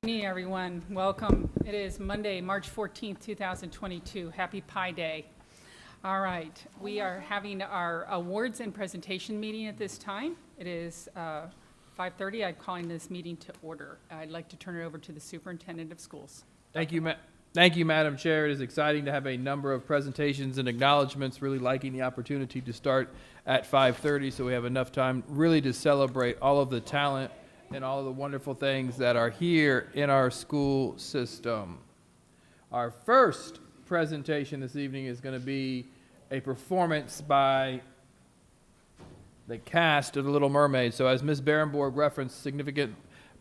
Good evening, everyone. Welcome. It is Monday, March 14th, 2022. Happy Pi Day. All right, we are having our awards and presentation meeting at this time. It is 5:30. I'm calling this meeting to order. I'd like to turn it over to the Superintendent of Schools. Thank you, Madam Chair. It is exciting to have a number of presentations and acknowledgments. Really liking the opportunity to start at 5:30, so we have enough time really to celebrate all of the talent and all of the wonderful things that are here in our school system. Our first presentation this evening is going to be a performance by the cast of The Little Mermaid. So as Ms. Berenborg referenced,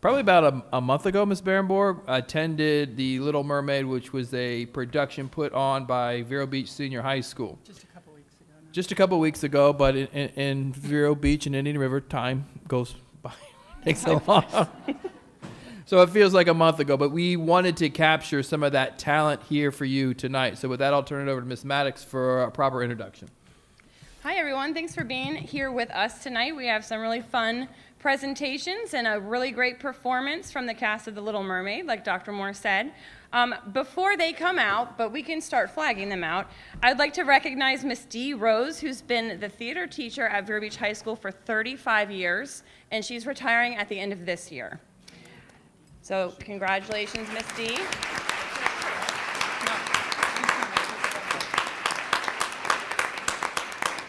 probably about a month ago, Ms. Berenborg attended The Little Mermaid, which was a production put on by Vero Beach Senior High School. Just a couple weeks ago. Just a couple weeks ago, but in Vero Beach and Indian River, time goes by. Takes so long. So it feels like a month ago, but we wanted to capture some of that talent here for you tonight. So with that, I'll turn it over to Ms. Maddox for a proper introduction. Hi, everyone. Thanks for being here with us tonight. We have some really fun presentations and a really great performance from the cast of The Little Mermaid, like Dr. Moore said. Before they come out, but we can start flagging them out, I'd like to recognize Miss Dee Rose, who's been the theater teacher at Vero Beach High School for 35 years, and she's retiring at the end of this year. So congratulations, Miss Dee.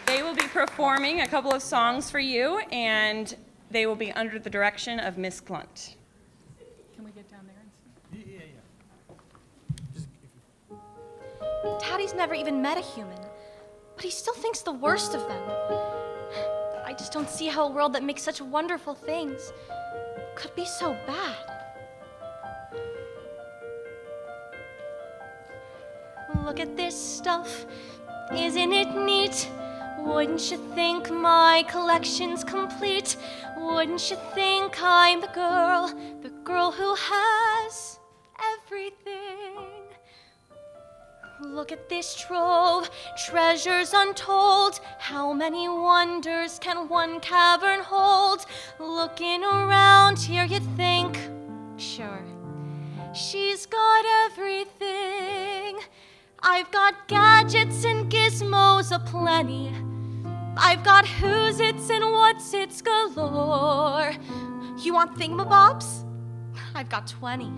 They will be performing a couple of songs for you, and they will be under the direction of Miss Clunt. Can we get down there and see? Daddy's never even met a human, but he still thinks the worst of them. I just don't see how a world that makes such wonderful things could be so bad. Look at this stuff, isn't it neat? Wouldn't you think my collection's complete? Wouldn't you think I'm the girl who has everything? Look at this trove, treasures untold. How many wonders can one cavern hold? Looking around here, you'd think, sure, she's got everything. I've got gadgets and gizmos aplenty. I've got who's its and what's its galore. You want thingamabobs? I've got 20.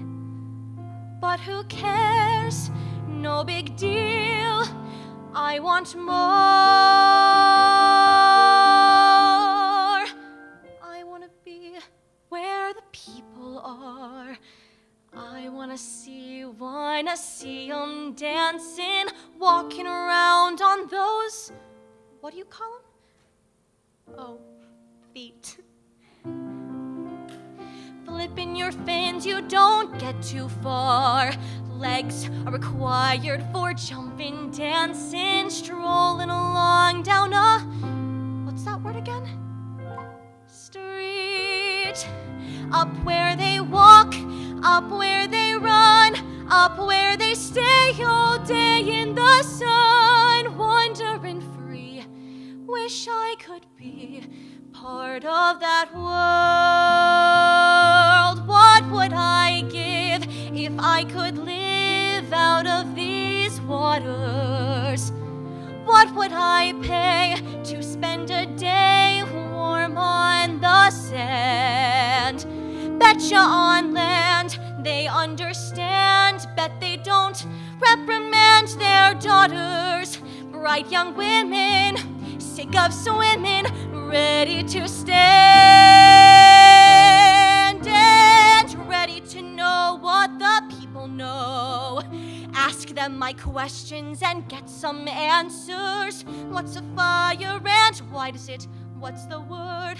But who cares? No big deal. I want more. I want to be where the people are. I wanna see 'em dancing, walking around on those, what do you call 'em? Oh, feet. Flipping your fins, you don't get too far. Legs are required for jumping, dancing, strolling along down a, what's that word again? Street. Up where they walk, up where they run, up where they stay all day in the sun, wandering free. Wish I could be part of that world. What would I give if I could live out of these waters? What would I pay to spend a day warm on the sand? Betcha on land they understand, bet they don't reprimand their daughters. Bright young women, sick of swimming, ready to stand and ready to know what the people know. Ask them my questions and get some answers. What's a fire and why does it, what's the word?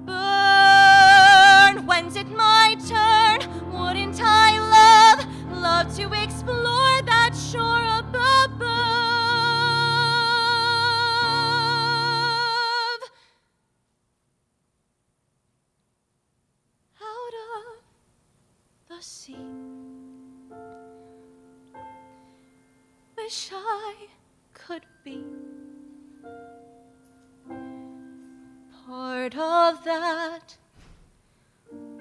Burn. When's it my turn? Wouldn't I love to explore that shore above? Out of the sea. Wish I could be part of that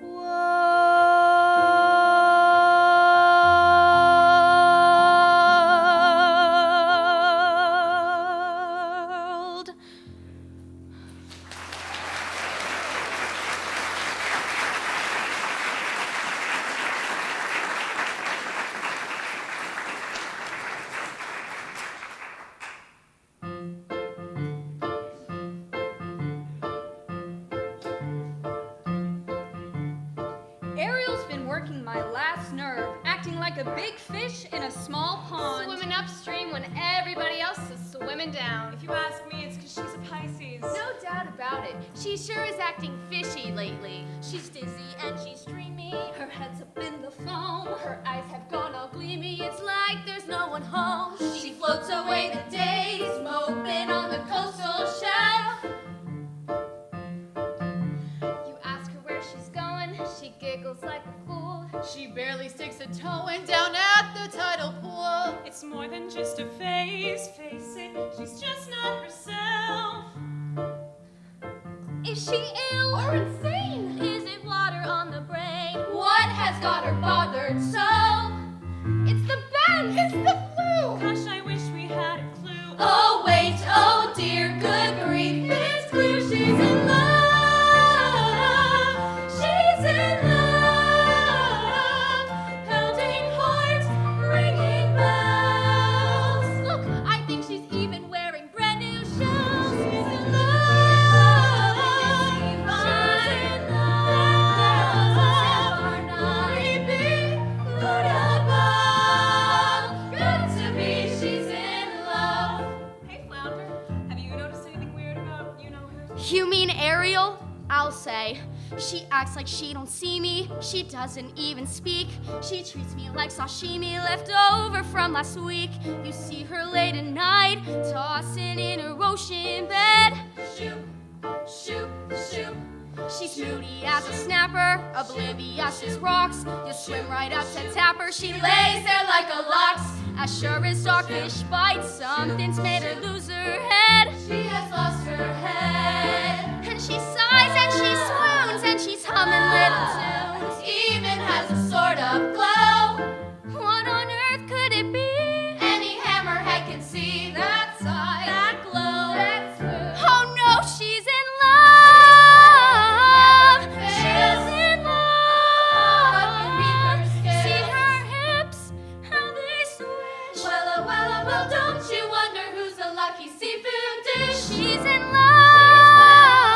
world. Ariel's been working my last nerve, acting like a big fish in a small pond. Swimming upstream when everybody else is swimming down. If you ask me, it's because she's a Pisces. No doubt about it. She sure is acting fishy lately. She's dizzy and she's dreamy. Her head's up in the foam. Her eyes have gone all gleamy. It's like there's no one home. She floats away the days, moping on the coastal shelf. You ask her where she's going, she giggles like a fool. She barely sticks a toe in down at the tidal pool. It's more than just a phase, face it, she's just not herself. Is she ill or insane? Is it water on the brain? What has got her bothered so? It's the bend. It's the flu. Gosh, I wish we had a clue. Oh wait, oh dear, good grief, it's clear she's in love. She's in love. Pounding heart, ringing bells. Look, I think she's even wearing brand new shoes. She's in love. She's in love. Creepy, good above. Good to me, she's in love. Hey, Flounder, have you noticed anything weird about you-know-who? You mean Ariel? I'll say. She acts like she don't see me. She doesn't even speak. She treats me like sashimi left over from last week. You see her late at night, tossing in her ocean bed. Shoop, shoop, shoop. She's moody as a snapper, oblivious as rocks. You swim right up to tap her, she lays there like a locks. As sure as dogfish bite, something's made her lose her head. She has lost her head. And she sighs and she swoons and she's humming little tunes. Even has a sort of glow. What on earth could it be? Any hammerhead can see that sigh, that glow. That's her. Oh no, she's in love. She's in love. See her hips, how they swish. Well, don't you wonder who's the lucky seafood dish? She's in love.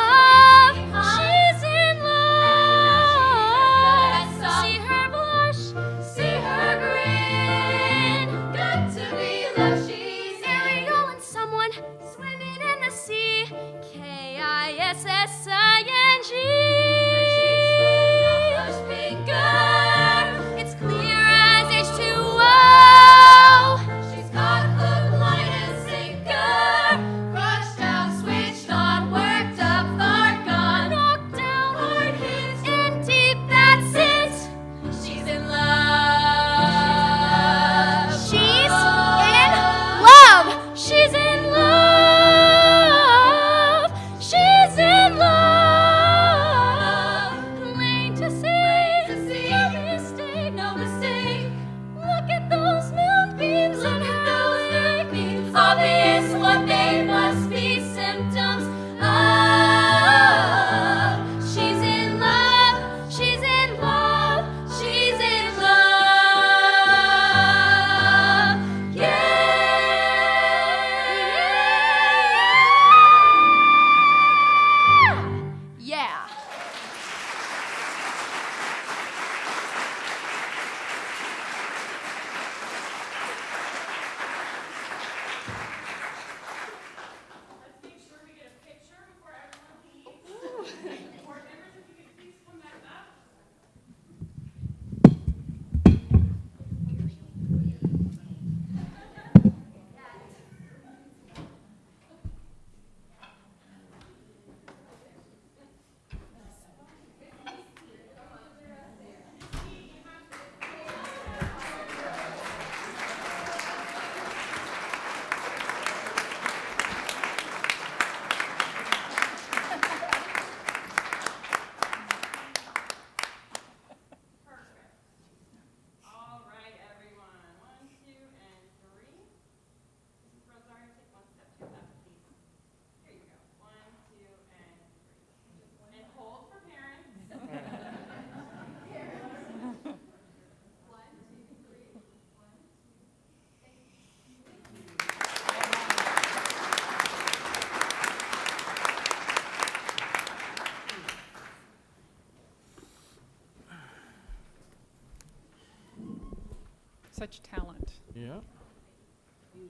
such talent. Yeah.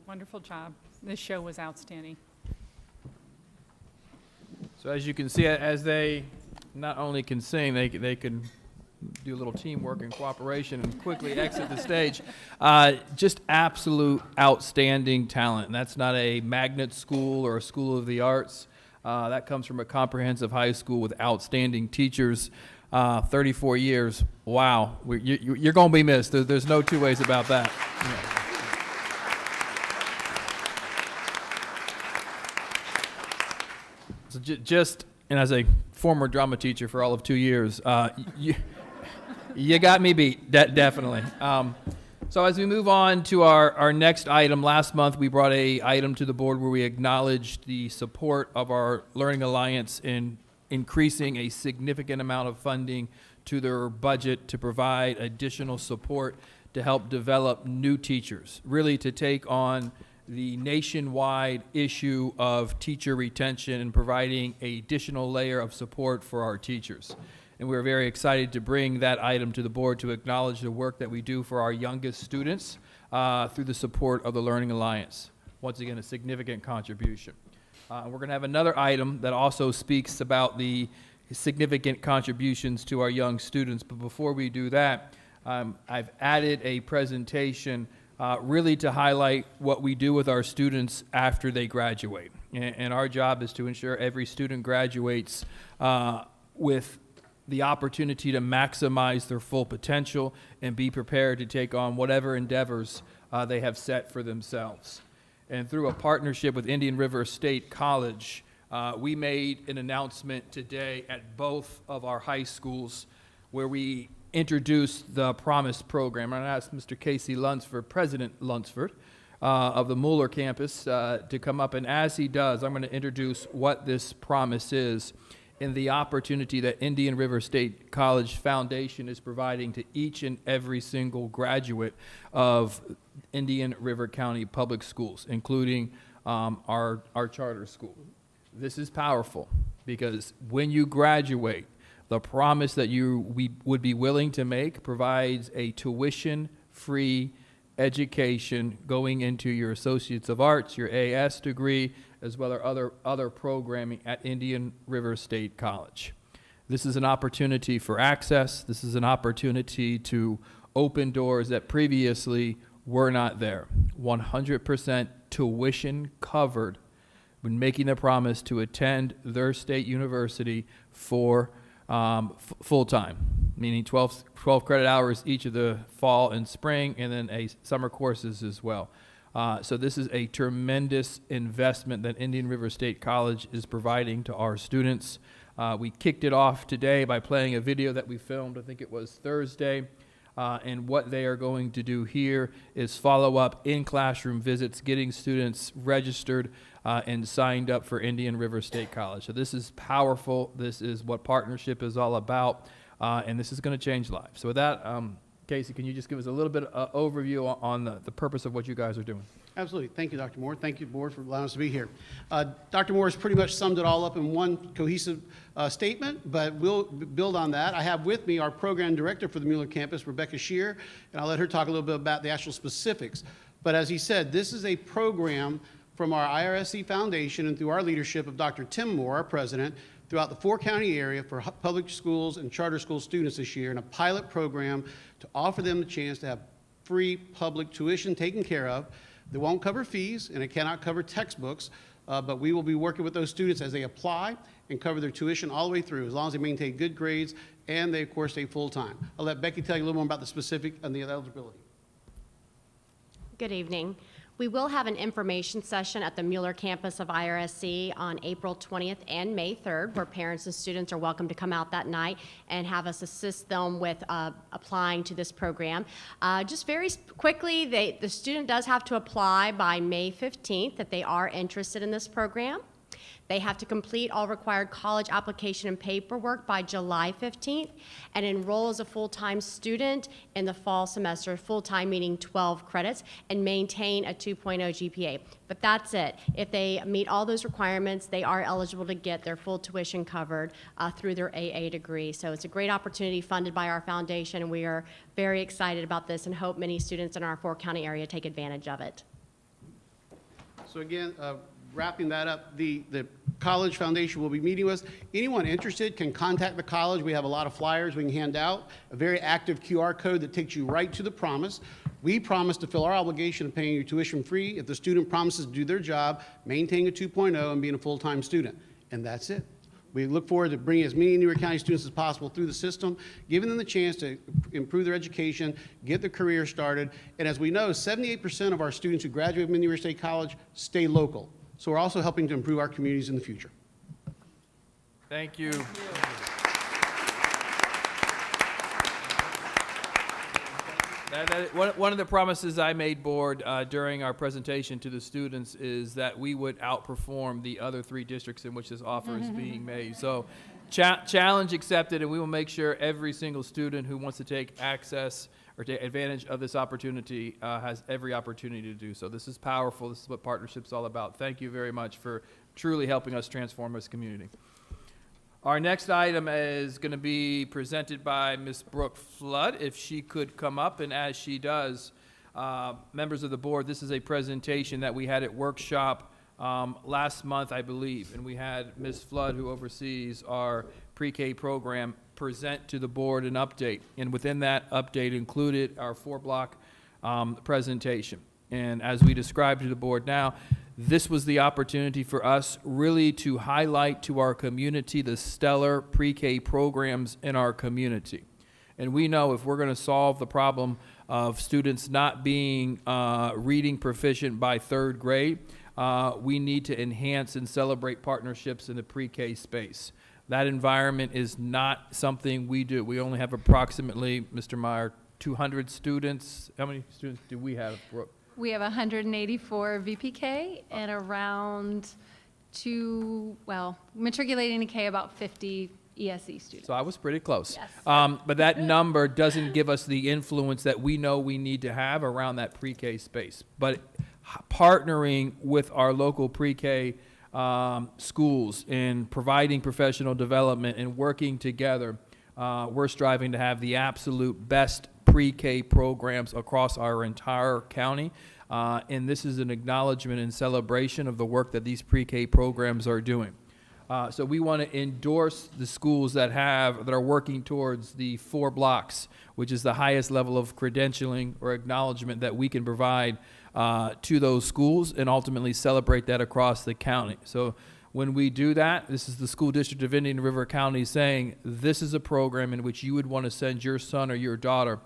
Wonderful job. This show was outstanding. So as you can see, as they not only can sing, they can do a little teamwork and cooperation and quickly exit the stage. Just absolute outstanding talent. And that's not a magnet school or a school of the arts. That comes from a comprehensive high school with outstanding teachers. 34 years. Wow. You're going to be missed. There's no two ways about that. Yeah. So just, and as a former drama teacher for all of 2 years, you got me beat, definitely. So as we move on to our next item, last month we brought a item to the board where we acknowledged the support of our Learning Alliance in increasing a significant amount of funding to their budget to provide additional support to help develop new teachers, really to take on the nationwide issue of teacher retention and providing an additional layer of support for our teachers. And we're very excited to bring that item to the board to acknowledge the work that we do for our youngest students through the support of the Learning Alliance. Once again, a significant contribution. We're going to have another item that also speaks about the significant contributions to our young students. But before we do that, I've added a presentation really to highlight what we do with our students after they graduate. And our job is to ensure every student graduates with the opportunity to maximize their full potential and be prepared to take on whatever endeavors they have set for themselves. And through a partnership with Indian River State College, we made an announcement today at both of our high schools where we introduced the Promise program. And I asked Mr. Casey Lunsford, President Lunsford of the Mueller campus, to come up. And as he does, I'm going to introduce what this Promise is and the opportunity that Indian River State College Foundation is providing to each and every single graduate of Indian River County Public Schools, including our charter school. This is powerful because when you graduate, the promise that we would be willing to make provides a tuition-free education going into your Associates of Arts, your AS degree, as well as other programming at Indian River State College. This is an opportunity for access. This is an opportunity to open doors that previously were not there. 100% tuition covered when making the promise to attend their state university for full-time, meaning 12 credit hours each of the fall and spring, and then summer courses as well. So this is a tremendous investment that Indian River State College is providing to our students. We kicked it off today by playing a video that we filmed, I think it was Thursday, and what they are going to do here is follow up in classroom visits, getting students registered and signed up for Indian River State College. So this is powerful. This is what partnership is all about, and this is going to change lives. So with that, Casey, can you just give us a little bit of overview on the purpose of what you guys are doing? Absolutely. Thank you, Dr. Moore. Thank you, board, for allowing us to be here. Dr. Moore has pretty much summed it all up in one cohesive statement, but we'll build on that. I have with me our program director for the Mueller campus, Rebecca Shear, and I'll let her talk a little bit about the actual specifics. But as he said, this is a program from our IRSC Foundation and through our leadership of Dr. Tim Moore, our president, throughout the 4-county area for public schools and charter school students this year in a pilot program to offer them the chance to have free public tuition taken care of. They won't cover fees and it cannot cover textbooks, but we will be working with those students as they apply and cover their tuition all the way through as long as they maintain good grades and they, of course, stay full-time. I'll let Becky tell you a little more about the specific and the eligibility. Good evening. We will have an information session at the Mueller campus of IRSC on April 20th and May 3rd, where parents and students are welcome to come out that night and have us assist them with applying to this program. Just very quickly, the student does have to apply by May 15th if they are interested in this program. They have to complete all required college application and paperwork by July 15th and enroll as a full-time student in the fall semester, full-time meaning 12 credits, and maintain a 2.0 GPA. But that's it. If they meet all those requirements, they are eligible to get their full tuition covered through their AA degree. So it's a great opportunity funded by our foundation, and we are very excited about this and hope many students in our four-county area take advantage of it. So again, wrapping that up, the College Foundation will be meeting with us. Anyone interested can contact the college. We have a lot of flyers we can hand out, a very active QR code that takes you right to the promise. We promise to fill our obligation of paying you tuition free if the student promises to do their job, maintaining a 2.0 and being a full-time student. And that's it. We look forward to bringing as many New York County students as possible through the system, giving them the chance to improve their education, get their career started. And as we know, 78% of our students who graduate from New York State College stay local. So we're also helping to improve our communities in the future. Thank you. One of the promises I made, Board, during our presentation to the students is that we would outperform the other 3 districts in which this offer is being made. So challenge accepted, and we will make sure every single student who wants to take access or take advantage of this opportunity has every opportunity to do so. This is powerful. This is what partnership's all about. Thank you very much for truly helping us transform this community. Our next item is going to be presented by Ms. Brooke Flood. If she could come up, and as she does, members of the board, this is a presentation that we had at workshop last month, I believe, and we had Ms. Flood, who oversees our pre-K program, present to the board an update, and within that update included our 4-block presentation. And as we described to the board now, this was the opportunity for us really to highlight to our community the stellar pre-K programs in our community. And we know if we're going to solve the problem of students not being reading proficient by 3rd grade, we need to enhance and celebrate partnerships in the pre-K space. That environment is not something we do. We only have approximately, Mr. Meyer, 200 students. How many students do we have, Brooke? We have 184 VPK and around matriculating to K, about 50 ESE students. So I was pretty close. Yes. But that number doesn't give us the influence that we know we need to have around that pre-K space. But partnering with our local pre-K schools in providing professional development and working together, we're striving to have the absolute best pre-K programs across our entire county. And this is an acknowledgement and celebration of the work that these pre-K programs are doing. So we want to endorse the schools that are working towards the 4 blocks, which is the highest level of credentialing or acknowledgement that we can provide to those schools, and ultimately celebrate that across the county. So when we do that, this is the School District of Indian River County saying this is a program in which you would want to send your son or your daughter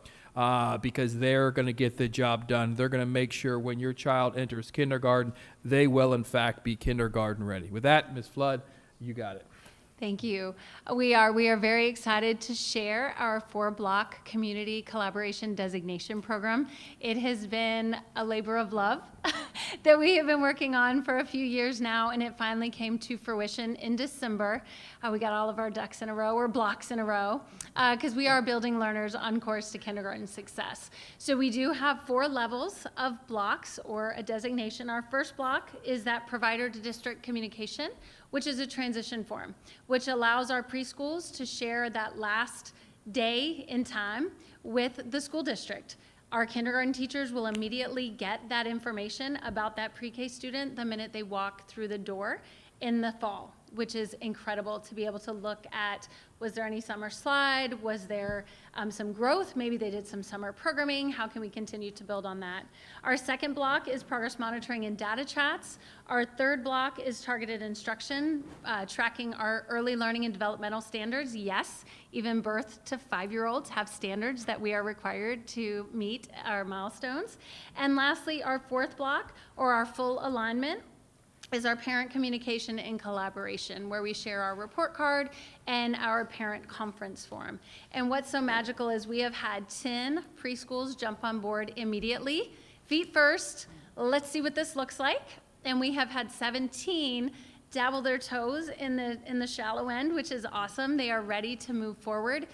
because they're going to get the job done. They're going to make sure when your child enters kindergarten, they will in fact be kindergarten ready. With that, Ms. Flood, you got it. Thank you. We are very excited to share our 4-block community collaboration designation program. It has been a labor of love that we have been working on for a few years now, and it finally came to fruition in December. We got all of our ducks in a row, or blocks in a row, because we are building learners on course to kindergarten success. So we do have 4 levels of blocks or a designation. Our first block is that provider to district communication, which is a transition form, which allows our preschools to share that last day in time with the school district. Our kindergarten teachers will immediately get that information about that pre-K student the minute they walk through the door in the fall, which is incredible to be able to look at, was there any summer slide? Was there some growth? Maybe they did some summer programming. How can we continue to build on that? Our second block is progress monitoring and data chats. Our third block is targeted instruction, tracking our early learning and developmental standards. Yes, even birth to 5-year-olds have standards that we are required to meet our milestones. And lastly, our fourth block, or our full alignment, is our parent communication and collaboration, where we share our report card and our parent conference forum. And what's so magical is we have had 10 preschools jump on board immediately. Feet first, let's see what this looks like. And we have had 17 dabble their toes in the shallow end, which is awesome. They are ready to move forward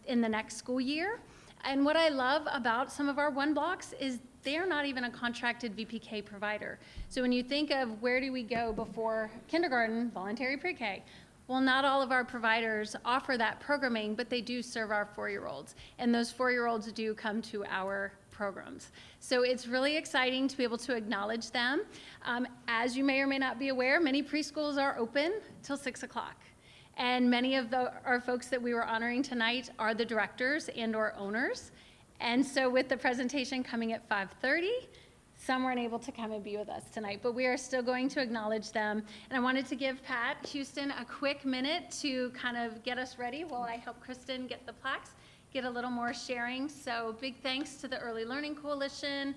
in the next school year. And what I love about some of our one blocks is they're not even a contracted VPK provider. So when you think of where do we go before kindergarten, voluntary pre-K, well, not all of our providers offer that programming, but they do serve our 4-year-olds. And those 4-year-olds do come to our programs. So it's really exciting to be able to acknowledge them. As you may or may not be aware, many preschools are open till 6 o'clock. And many of our folks that we were honoring tonight are the directors and or owners. And so with the presentation coming at 5:30, some weren't able to come and be with us tonight, but we are still going to acknowledge them. And I wanted to give Pat Houston a quick minute to kind of get us ready while I help Kristen get the plaques, get a little more sharing. So big thanks to the Early Learning Coalition,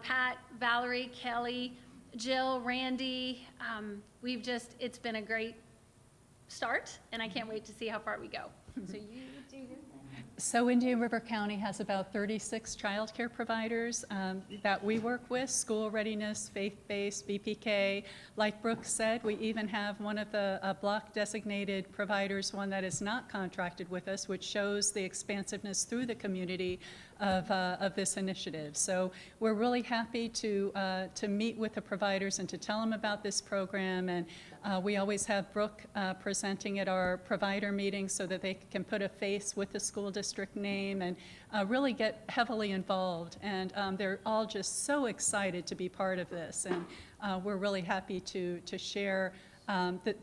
Pat, Valerie, Kelly, Jill, Randy. It's been a great start, and I can't wait to see how far we go. So you do your thing. So Indian River County has about 36 childcare providers that we work with, school readiness, faith-based, VPK. Like Brooke said, we even have one of the block designated providers, one that is not contracted with us, which shows the expansiveness through the community of this initiative. So we're really happy to meet with the providers and to tell them about this program. And we always have Brooke presenting at our provider meetings so that they can put a face with the school district name and really get heavily involved. And they're all just so excited to be part of this. And we're really happy to share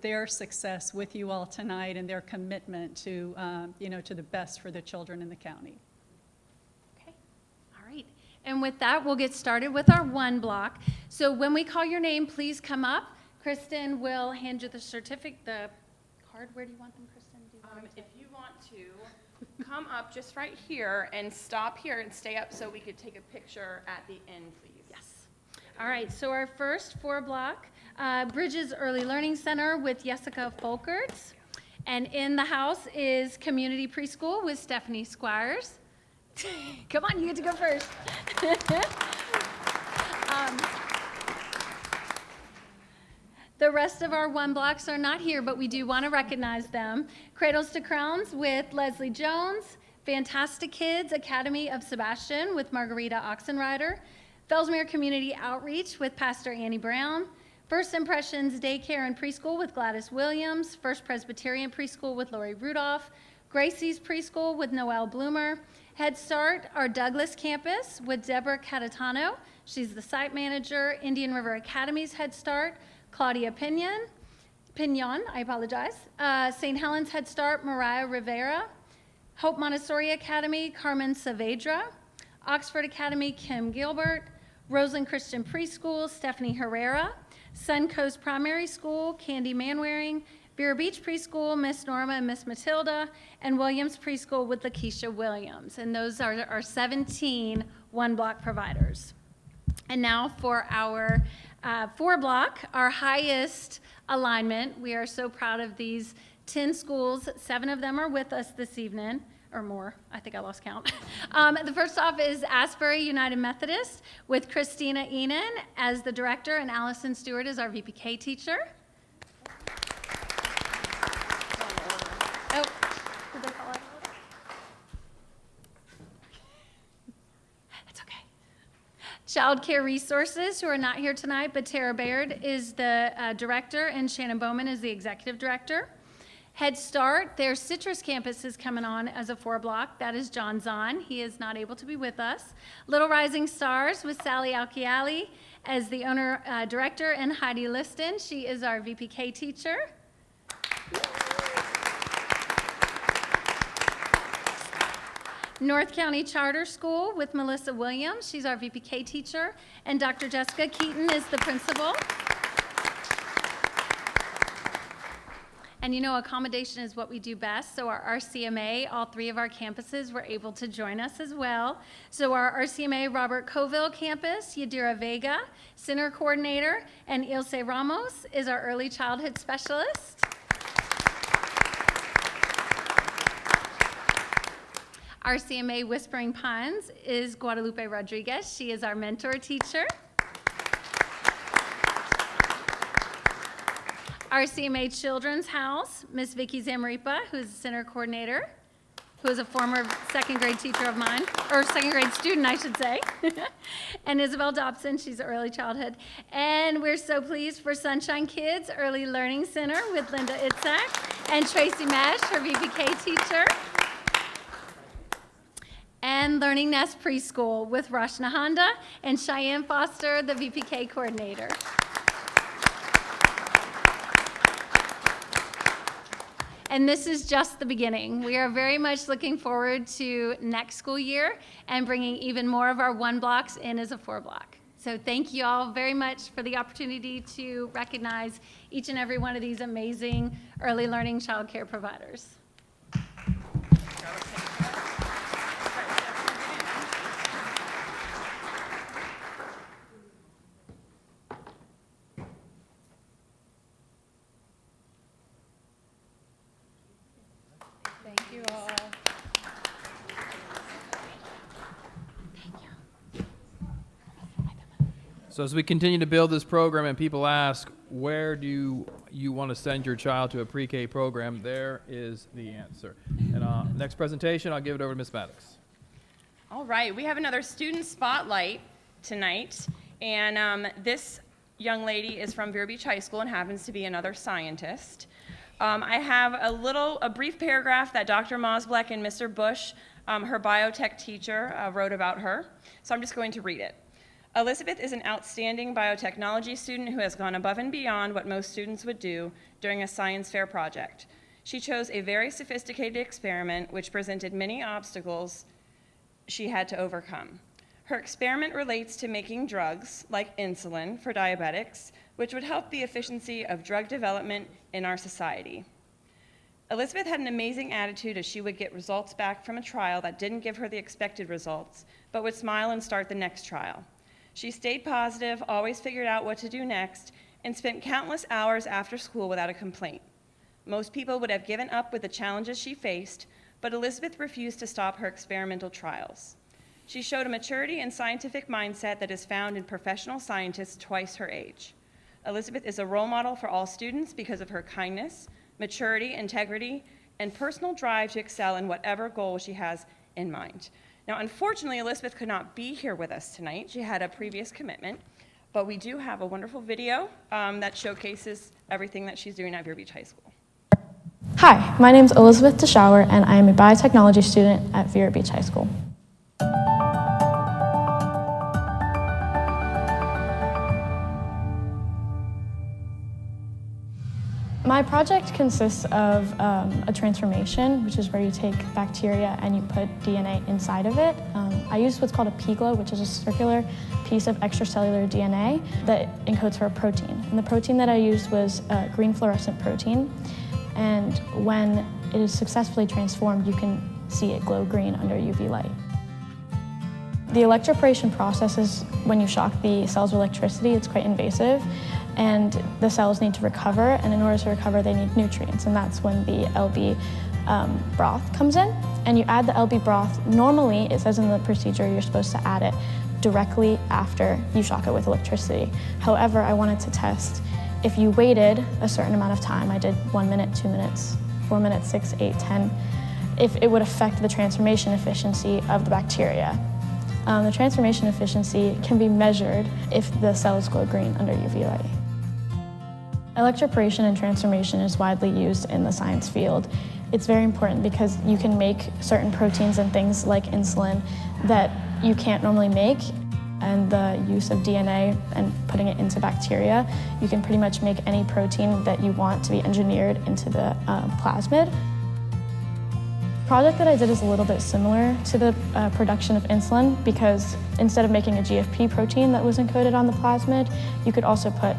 their success with you all tonight and their commitment to, to the best for the children in the county. And with that, we'll get started with our one block. So when we call your name, please come up. Kristen will hand you the certificate, the card. Where do you want them, Kristen? If you want to, come up just right here and stop here and stay up so we could take a picture at the end, please. Yes. All right, so our first 4 block, Bridges Early Learning Center with Jessica Folkerts. And in the house is Community Preschool with Stephanie Squires. Come on, you get to go first. The rest of our one blocks are not here, but we do want to recognize them. Cradles to Crowns with Leslie Jones, Fantastic Kids Academy of Sebastian with Margarita Oxenrider, Fellsmere Community Outreach with Pastor Annie Brown, First Impressions Daycare and Preschool with Gladys Williams, First Presbyterian Preschool with Lori Rudolph, Gracie's Preschool with Noelle Bloomer, Head Start, our Douglas campus with Deborah Catatano. She's the site manager. Indian River Academy's Head Start, Claudia Pignon, I apologize. St. Helens Head Start, Mariah Rivera. Hope Montessori Academy, Carmen Saavedra. Oxford Academy, Kim Gilbert. Roseland Christian Preschool, Stephanie Herrera. Suncoast Primary School, Candy Manwaring. Vero Beach Preschool, Miss Norma and Miss Matilda, and Williams Preschool with Lakeisha Williams. And those are our 17 one-block providers. And now for our 4-block, our highest alignment. We are so proud of these 10 schools. 7 of them are with us this evening, or more. I think I lost count. The first off is Asbury United Methodist with Christina Enan as the director, and Allison Stewart is our VPK teacher. Child Care Resources, who are not here tonight, but Tara Baird is the director and Shannon Bowman is the executive director. Head Start, their Citrus campus is coming on as a 4-block. That is John Zahn. He is not able to be with us. Little Rising Stars with Sally Alchiali as the owner director, and Heidi Liston. She is our VPK teacher. North County Charter School with Melissa Williams. She's our VPK teacher. And Dr. Jessica Keaton is the principal. And you know, accommodation is what we do best. So our RCMA, all 3 of our campuses were able to join us as well. So our RCMA Robert Coville campus, Yadira Vega, center coordinator, and Ilse Ramos is our early childhood specialist. RCMA Whispering Pines is Guadalupe Rodriguez. She is our mentor teacher. our CMA Children's House, Miss Vicki Zamaripa, who's the center coordinator, who is a former second grade teacher of mine, or second grade student, I should say. And Isabel Dobson, she's early childhood. And we're so pleased for Sunshine Kids Early Learning Center with Linda Itzak and Tracy Mesh, her VPK teacher. And Learning Nest Preschool with Rashna Honda and Cheyenne Foster, the VPK coordinator. And this is just the beginning. We are very much looking forward to next school year and bringing even more of our 1 blocks in as a 4 block. So thank you all very much for the opportunity to recognize each and every one of these amazing early learning child care providers. Thank you all. So as we continue to build this program and people ask, where do you want to send your child to a pre-K program, there is the answer. And next presentation, I'll give it over to Ms. Maddox. All right, we have another student spotlight tonight, and this young lady is from Vero Beach High School and happens to be another scientist. I have a brief paragraph that Dr. Mosblek and Mr. Bush, her biotech teacher, wrote about her, so I'm just going to read it. Elizabeth is an outstanding biotechnology student who has gone above and beyond what most students would do during a science fair project. She chose a very sophisticated experiment which presented many obstacles she had to overcome. Her experiment relates to making drugs, like insulin, for diabetics, which would help the efficiency of drug development in our society. Elizabeth had an amazing attitude as she would get results back from a trial that didn't give her the expected results, but would smile and start the next trial. She stayed positive, always figured out what to do next, and spent countless hours after school without a complaint. Most people would have given up with the challenges she faced, but Elizabeth refused to stop her experimental trials. She showed a maturity and scientific mindset that is found in professional scientists twice her age. Elizabeth is a role model for all students because of her kindness, maturity, integrity, and personal drive to excel in whatever goal she has in mind. Now, unfortunately, Elizabeth could not be here with us tonight. She had a previous commitment, but we do have a wonderful video that showcases everything that she's doing at Vero Beach High School. Hi, my name is Elizabeth DeShower, and I am a biotechnology student at Vero Beach High School. My project consists of a transformation, which is where you take bacteria and you put DNA inside of it. I used what's called a piglo, which is a circular piece of extracellular DNA that encodes for a protein. And the protein that I used was a green fluorescent protein. And when it is successfully transformed, you can see it glow green under UV light. The electroporation process is when you shock the cells with electricity. It's quite invasive, and the cells need to recover, and in order to recover, they need nutrients, and that's when the LB broth comes in. And you add the LB broth. Normally, it says in the procedure you're supposed to add it directly after you shock it with electricity. However, I wanted to test if you waited a certain amount of time. I did 1 minute, 2 minutes, 4 minutes, 6, 8, 10, if it would affect the transformation efficiency of the bacteria. The transformation efficiency can be measured if the cells glow green under UV light. Electroporation and transformation is widely used in the science field. It's very important because you can make certain proteins and things like insulin that you can't normally make. And the use of DNA and putting it into bacteria, you can pretty much make any protein that you want to be engineered into the plasmid. The project that I did is a little bit similar to the production of insulin, because instead of making a GFP protein that was encoded on the plasmid, you could also put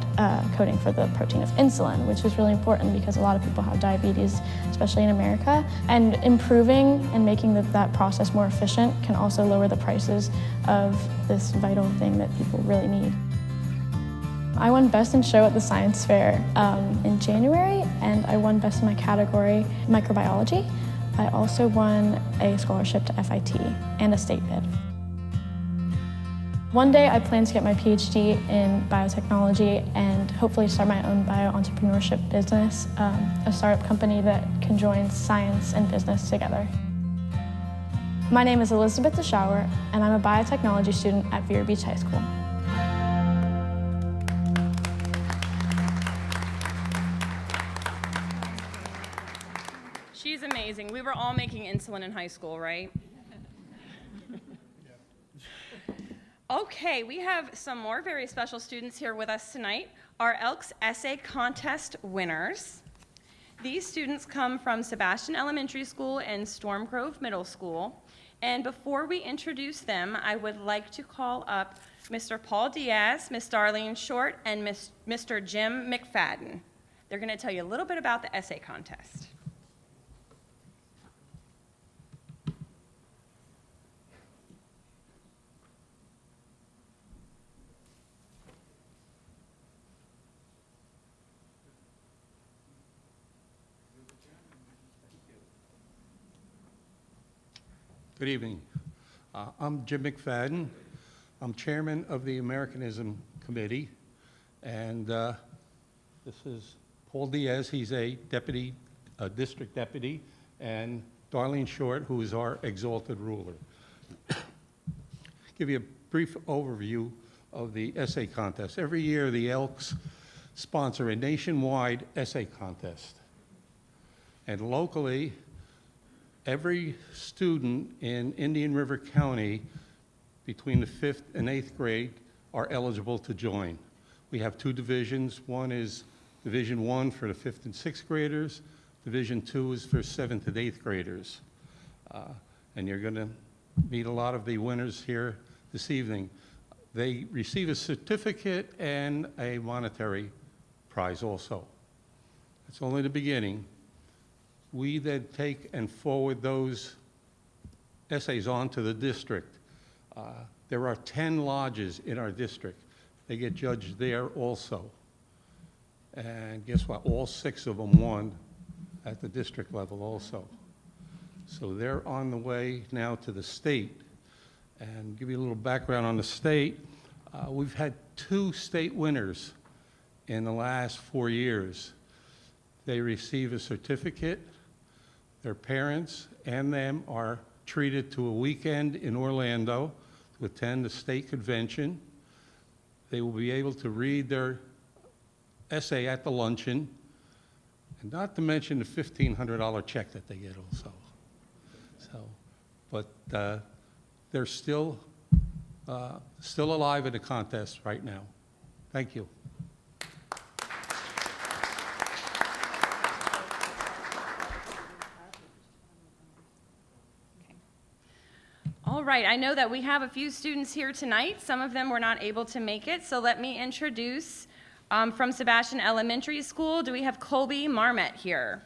coding for the protein of insulin, which is really important because a lot of people have diabetes, especially in America. And improving and making that process more efficient can also lower the prices of this vital thing that people really need. I won Best in Show at the Science Fair in January, and I won Best in my category, Microbiology. I also won a scholarship to FIT and a state bid. One day I plan to get my PhD in biotechnology and hopefully start my own bio-entrepreneurship business, a startup company that can join science and business together. My name is Elizabeth DeShower, and I'm a biotechnology student at Vero Beach High School. She's amazing. We were all making insulin in high school, right? Okay, we have some more very special students here with us tonight, our Elks Essay Contest winners. These students come from Sebastian Elementary School and Storm Grove Middle School. And before we introduce them, I would like to call up Mr. Paul Diaz, Miss Darlene Short, and Mr. Jim McFadden. They're going to tell you a little bit about the essay contest. Good evening. I'm Jim McFadden. I'm chairman of the Americanism Committee, and this is Paul Diaz. He's a district deputy, and Darlene Short, who is our exalted ruler. Give you a brief overview of the essay contest. Every year, the Elks sponsor a nationwide essay contest, and locally, every student in Indian River County between the 5th and 8th grade are eligible to join. We have two divisions. One is Division 1 for the 5th and 6th graders. Division 2 is for 7th and 8th graders. And you're going to meet a lot of the winners here this evening. They receive a certificate and a monetary prize also. It's only the beginning. We then take and forward those essays on to the district. There are 10 lodges in our district. They get judged there also. And guess what? All 6 of them won at the district level also. So they're on the way now to the state. And give you a little background on the state. We've had 2 state winners in the last 4 years. They receive a certificate. Their parents and them are treated to a weekend in Orlando to attend the state convention. They will be able to read their essay at the luncheon, and not to mention the $1,500 check that they get also. But they're still alive in the contest right now. Thank you. All right, I know that we have a few students here tonight. Some of them were not able to make it, so let me introduce from Sebastian Elementary School. Do we have Colby Marmot here?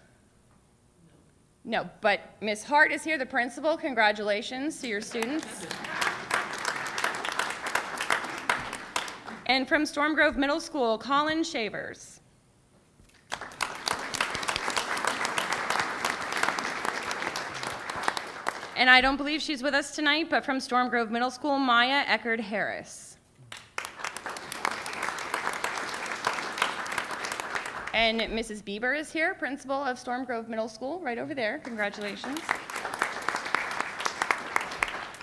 No, but Miss Hart is here, the principal. Congratulations to your students. And from Storm Grove Middle School, Colin Shavers. And I don't believe she's with us tonight, but from Storm Grove Middle School, Maya Eckerd-Harris. And Mrs. Bieber is here, principal of Storm Grove Middle School, right over there. Congratulations.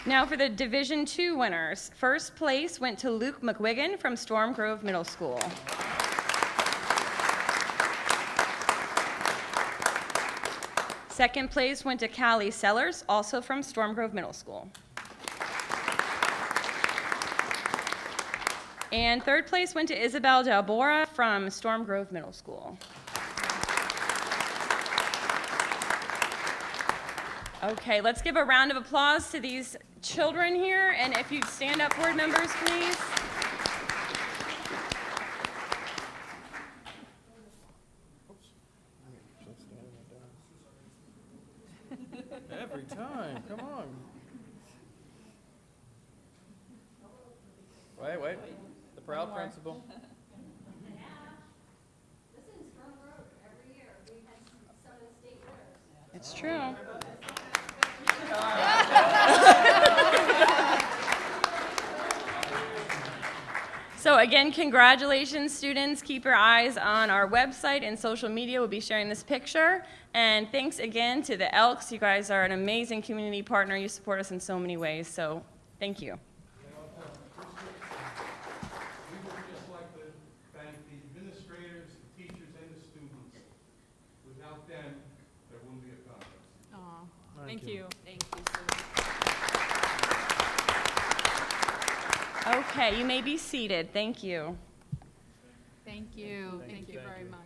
Now for the Division II winners. First place went to Luke McWiggin from Storm Grove Middle School. Second place went to Callie Sellers, also from Storm Grove Middle School. And third place went to Isabel Delbora from Storm Grove Middle School. Okay, let's give a round of applause to these children here, and if you'd stand up, board members, please. Every time, come on. Wait, the proud principal. It's true. So again, congratulations, students. Keep your eyes on our website and social media. We'll be sharing this picture. And thanks again to the Elks. You guys are an amazing community partner. You support us in so many ways. So thank you. We would just like to thank the administrators, the teachers, and the students. Without them, there wouldn't be a conference. Thank you. Thank you, Okay, you may be seated. Thank you. Thank you. Thank you very much.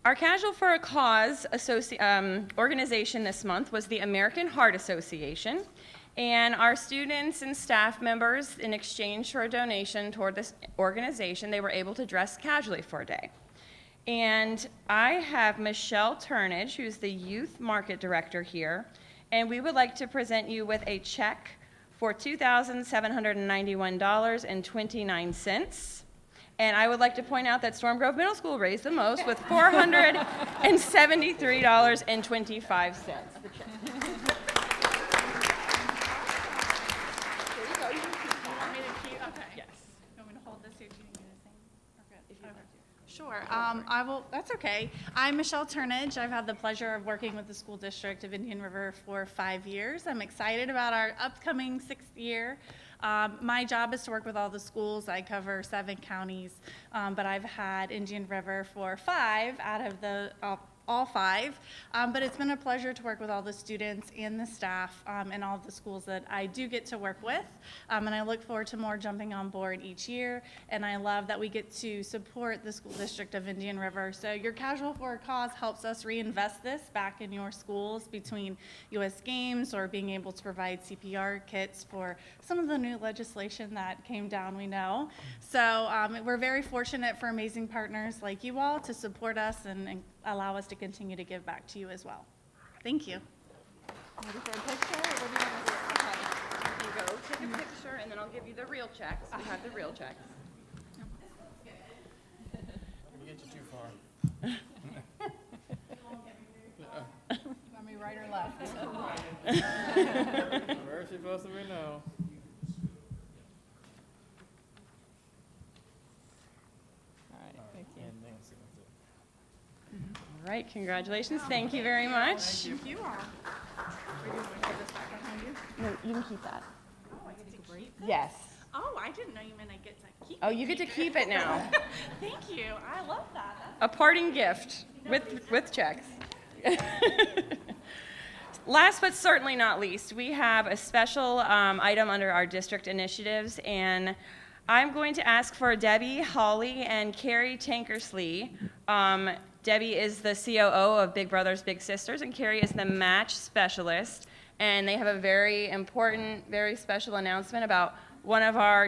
Our Casual for a Cause organization this month was the American Heart Association. And our students and staff members, in exchange for a donation toward this organization, they were able to dress casually for a day. And I have Michelle Turnage, who's the Youth Market Director here, and we would like to present you with a check for $2,791.29. And I would like to point out that Storm Grove Middle School raised the most with $473.25. Sure. That's okay. I'm Michelle Turnage. I've had the pleasure of working with the school district of Indian River for 5 years. I'm excited about our upcoming 6th year. My job is to work with all the schools. I cover 7 counties, but I've had Indian River for 5 out of the all 5, but it's been a pleasure to work with all the students and the staff and all the schools that I do get to work with, and I look forward to more jumping on board each year, and I love that we get to support the school district of Indian River. So your Casual for a Cause helps us reinvest this back in your schools between U.S. Games or being able to provide CPR kits for some of the new legislation that came down, we know. So we're very fortunate for amazing partners like you all to support us and allow us to continue to give back to you as well. Thank you. Ready for a picture? Or what do you want to do? Okay. Here you go. Take a picture, and then I'll give you the real checks. We have the real checks. Let me get you too far. Want me right or left? Where's she supposed to be now? All right, thank you. All right, congratulations. Thank you very much. Thank you all. Are you going to put this back behind you? No, you can keep that. Oh, I get to keep this? Yes. Oh, I didn't know you meant I get to keep it. Oh, you get to keep it now. Thank you. I love that. A parting gift with checks. Last but certainly not least, we have a special item under our district initiatives, and I'm going to ask for Debbie Hawley and Carrie Tankersley. Debbie is the COO of Big Brothers Big Sisters, and Carrie is the match specialist. And they have a very important, very special announcement about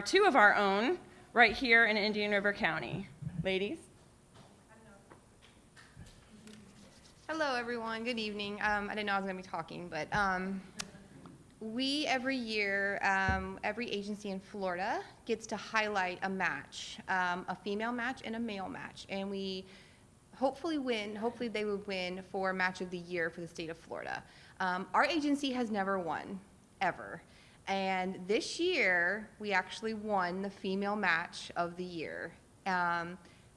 two of our own right here in Indian River County. Ladies. Hello, everyone. Good evening. I didn't know I was going to be talking, but we every year, every agency in Florida gets to highlight a match, a female match and a male match, and we hopefully they would win for Match of the Year for the state of Florida. Our agency has never won, ever. And this year, we actually won the Female Match of the Year.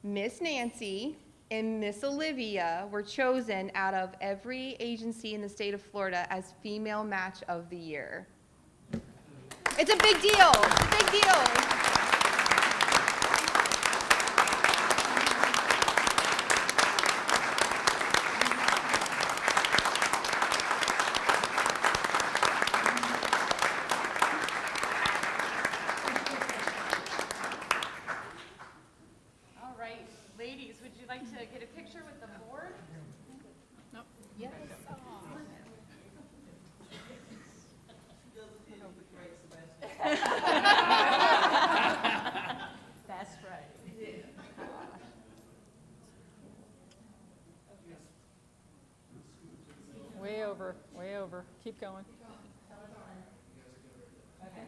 Miss Nancy and Miss Olivia were chosen out of every agency in the state of Florida as Female Match of the Year. It's a big deal. It's a big deal. Way over. Keep going. Okay.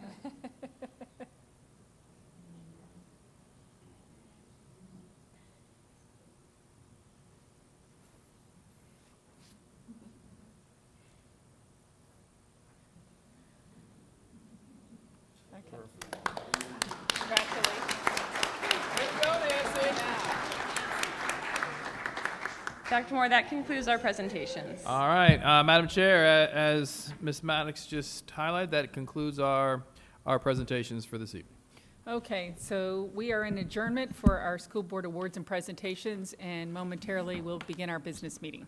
Congratulations. Dr. Moore, that concludes our presentations. All right, Madam Chair, as Ms. Maddox just highlighted, that concludes our presentations for this evening. Okay, so we are in adjournment for our school board awards and presentations, and momentarily we'll begin our business meeting.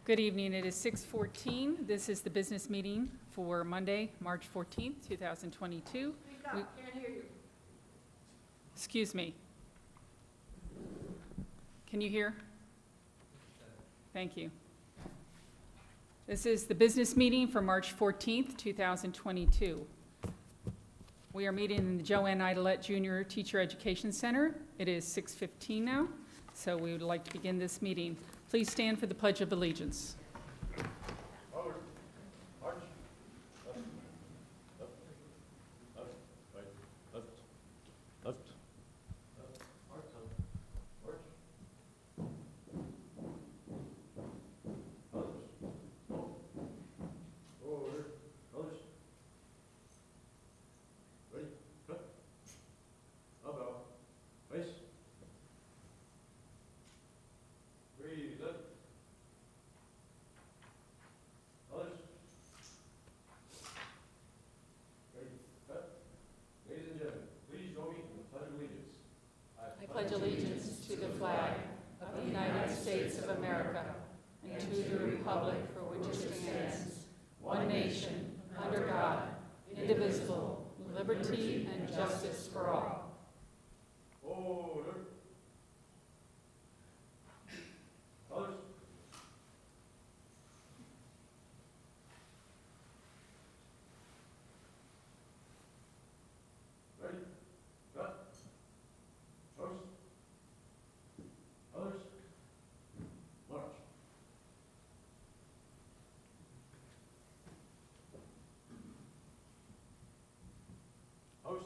Good evening. It is 6:14. This is the business meeting for Monday, March 14th, 2022. Can't hear you. Excuse me. Can you hear? Thank you. This is the business meeting for March 14th, 2022. We are meeting in the Joanne Idolette Junior Teacher Education Center. It is 6:15 now, so we would like to begin this meeting. Please stand for the Pledge of Allegiance. I pledge allegiance to the flag of the United States of America and to the republic for which it stands, one nation, under God, indivisible, with liberty and justice for all. Order. Others? Ready? Cut. Toast. Others? March. Host.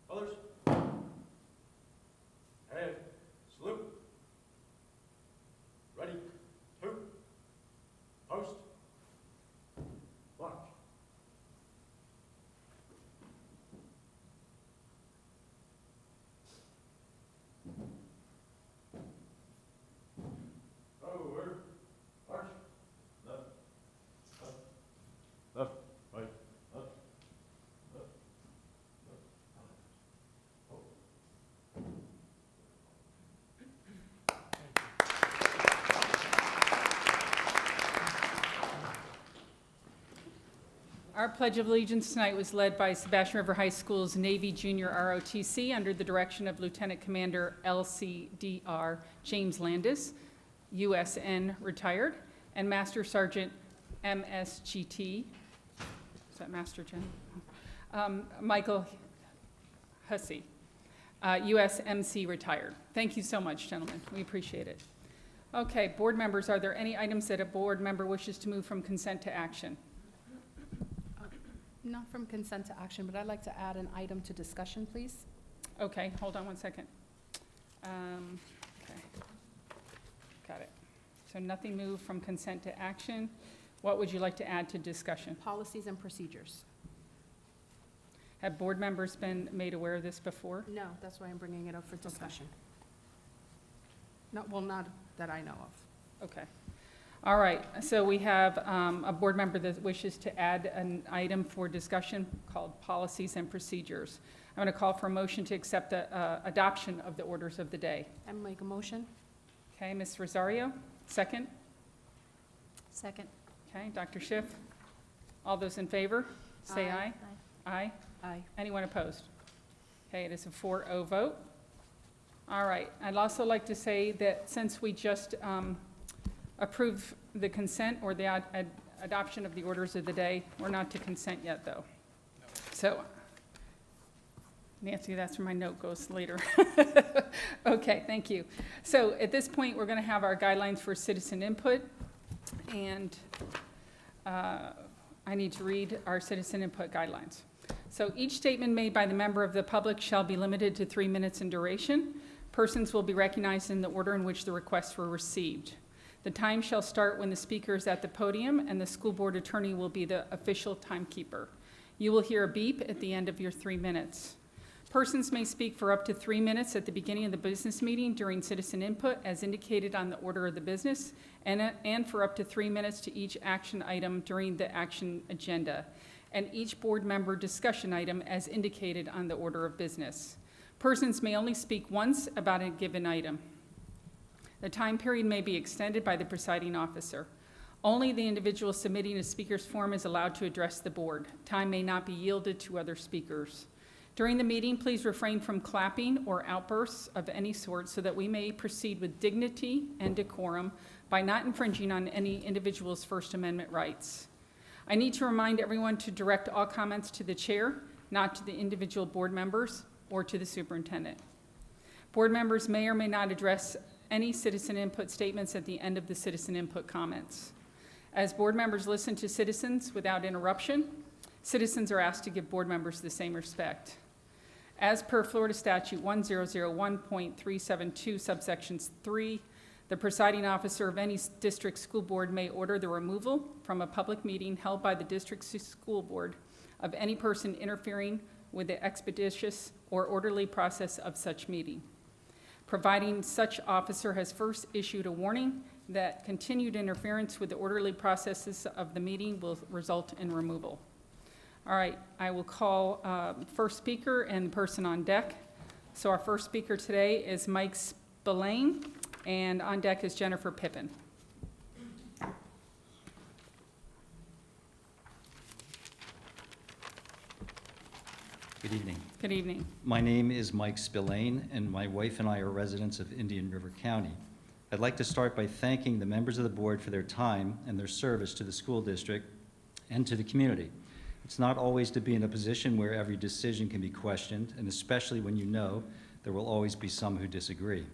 Others? And salute. Ready? Two. Host. March. Over. March. Left. Up. Left. Right. Up. Left. Left. Oh. Our Pledge of Allegiance tonight was led by Sebastian River High School's Navy Junior ROTC under the direction of Lieutenant Commander LCDR James Landis, USN retired, and Master Sergeant MSGT, is that Master Gen? Michael Hussey, USMC retired. Thank you so much, gentlemen. We appreciate it. Okay, board members, are there any items that a board member wishes to move from consent to action? Not from consent to action, but I'd like to add an item to discussion, please. Okay, hold on one second. Okay. Got it. So nothing moved from consent to action. What would you like to add to discussion? Policies and procedures. Have board members been made aware of this before? No, that's why I'm bringing it up for discussion. Not that I know of. Okay. All right, so we have a board member that wishes to add an item for discussion called policies and procedures. I'm going to call for a motion to accept the adoption of the orders of the day. I make a motion. Okay, Ms. Rosario, second. Second. Okay, Dr. Schiff. All those in favor, say aye. Aye. Aye. Anyone opposed? Okay, it is a 4-0 vote. All right, I'd also like to say that since we just approve the consent or the adoption of the orders of the day, we're not to consent yet, though. So, Nancy, that's where my note goes later. Okay, thank you. So at this point, we're going to have our guidelines for citizen input, and I need to read our citizen input guidelines. So each statement made by the member of the public shall be limited to 3 minutes in duration. Persons will be recognized in the order in which the requests were received. The time shall start when the speaker is at the podium, and the school board attorney will be the official timekeeper. You will hear a beep at the end of your 3 minutes. Persons may speak for up to 3 minutes at the beginning of the business meeting during citizen input as indicated on the order of the business, and for up to 3 minutes to each action item during the action agenda, and each board member discussion item as indicated on the order of business. Persons may only speak once about a given item. The time period may be extended by the presiding officer. Only the individual submitting a speaker's form is allowed to address the board. Time may not be yielded to other speakers. During the meeting, please refrain from clapping or outbursts of any sort so that we may proceed with dignity and decorum by not infringing on any individual's First Amendment rights. I need to remind everyone to direct all comments to the chair, not to the individual board members or to the superintendent. Board members may or may not address any citizen input statements at the end of the citizen input comments. As board members listen to citizens without interruption, citizens are asked to give board members the same respect. As per Florida Statute 1001.372 subsections 3, the presiding officer of any district school board may order the removal from a public meeting held by the district school board of any person interfering with the expeditious or orderly process of such meeting, providing such officer has first issued a warning that continued interference with the orderly processes of the meeting will result in removal. All right, I will call first speaker and person on deck. So our first speaker today is Mike Spillane, and on deck is Jennifer Pippin. Good evening. Good evening. My name is Mike Spillane, and my wife and I are residents of Indian River County. I'd like to start by thanking the members of the board for their time and their service to the school district and to the community. It's not always to be in a position where every decision can be questioned, and especially when you know there will always be some who disagree.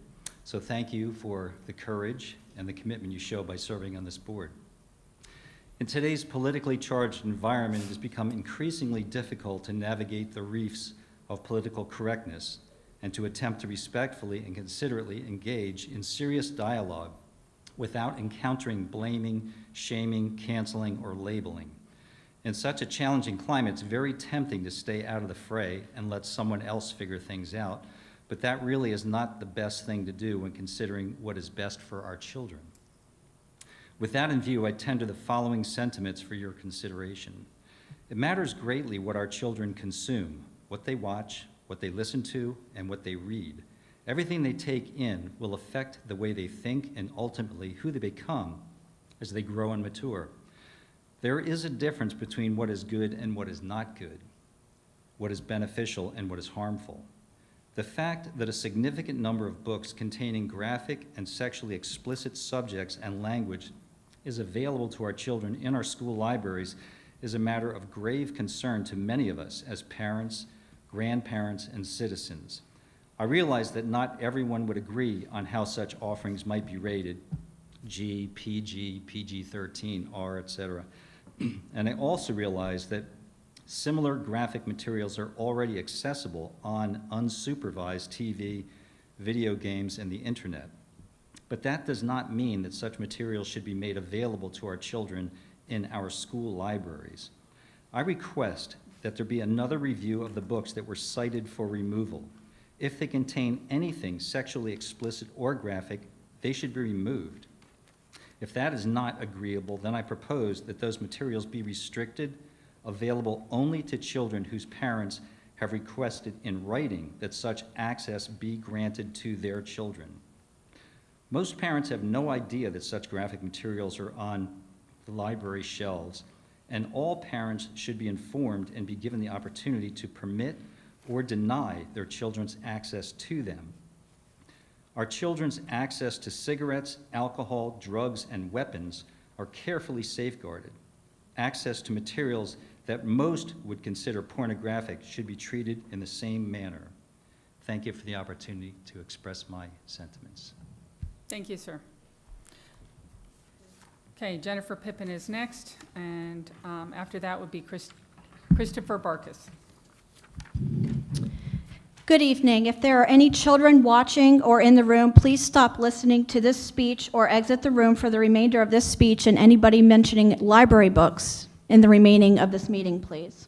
So thank you for the courage and the commitment you show by serving on this board. In today's politically charged environment, it has become increasingly difficult to navigate the reefs of political correctness and to attempt to respectfully and considerately engage in serious dialogue without encountering blaming, shaming, canceling, or labeling. In such a challenging climate, it's very tempting to stay out of the fray and let someone else figure things out, but that really is not the best thing to do when considering what is best for our children. With that in view, I tender the following sentiments for your consideration. It matters greatly what our children consume, what they watch, what they listen to, and what they read. Everything they take in will affect the way they think and ultimately who they become as they grow and mature. There is a difference between what is good and what is not good, what is beneficial and what is harmful. The fact that a significant number of books containing graphic and sexually explicit subjects and language is available to our children in our school libraries is a matter of grave concern to many of us as parents, grandparents, and citizens. I realize that not everyone would agree on how such offerings might be rated, G, PG, PG-13, R, etc. And I also realize that similar graphic materials are already accessible on unsupervised TV, video games, and the internet. But that does not mean that such materials should be made available to our children in our school libraries. I request that there be another review of the books that were cited for removal. If they contain anything sexually explicit or graphic, they should be removed. If that is not agreeable, then I propose that those materials be restricted, available only to children whose parents have requested in writing that such access be granted to their children. Most parents have no idea that such graphic materials are on the library shelves, and all parents should be informed and be given the opportunity to permit or deny their children's access to them. Our children's access to cigarettes, alcohol, drugs, and weapons are carefully safeguarded. Access to materials that most would consider pornographic should be treated in the same manner. Thank you for the opportunity to express my sentiments. Thank you, sir. Okay, Jennifer Pippin is next, and after that would be Christopher Barkus. Good evening. If there are any children watching or in the room, please stop listening to this speech or exit the room for the remainder of this speech and anybody mentioning library books in the remaining of this meeting, please.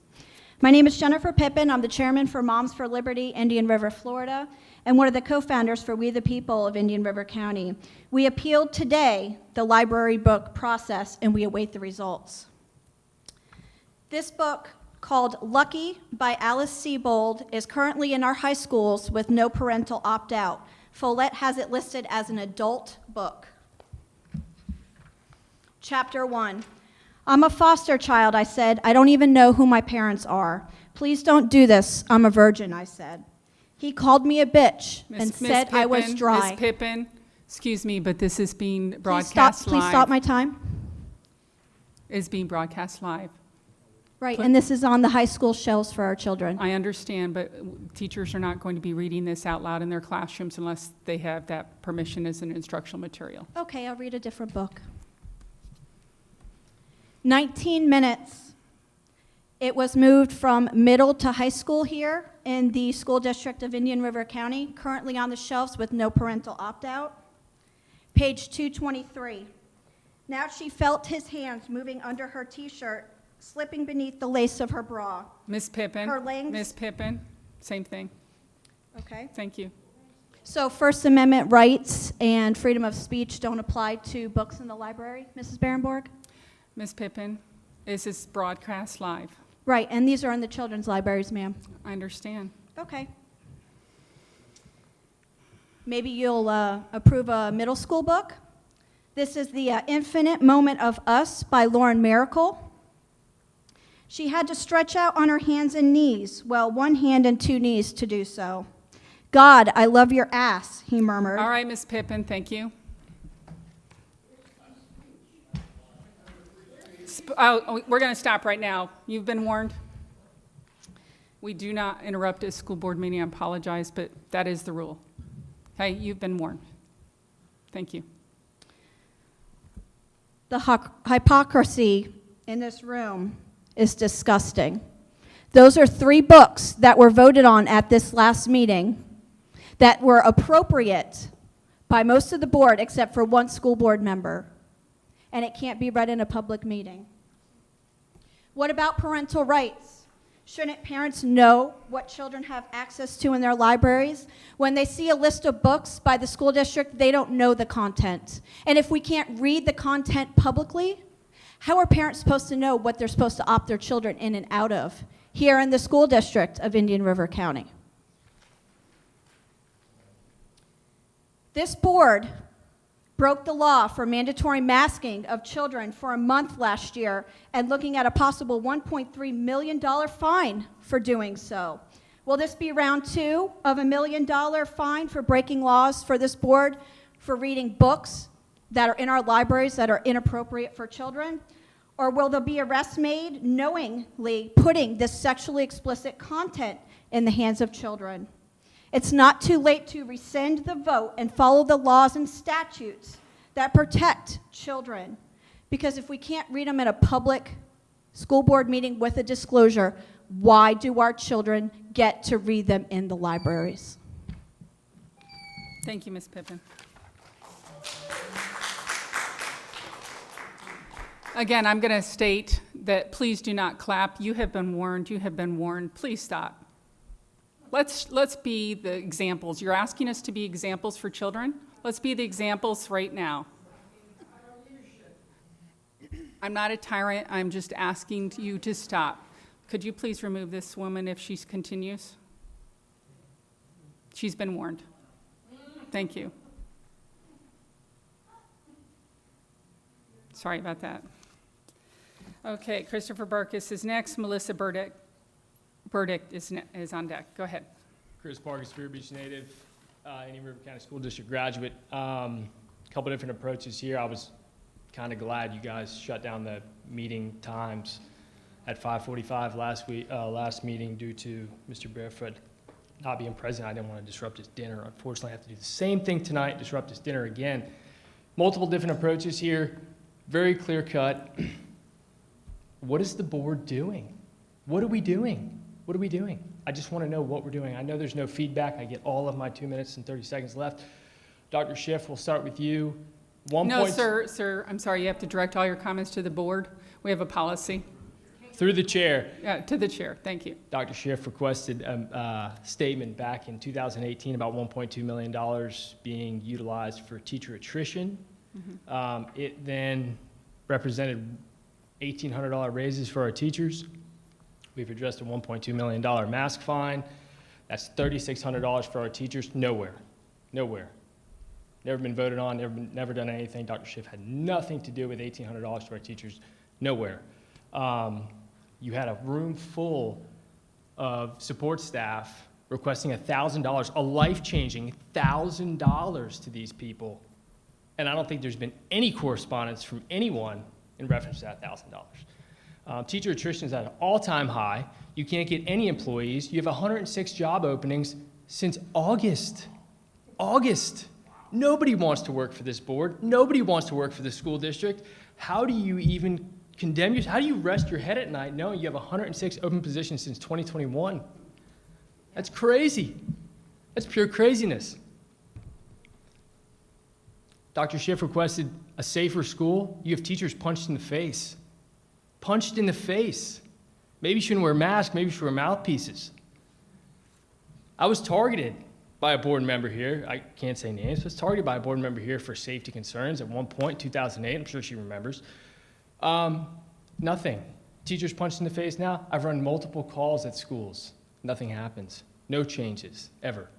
My name is Jennifer Pippin. I'm the chairman for Moms for Liberty, Indian River, Florida, and one of the co-founders for We the People of Indian River County. We appealed today the library book process, and we await the results. This book, called Lucky by Alice Sebold, is currently in our high schools with no parental opt-out. Follett has it listed as an adult book. Chapter 1. I'm a foster child, I said. I don't even know who my parents are. Please don't do this. I'm a virgin, I said. He called me a bitch and said I was dry. Ms. Pippin, excuse me, but this is being Please broadcast live. Please stop my time. Is being broadcast live. Right, and this is on the high school shelves for our children. I understand, but teachers are not going to be reading this out loud in their classrooms unless they have that permission as an instructional material. Okay, I'll read a different book. 19 minutes. It was moved from middle to high school here in the school district of Indian River County, currently on the shelves with no parental opt-out. Page 223. Now she felt his hands moving under her t-shirt, slipping beneath the lace of her bra. Ms. Pippin, Her legs. Ms. Pippin, same thing. Okay. Thank you. So First Amendment rights and freedom of speech don't apply to books in the library, Mrs. Barenborg? Ms. Pippin, this is broadcast live. Right, and these are in the children's libraries, ma'am. I understand. Okay. Maybe you'll approve a middle school book. This is The Infinite Moment of Us by Lauren Miracle. She had to stretch out on her hands and knees, well, one hand and two knees to do so. God, I love your ass, he murmured. All right, Ms. Pippin, thank you. We're going to stop right now. You've been warned. We do not interrupt a school board meeting. I apologize, but that is the rule. Okay, you've been warned. Thank you. The hypocrisy in this room is disgusting. Those are 3 books that were voted on at this last meeting that were appropriate by most of the board except for one school board member. And it can't be read in a public meeting. What about parental rights? Shouldn't parents know what children have access to in their libraries? When they see a list of books by the school district, they don't know the content. And if we can't read the content publicly, how are parents supposed to know what they're supposed to opt their children in and out of here in the school district of Indian River County? This board broke the law for mandatory masking of children for a month last year and looking at a possible $1.3 million fine for doing so. Will this be round 2 of $1 million fine for breaking laws for this board for reading books that are in our libraries that are inappropriate for children? Or will there be arrests made knowingly putting this sexually explicit content in the hands of children? It's not too late to rescind the vote and follow the laws and statutes that protect children. Because if we can't read them at a public school board meeting with a disclosure, why do our children get to read them in the libraries? Thank you, Ms. Pippin. Again, I'm going to state that please do not clap. You have been warned. You have been warned. Please stop. Let's be the examples. You're asking us to be examples for children? Let's be the examples right now. I'm not a tyrant. I'm just asking you to stop. Could you please remove this woman if she continues? She's been warned. Thank you. Sorry about that. Okay, Christopher Burkus is next. Melissa Burdick is on deck. Go ahead. Chris Parker, Spear Beach native, Indian River County School District graduate. Couple different approaches here. I was kind of glad you guys shut down the meeting times at 5:45 last meeting due to Mr. Barefoot not being present. I didn't want to disrupt his dinner. Unfortunately, I have to do the same thing tonight, disrupt his dinner again. Multiple different approaches here, very clear cut. What is the board doing? What are we doing? What are we doing? I just want to know what we're doing. I know there's no feedback. I get all of my 2 minutes and 30 seconds left. Dr. Schiff, we'll start with you. No, sir, I'm sorry. You have to direct all your comments to the board. We have a policy. Through the chair. Yeah, to the chair. Thank you. Dr. Schiff requested a statement back in 2018 about $1.2 million being utilized for teacher attrition. Mm-hmm. It then represented $1,800 raises for our teachers. We've addressed a $1.2 million mask fine. That's $3,600 for our teachers. Nowhere. Never been voted on, never done anything. Dr. Schiff had nothing to do with $1,800 for our teachers. Nowhere. You had a room full of support staff requesting $1,000, a life-changing $1,000 to these people. And I don't think there's been any correspondence from anyone in reference to that $1,000. Teacher attrition is at an all-time high. You can't get any employees. You have 106 job openings since August. August. Nobody wants to work for this board. Nobody wants to work for the school district. How do you even condemn yourself? How do you rest your head at night knowing you have 106 open positions since 2021? That's crazy. That's pure craziness. Dr. Schiff requested a safer school. You have teachers punched in the face. Punched in the face. Maybe you shouldn't wear masks. Maybe you should wear mouthpieces. I was targeted by a board member here. I can't say names. I was targeted by a board member here for safety concerns at one point, 2008. I'm sure she remembers. Nothing. Teachers punched in the face now. I've run multiple calls at schools. Nothing happens. No changes, ever.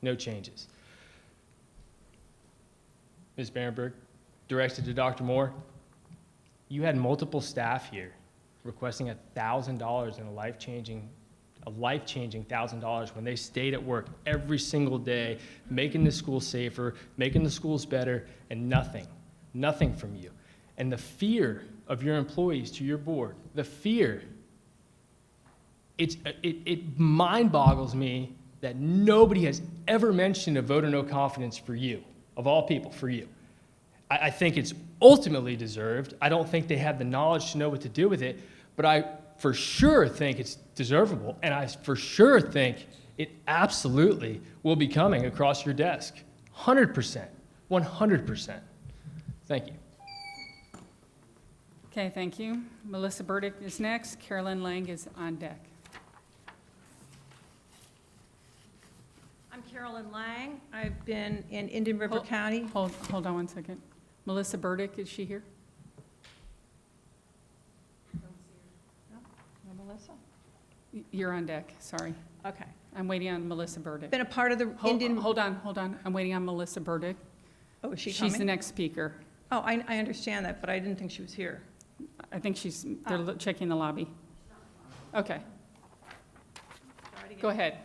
No changes. Ms. Barenberg, directed to Dr. Moore, you had multiple staff here requesting $1,000 in a life-changing $1,000 when they stayed at work every single day, making the school safer, making the schools better, and nothing from you. And the fear of your employees to your board, the fear, it mind boggles me that nobody has ever mentioned a vote of no confidence for you, of all people, for you. I think it's ultimately deserved. I don't think they have the knowledge to know what to do with it, but I for sure think it's deservable, and I for sure think it absolutely will be coming across your desk. 100%, 100%. Thank you. Okay, thank you. Melissa Burdick is next. Carolyn Lang is on deck. I'm Carolyn Lang. I've been in Indian River County. Hold on one second. Melissa Burdick, is she here? No, Melissa? You're on deck, sorry. Okay. I'm waiting on Melissa Burdick. Been a part of the Indian. Hold on. I'm waiting on Melissa Burdick. Oh, is she She's coming? the next speaker. Oh, I understand that, but I didn't think she was here. I think they're checking the lobby. Okay. Go ahead.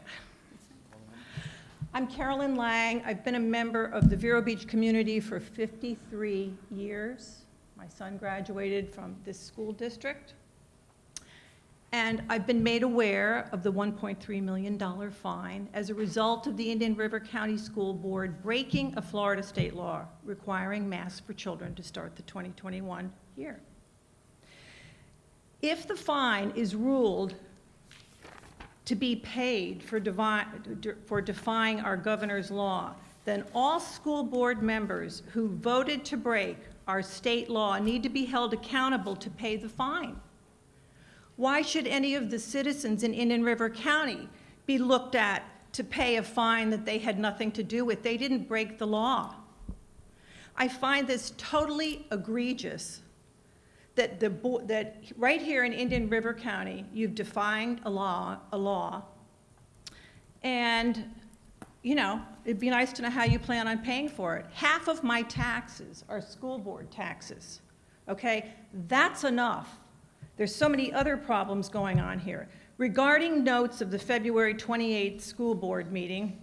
I'm Carolyn Lang. I've been a member of the Vero Beach community for 53 years. My son graduated from this school district. And I've been made aware of the $1.3 million fine as a result of the Indian River County School Board breaking a Florida state law requiring masks for children to start the 2021 year. If the fine is ruled to be paid for defying our governor's law, then all school board members who voted to break our state law need to be held accountable to pay the fine. Why should any of the citizens in Indian River County be looked at to pay a fine that they had nothing to do with? They didn't break the law. I find this totally egregious that right here in Indian River County, you've defined a law, and, you know, it'd be nice to know how you plan on paying for it. Half of my taxes are school board taxes, okay? That's enough. There's so many other problems going on here. Regarding notes of the February 28th school board meeting,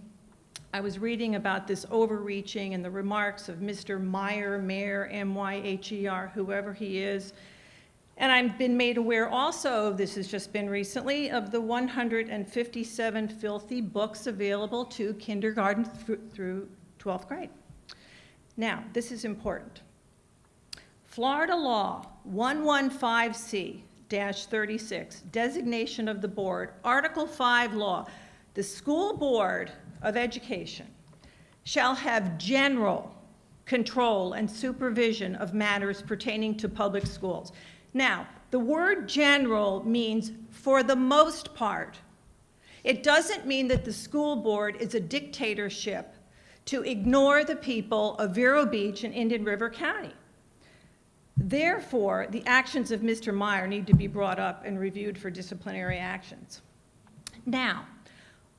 I was reading about this overreaching and the remarks of Mr. Meyer, Mayor, M-Y-H-E-R, whoever he is. And I've been made aware also, this has just been recently, of the 157 filthy books available to kindergarten through 12th grade. Now, this is important. Florida law 115C-36, designation of the board, Article 5 law, the school board of education shall have general control and supervision of matters pertaining to public schools. Now, the word general means for the most part. It doesn't mean that the school board is a dictatorship to ignore the people of Vero Beach and Indian River County. Therefore, the actions of Mr. Meyer need to be brought up and reviewed for disciplinary actions. Now,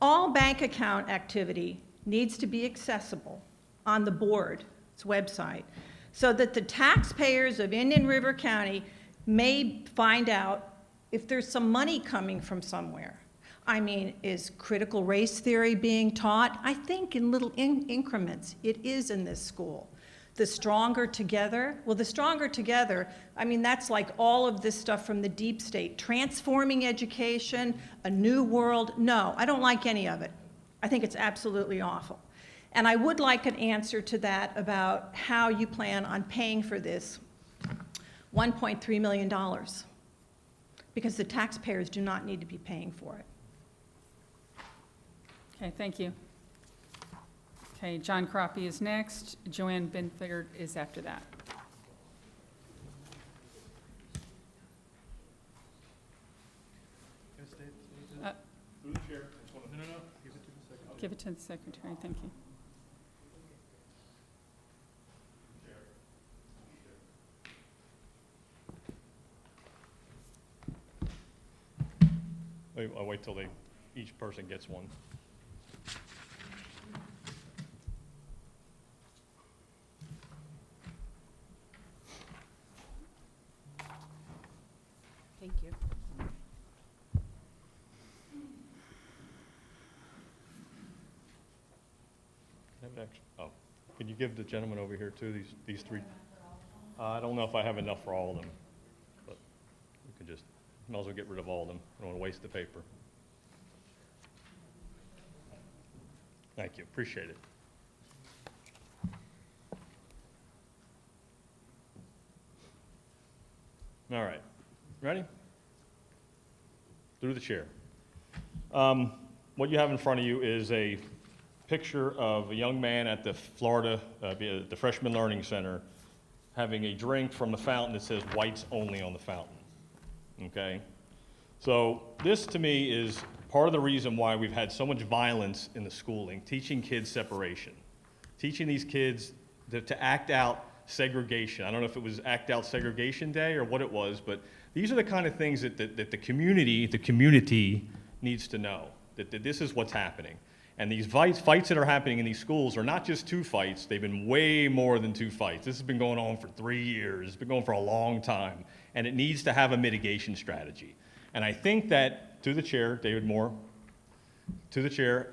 all bank account activity needs to be accessible on the board's website so that the taxpayers of Indian River County may find out if there's some money coming from somewhere. I mean, is critical race theory being taught? I think in little increments, it is in this school. The Stronger Together, well, the Stronger Together, I mean, that's like all of this stuff from the deep state. Transforming education, a new world. No, I don't like any of it. I think it's absolutely awful. And I would like an answer to that about how you plan on paying for this $1.3 million, because the taxpayers do not need to be paying for it. Okay, thank you. Okay, John Crappie is next. Joanne Binford is after that. Through the chair. No. Give it to the secretary. Give it to the secretary, thank you. I'll wait till each person gets one. Thank you. Can you give the gentleman over here too, these three? I don't know if I have enough for all of them, but we can just, might as well get rid of all of them. I don't want to waste the paper. Thank you, appreciate it. All right, ready? Through the chair. What you have in front of you is a picture of a young man at the Florida, the Freshman Learning Center, having a drink from the fountain that says whites only on the fountain, okay? So this to me is part of the reason why we've had so much violence in the schooling, teaching kids separation, teaching these kids to act out segregation. I don't know if it was Act Out Segregation Day or what it was, but these are the kind of things that the community needs to know, that this is what's happening. And these fights that are happening in these schools are not just 2 fights, they've been way more than 2 fights. This has been going on for 3 years, it's been going for a long time, and it needs to have a mitigation strategy. And I think that, to the chair, David Moore, to the chair,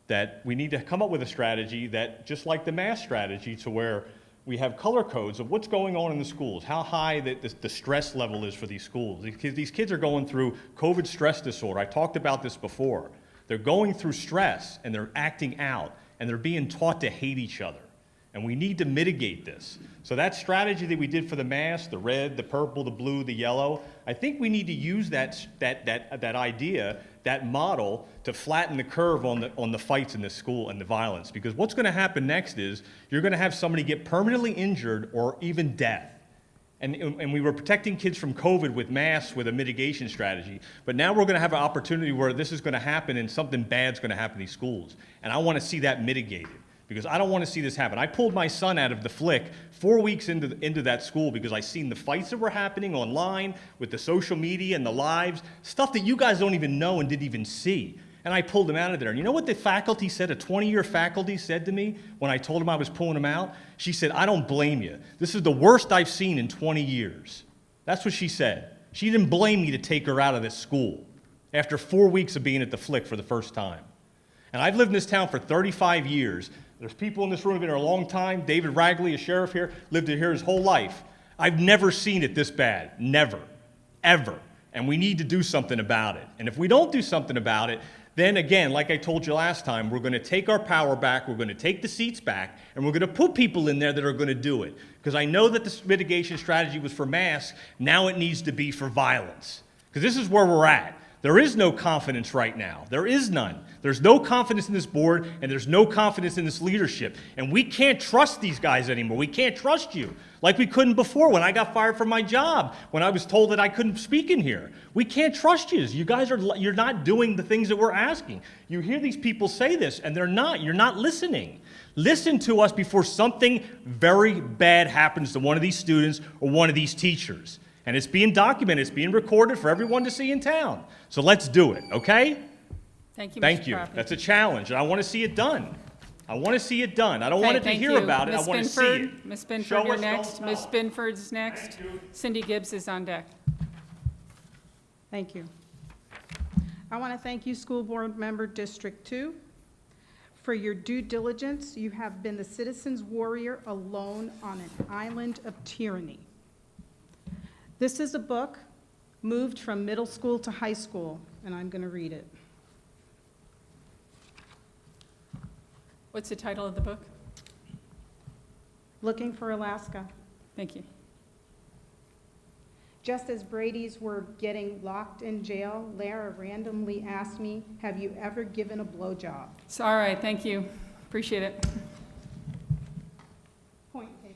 that we need to come up with a strategy that, just like the mass strategy, to where we have color codes of what's going on in the schools, how high the stress level is for these schools. These kids are going through COVID stress disorder. I talked about this before. They're going through stress, and they're acting out, and they're being taught to hate each other. And we need to mitigate this. So that strategy that we did for the mass, the red, the purple, the blue, the yellow, I think we need to use that idea, that model, to flatten the curve on the fights in this school and the violence. Because what's going to happen next is you're going to have somebody get permanently injured or even death. And we were protecting kids from COVID with masks, with a mitigation strategy. But now we're going to have an opportunity where this is going to happen and something bad's going to happen in these schools. And I want to see that mitigated, because I don't want to see this happen. I pulled my son out of the flick 4 weeks into that school because I seen the fights that were happening online with the social media and the lives, stuff that you guys don't even know and didn't even see. And I pulled him out of there. And you know what the faculty said, a 20-year faculty said to me when I told him I was pulling him out? She said, "I don't blame you. This is the worst I've seen in 20 years. That's what she said. She didn't blame me to take her out of this school after 4 weeks of being at the flick for the first time. And I've lived in this town for 35 years. There's people in this room who've been here a long time. David Ragley, a sheriff here, lived here his whole life. I've never seen it this bad. Never. Ever. And we need to do something about it. And if we don't do something about it, then again, like I told you last time, we're going to take our power back, we're going to take the seats back, and we're going to put people in there that are going to do it. Because I know that the mitigation strategy was for masks, now it needs to be for violence. Because this is where we're at. There is no confidence right now. There is none. There's no confidence in this board, and there's no confidence in this leadership. And we can't trust these guys anymore. We can't trust you like we couldn't before when I got fired from my job, when I was told that I couldn't speak in here. We can't trust you. You guys you're not doing the things that we're asking. You hear these people say this, and they're not. You're not listening. Listen to us before something very bad happens to one of these students or one of these teachers. And it's being documented, it's being recorded for everyone to see in town. So let's do it, okay? Thank you, Mr. Thank you. Crappie. That's a challenge, and I want to see it done. I want to see it done. I don't want it to hear about it. I want to see it. Ms. Binford, Show you're us, next. don't Ms. tell. Binford's next. Cindy Gibbs is on deck. Thank you. I want to thank you, School Board Member District 2, for your due diligence. You have been the citizens' warrior alone on an island of tyranny. This is a book moved from middle school to high school, and I'm going to read it. What's the title of the book? Looking for Alaska. Thank you. Just as Brady's were getting locked in jail, Lara randomly asked me, "Have you ever given a blowjob?" It's all right, thank you. Appreciate it. Point taken.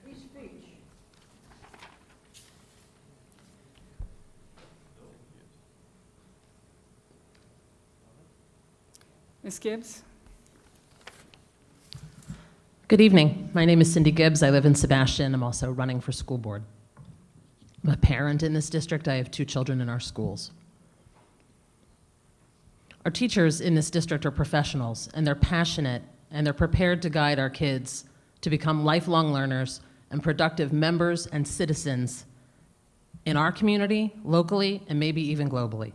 Free speech. Ms. Gibbs? Good evening. My name is Cindy Gibbs. I live in Sebastian. I'm also running for school board. I'm a parent in this district. I have 2 children in our schools. Our teachers in this district are professionals, and they're passionate, and they're prepared to guide our kids to become lifelong learners and productive members and citizens in our community, locally, and maybe even globally.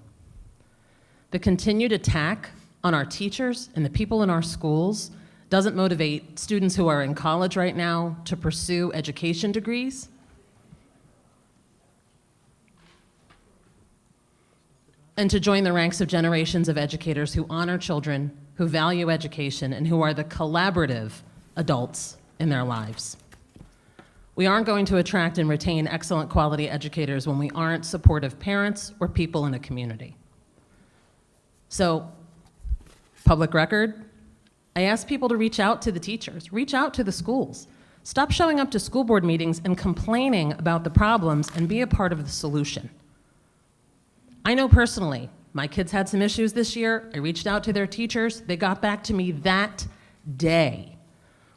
The continued attack on our teachers and the people in our schools doesn't motivate students who are in college right now to pursue education degrees. And to join the ranks of generations of educators who honor children, who value education, and who are the collaborative adults in their lives. We aren't going to attract and retain excellent quality educators when we aren't supportive parents or people in a community. So, public record, I ask people to reach out to the teachers, reach out to the schools. Stop showing up to school board meetings and complaining about the problems and be a part of the solution. I know personally, my kids had some issues this year. I reached out to their teachers. They got back to me that day.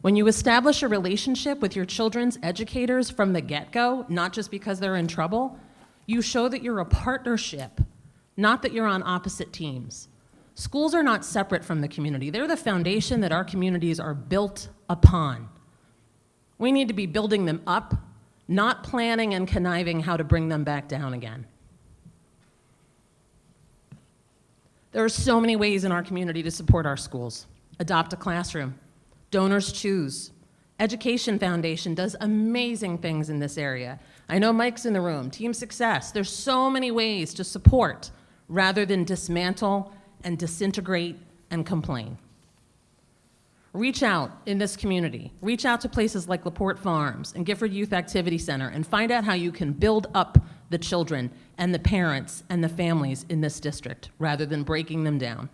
When you establish a relationship with your children's educators from the get-go, not just because they're in trouble, you show that you're a partnership, not that you're on opposite teams. Schools are not separate from the community. They're the foundation that our communities are built upon. We need to be building them up, not planning and conniving how to bring them back down again. There are so many ways in our community to support our schools. Adopt a Classroom, Donors Choose. Education Foundation does amazing things in this area. I know Mike's in the room, Team Success. There's so many ways to support rather than dismantle and disintegrate and complain. Reach out in this community. Reach out to places like LaPorte Farms and Gifford Youth Activity Center and find out how you can build up the children and the parents and the families in this district rather than breaking them down.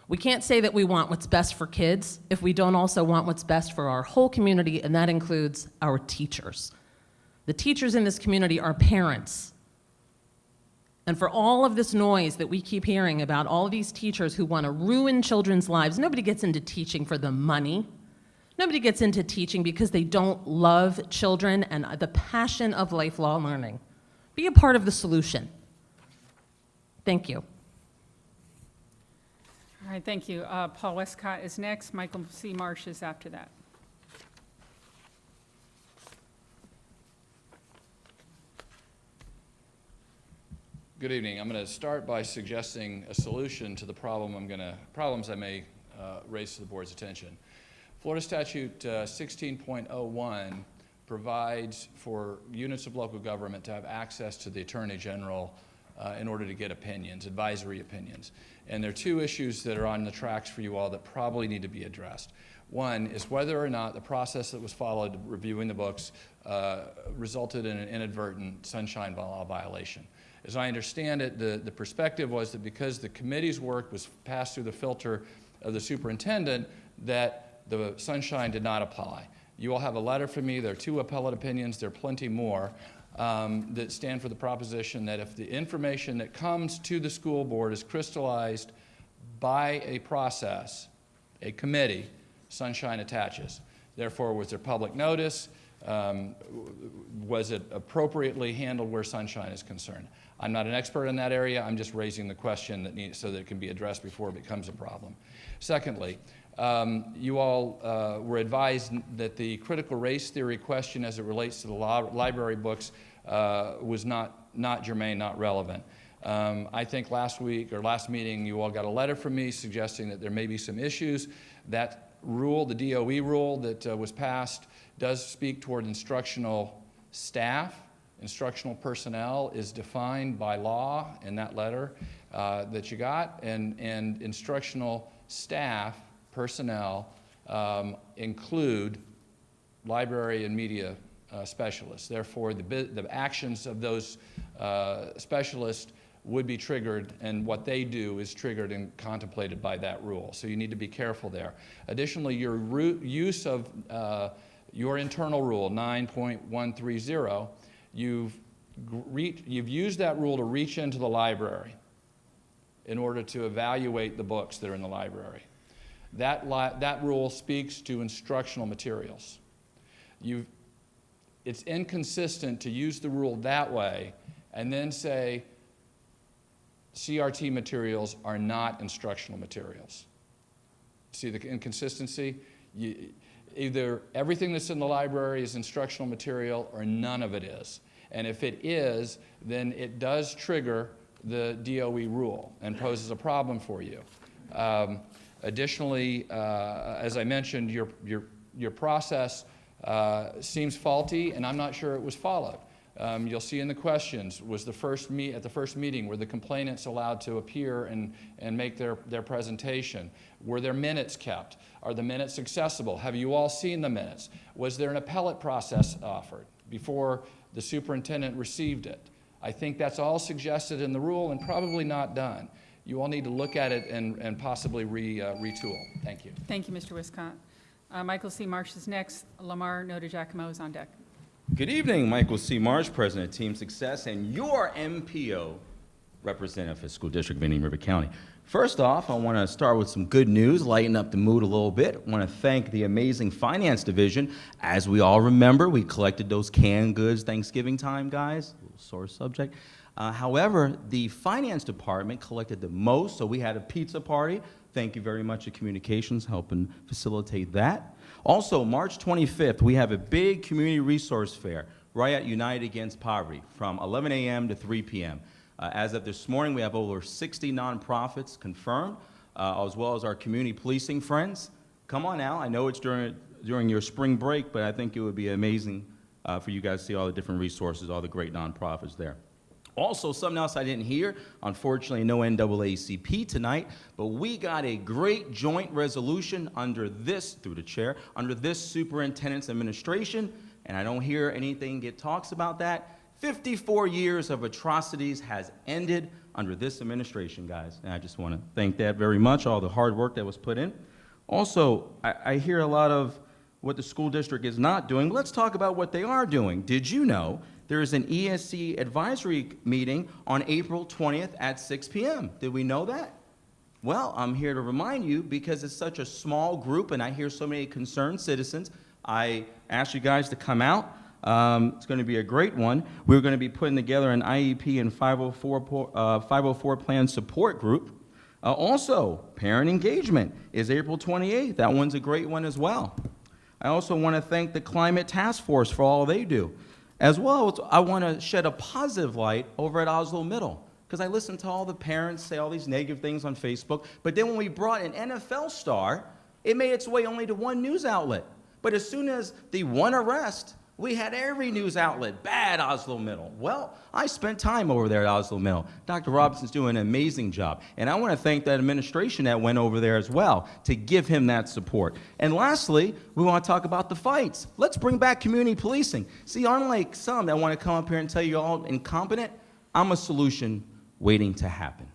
We can't say that we want what's best for kids if we don't also want what's best for our whole community, and that includes our teachers. The teachers in this community are parents. And for all of this noise that we keep hearing about all of these teachers who want to ruin children's lives, nobody gets into teaching for the money. Nobody gets into teaching because they don't love children and the passion of lifelong learning. Be a part of the solution. Thank you. All right, thank you. Paul Westcott is next. Michael C. Marsh is after that. Good evening. I'm going to start by suggesting a solution to the problems I may raise to the board's attention. Florida Statute 16.01 provides for units of local government to have access to the Attorney General in order to get opinions, advisory opinions. And there are 2 issues that are on the tracks for you all that probably need to be addressed. One is whether or not the process that was followed reviewing the books resulted in an inadvertent sunshine law violation. As I understand it, the perspective was that because the committee's work was passed through the filter of the superintendent, that the sunshine did not apply. You all have a letter from me. There are 2 appellate opinions. There are plenty more that stand for the proposition that if the information that comes to the school board is crystallized by a process, a committee, sunshine attaches. Therefore, was there public notice? Was it appropriately handled where sunshine is concerned? I'm not an expert in that area. I'm just raising the question that so that it can be addressed before it becomes a problem. Secondly, you all were advised that the critical race theory question as it relates to the library books was not germane, not relevant. I think last week or last meeting, you all got a letter from me suggesting that there may be some issues. That rule, the DOE rule that was passed, does speak toward instructional staff. Instructional personnel is defined by law in that letter that you got, and instructional staff personnel include library and media specialists. Therefore, the actions of those specialists would be triggered, and what they do is triggered and contemplated by that rule. So you need to be careful there. Additionally, your use of your internal rule, 9.130, you've used that rule to reach into the library in order to evaluate the books that are in the library. That rule speaks to instructional materials. It's inconsistent to use the rule that way and then say CRT materials are not instructional materials. See the inconsistency? Either everything that's in the library is instructional material or none of it is. And if it is, then it does trigger the DOE rule and poses a problem for you. Additionally, as I mentioned, your process seems faulty, and I'm not sure it was followed. You'll see in the questions, was at the first meeting, were the complainants allowed to appear and make their presentation? Were there minutes kept? Are the minutes accessible? Have you all seen the minutes? Was there an appellate process offered before the superintendent received it? I think that's all suggested in the rule and probably not done. You all need to look at it and possibly retool. Thank you. Thank you, Mr. Wiscott. Michael C. Marsh is next. Lamar Noda-Giacomo is on deck. Good evening, Michael C. Marsh, President of Team Success, and your MPO representative for School District of Indian River County. First off, I want to start with some good news, lighten up the mood a little bit. I want to thank the amazing Finance Division. As we all remember, we collected those canned goods Thanksgiving time, guys. A little sore subject. However, the Finance Department collected the most, so we had a pizza party. Thank you very much to Communications helping facilitate that. Also, March 25th, we have a big community resource fair right at United Against Poverty from 11 a.m. to 3 p.m. As of this morning, we have over 60 nonprofits confirmed, as well as our community policing friends. Come on out. I know it's during your spring break, but I think it would be amazing for you guys to see all the different resources, all the great nonprofits there. Also, something else I didn't hear, unfortunately no NAACP tonight, but we got a great joint resolution under this, through the chair, under this superintendent's administration, and I don't hear anything get talks about that. 54 years of atrocities has ended under this administration, guys, and I just want to thank that very much, all the hard work that was put in. Also, I hear a lot of what the school district is not doing. Let's talk about what they are doing. Did you know there is an ESC advisory meeting on April 20th at 6 p.m.? Did we know that? Well, I'm here to remind you because it's such a small group and I hear so many concerned citizens. I ask you guys to come out. It's going to be a great one. We're going to be putting together an IEP and 504 plan support group. Also, parent engagement is April 28th. That one's a great one as well. I also want to thank the Climate Task Force for all they do. As well as I want to shed a positive light over at Oslo Middle, because I listen to all the parents say all these negative things on Facebook, but then when we brought an NFL star, it made its way only to one news outlet. But as soon as the one arrest, we had every news outlet, bad Oslo Middle. Well, I spent time over there at Oslo Middle. Dr. Robinson's doing an amazing job. And I want to thank that administration that went over there as well to give him that support. And lastly, we want to talk about the fights. Let's bring back community policing. See, unlike some that want to come up here and tell you all incompetent, I'm a solution waiting to happen.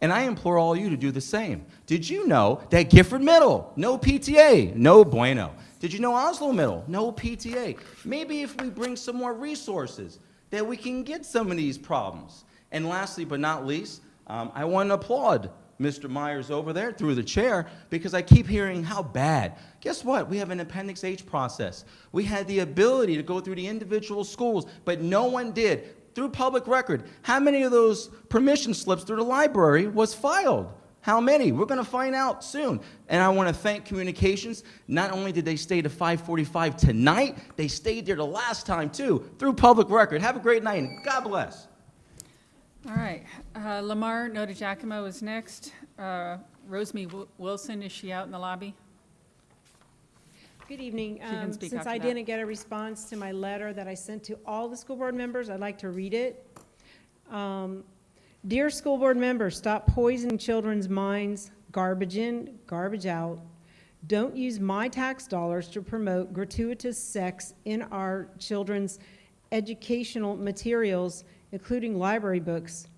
And I implore all of you to do the same. Did you know that Gifford Middle, no PTA, no bueno. Did you know Oslo Middle, no PTA? Maybe if we bring some more resources, that we can get some of these problems. And lastly, but not least, I want to applaud Mr. Myers over there through the chair because I keep hearing how bad. Guess what? We have an Appendix H process. We had the ability to go through the individual schools, but no one did. Through public record, how many of those permission slips through the library was filed? How many? We're going to find out soon. And I want to thank Communications. Not only did they stay to 5:45 tonight, they stayed there the last time too, through public record. Have a great night, and God bless. All right, Lamar Nota Giacomo is next. Rosemary Wilson, is she out in the lobby? Good evening. She can speak Since after I that. didn't get a response to my letter that I sent to all the school board members, I'd like to read it. Dear school board members, stop poisoning children's minds, garbage in, garbage out. Don't use my tax dollars to promote gratuitous sex in our children's educational materials, including library books.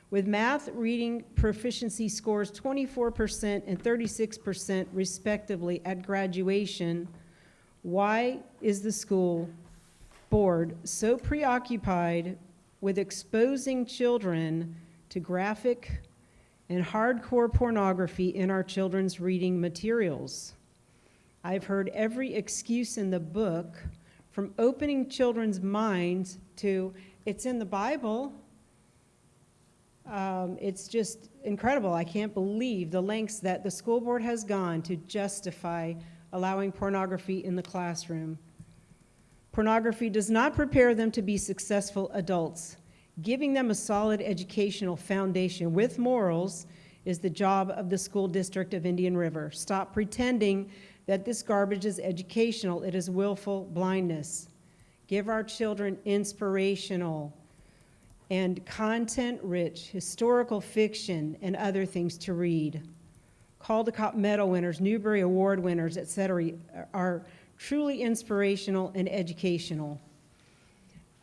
With math reading proficiency scores 24% and 36% respectively at graduation, why is the school board so preoccupied with exposing children to graphic and hardcore pornography in our children's reading materials? I've heard every excuse in the book, from opening children's minds to, it's in the Bible. It's just incredible. I can't believe the lengths that the school board has gone to justify allowing pornography in the classroom. Pornography does not prepare them to be successful adults. Giving them a solid educational foundation with morals is the job of the school district of Indian River. Stop pretending that this garbage is educational. It is willful blindness. Give our children inspirational and content-rich historical fiction and other things to read. Caldecott Medal winners, Newbery Award winners, etc., are truly inspirational and educational.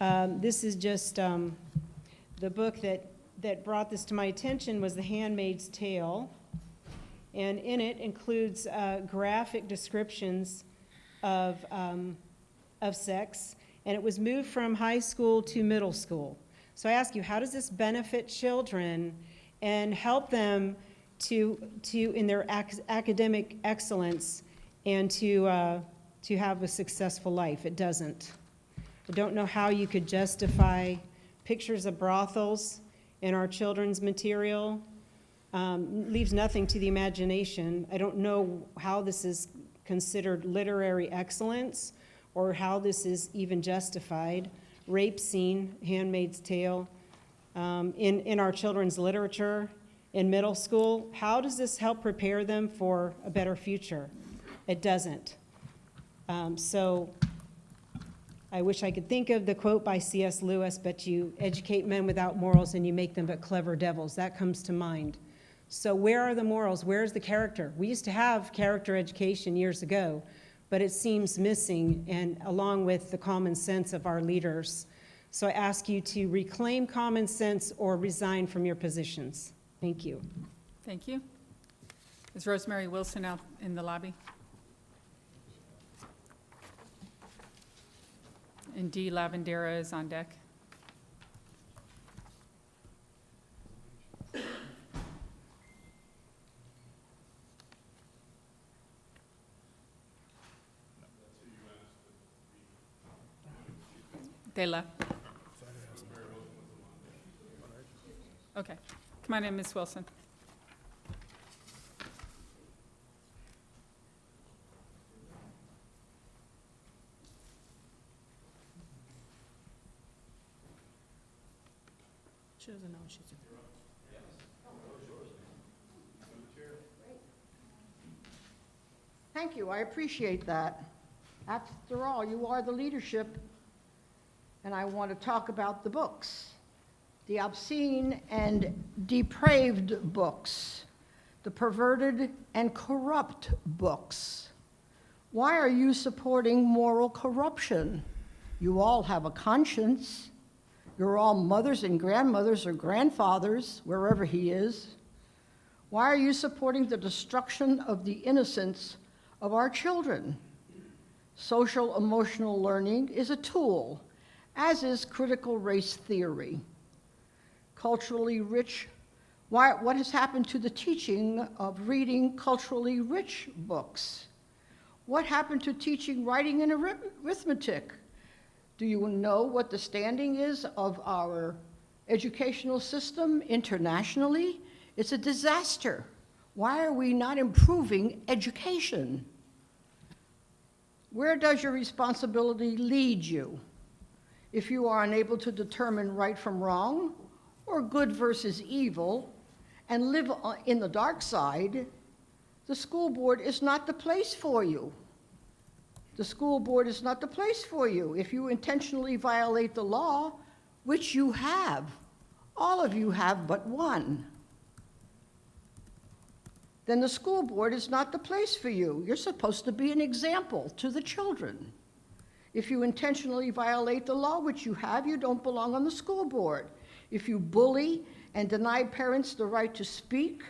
This is just the book that brought this to my attention was The Handmaid's Tale, and in it includes graphic descriptions of sex, and it was moved from high school to middle school. So I ask you, how does this benefit children and help them to in their academic excellence and to have a successful life? It doesn't. I don't know how you could justify pictures of brothels in our children's material. Leaves nothing to the imagination. I don't know how this is considered literary excellence or how this is even justified. Rape scene, Handmaid's Tale, in our children's literature in middle school. How does this help prepare them for a better future? It doesn't. So I wish I could think of the quote by C.S. Lewis, but you educate men without morals and you make them but clever devils. That comes to mind. So where are the morals? Where's the character? We used to have character education years ago, but it seems missing, and along with the common sense of our leaders. So I ask you to reclaim common sense or resign from your positions. Thank you. Thank you. Is Rosemary Wilson out in the lobby? And Dee Lavandera is on deck. They left. Okay. Come on in, Ms. Wilson. She doesn't know what she's doing. Thank you, I appreciate that. After all, you are the leadership, and I want to talk about the books, the obscene and depraved books, the perverted and corrupt books. Why are you supporting moral corruption? You all have a conscience. You're all mothers and grandmothers or grandfathers, wherever he is. Why are you supporting the destruction of the innocence of our children? Social emotional learning is a tool, as is critical race theory. Culturally rich, what has happened to the teaching of reading culturally rich books? What happened to teaching writing and arithmetic? Do you know what the standing is of our educational system internationally? It's a disaster. Why are we not improving education? Where does your responsibility lead you? If you are unable to determine right from wrong, or good versus evil and live in the dark side, the school board is not the place for you. The school board is not the place for you. If you intentionally violate the law, which you have, all of you have but one, then the school board is not the place for you. You're supposed to be an example to the children. If you intentionally violate the law, which you have, you don't belong on the school board. If you bully and deny parents the right to speak,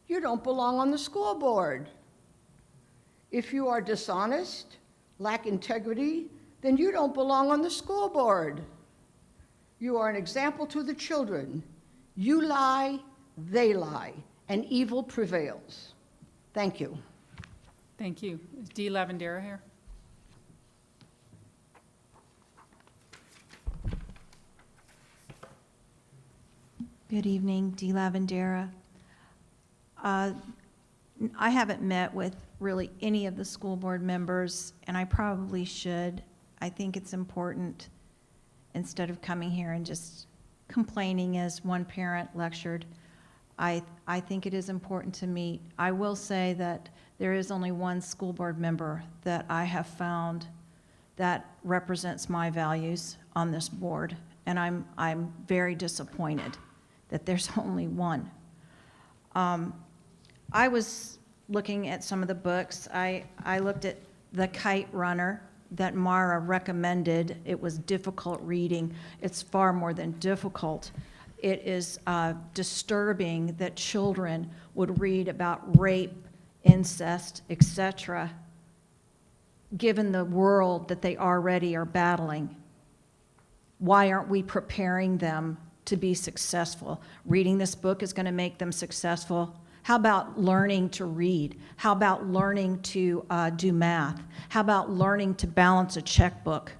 you don't belong on the school board. If you are dishonest, lack integrity, then you don't belong on the school board. You are an example to the children. You lie, they lie, and evil prevails. Thank you. Thank you. Is Dee Lavandera here? Good evening, Dee Lavandera. I haven't met with really any of the school board members, and I probably should. I think it's important, instead of coming here and just complaining as one parent lectured, I think it is important to meet. I will say that there is only one school board member that I have found that represents my values on this board, and I'm very disappointed that there's only one. I was looking at some of the books. I looked at The Kite Runner that Mara recommended. It was difficult reading. It's far more than difficult. It is disturbing that children would read about rape, incest, etc., given the world that they already are battling. Why aren't we preparing them to be successful? Reading this book is going to make them successful. How about learning to read? How about learning to do math? How about learning to balance a checkbook?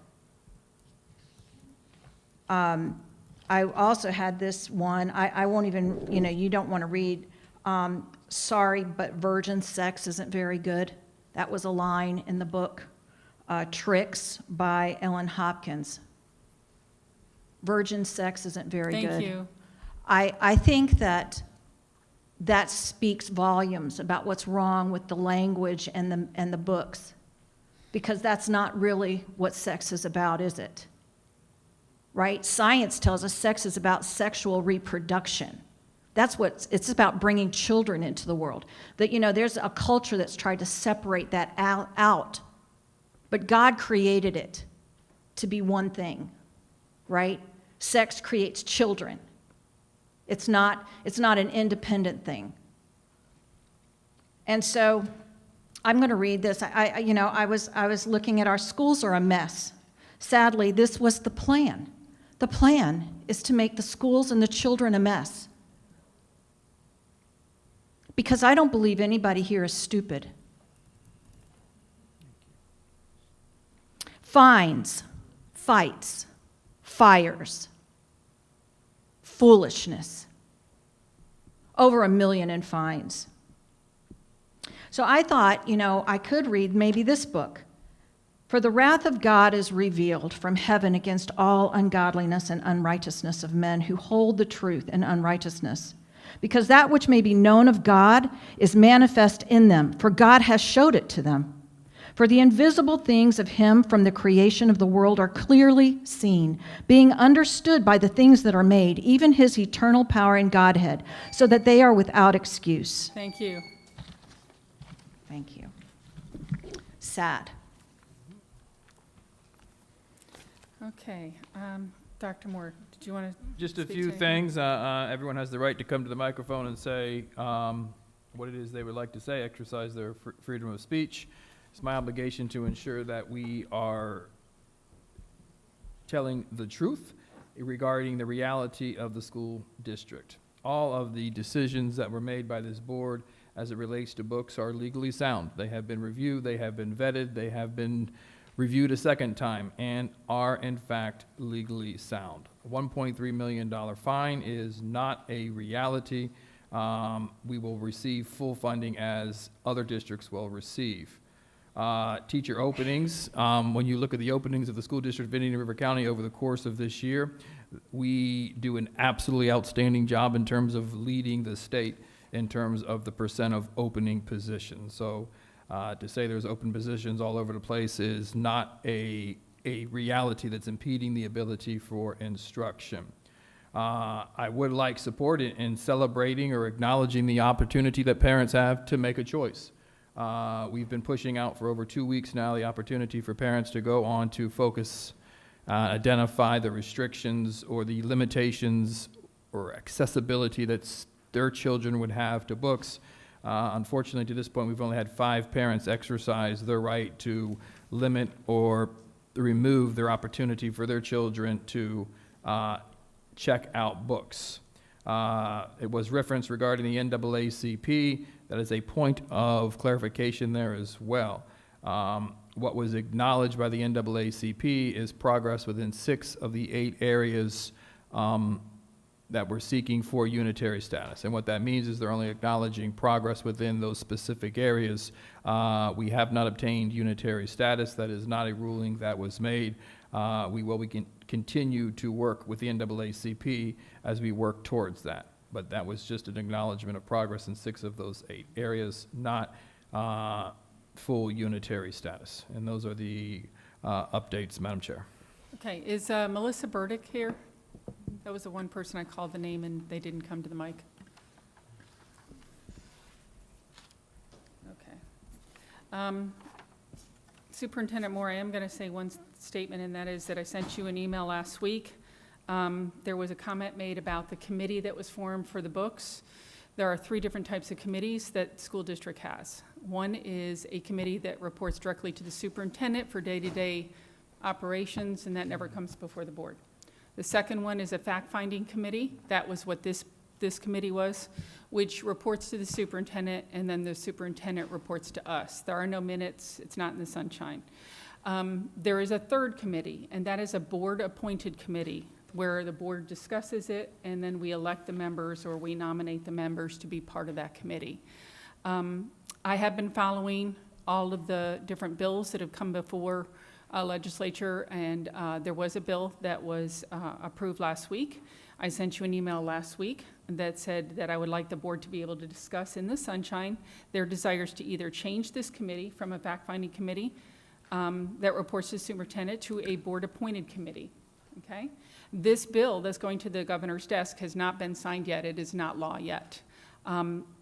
I also had this one. I won't even, you don't want to read. Sorry, but virgin sex isn't very good. That was a line in the book. Tricks by Ellen Hopkins. Virgin sex isn't very good. Thank you. I think that speaks volumes about what's wrong with the language and the books, because that's not really what sex is about, is it? Right? Science tells us sex is about sexual reproduction. That's what it's about, bringing children into the world. That, there's a culture that's tried to separate that out, but God created it to be one thing, right? Sex creates children. It's not an independent thing. And so I'm going to read this. I was looking at our schools are a mess. Sadly, this was the plan. The plan is to make the schools and the children a mess. Because I don't believe anybody here is stupid. Fines, fights, fires, foolishness. Over 1 million in fines. So I thought, I could read maybe this book. For the wrath of God is revealed from heaven against all ungodliness and unrighteousness of men who hold the truth in unrighteousness. Because that which may be known of God is manifest in them, for God has showed it to them. For the invisible things of him from the creation of the world are clearly seen, being understood by the things that are made, even his eternal power and Godhead, so that they are without excuse. Thank you. Thank you. Sad. Okay. Dr. Moore, did you want to? Just a few things. Everyone has the right to come to the microphone and say what it is they would like to say, exercise their freedom of speech. It's my obligation to ensure that we are telling the truth regarding the reality of the school district. All of the decisions that were made by this board as it relates to books are legally sound. They have been reviewed, they have been vetted, they have been reviewed a second time, and are in fact legally sound. A $1.3 million fine is not a reality. We will receive full funding as other districts will receive. Teacher openings, when you look at the openings of the school district of Indian River County over the course of this year, We do an absolutely outstanding job in terms of leading the state in terms of the percent of opening positions. So to say there's open positions all over the place is not a reality that's impeding the ability for instruction. I would like support in celebrating or acknowledging the opportunity that parents have to make a choice. We've been pushing out for over 2 weeks now the opportunity for parents to go on to focus, identify the restrictions or the limitations or accessibility that their children would have to books. Unfortunately, to this point, we've only had 5 parents exercise their right to limit or remove their opportunity for their children to check out books. It was referenced regarding the NAACP. That is a point of clarification there as well. What was acknowledged by the NAACP is progress within 6 of the 8 areas that we're seeking for unitary status. And what that means is they're only acknowledging progress within those specific areas. We have not obtained unitary status. That is not a ruling that was made. We can continue to work with the NAACP as we work towards that. But that was just an acknowledgement of progress in 6 of those 8 areas, not full unitary status. And those are the updates, Madam Chair. Okay, is Melissa Burdick here? That was the one person I called the name and they didn't come to the mic. Okay. Superintendent Moore, I am going to say one statement, and that is that I sent you an email last week. There was a comment made about the committee that was formed for the books. There are 3 different types of committees that school district has. One is a committee that reports directly to the superintendent for day-to-day operations, and that never comes before the board. The second one is a fact-finding committee. That was what this committee was, which reports to the superintendent, and then the superintendent reports to us. There are no minutes. It's not in the sunshine. There is a third committee, and that is a board-appointed committee where the board discusses it, and then we elect the members or we nominate the members to be part of that committee. I have been following all of the different bills that have come before legislature, and there was a bill that was approved last week. I sent you an email last week that said that I would like the board to be able to discuss in the sunshine their desires to either change this committee from a fact-finding committee that reports to the superintendent to a board-appointed committee, okay? This bill that's going to the governor's desk has not been signed yet. It is not law yet.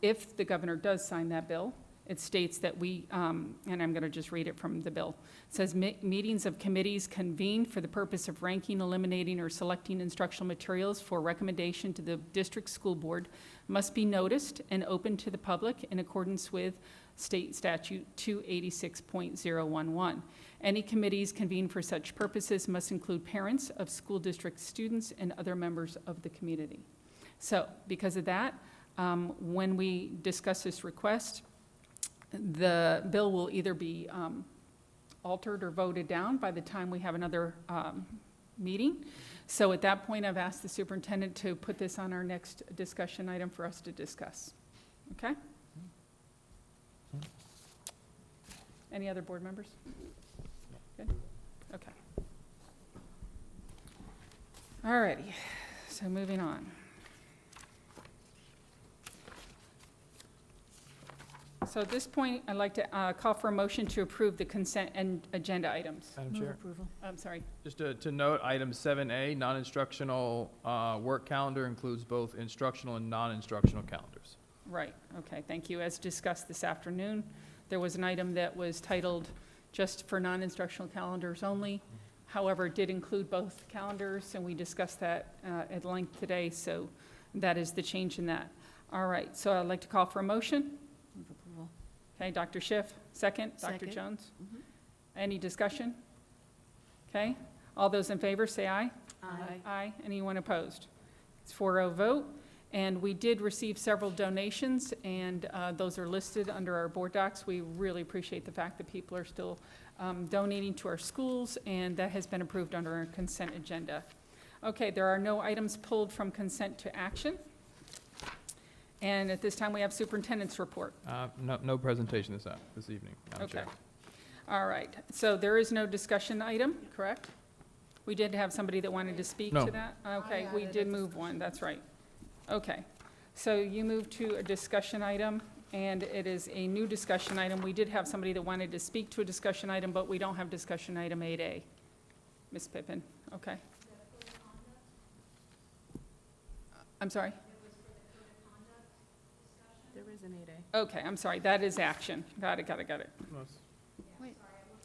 If the governor does sign that bill, it states that we, and I'm going to just read it from the bill. It says, meetings of committees convened for the purpose of ranking, eliminating, or selecting instructional materials for recommendation to the district school board must be noticed and open to the public in accordance with State Statute 286.011. Any committees convened for such purposes must include parents of school district students and other members of the community. So because of that, when we discuss this request, the bill will either be altered or voted down by the time we have another meeting. So at that point, I've asked the superintendent to put this on our next discussion item for us to discuss. Okay? Any other board members? Good? Okay. All righty. So moving on. So at this point, I'd like to call for a motion to approve the consent and agenda items. Madam Chair? I'm sorry. Just to note, item 7A, non-instructional work calendar includes both instructional and non-instructional calendars. Right, okay, thank you. As discussed this afternoon, there was an item that was titled just for non-instructional calendars only. However, it did include both calendars, and we discussed that at length today, so that is the change in that. All right, so I'd like to call for a motion. Okay, Dr. Schiff, second. Dr. Jones? Any discussion? Okay, all those in favor say aye. Aye. Aye. Anyone opposed? It's 4-0 vote. And we did receive several donations, and those are listed under our board docs. We really appreciate the fact that people are still donating to our schools, and that has been approved under our consent agenda. Okay, there are no items pulled from consent to action. And at this time, we have superintendent's report. No presentation this evening, Madam Okay. Chair. All right, so there is no discussion item, correct? We did have somebody that wanted to speak No. to that? Okay, we did move one, that's right. Okay, so you moved to a discussion item, and it is a new discussion item. We did have somebody that wanted to speak to a discussion item, but we don't have discussion item 8A. Ms. Pippin, okay. I'm sorry? There is an 8A. Okay, I'm sorry, that is action. Got it.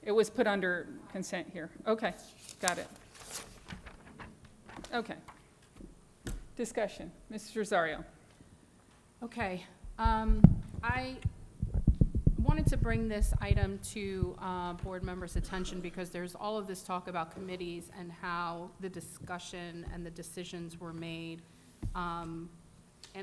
It was put under consent here. Okay, got it. Okay. Discussion, Mrs. Rosario. Okay, I wanted to bring this item to board members' attention because there's all of this talk about committees and how the discussion and the decisions were made. And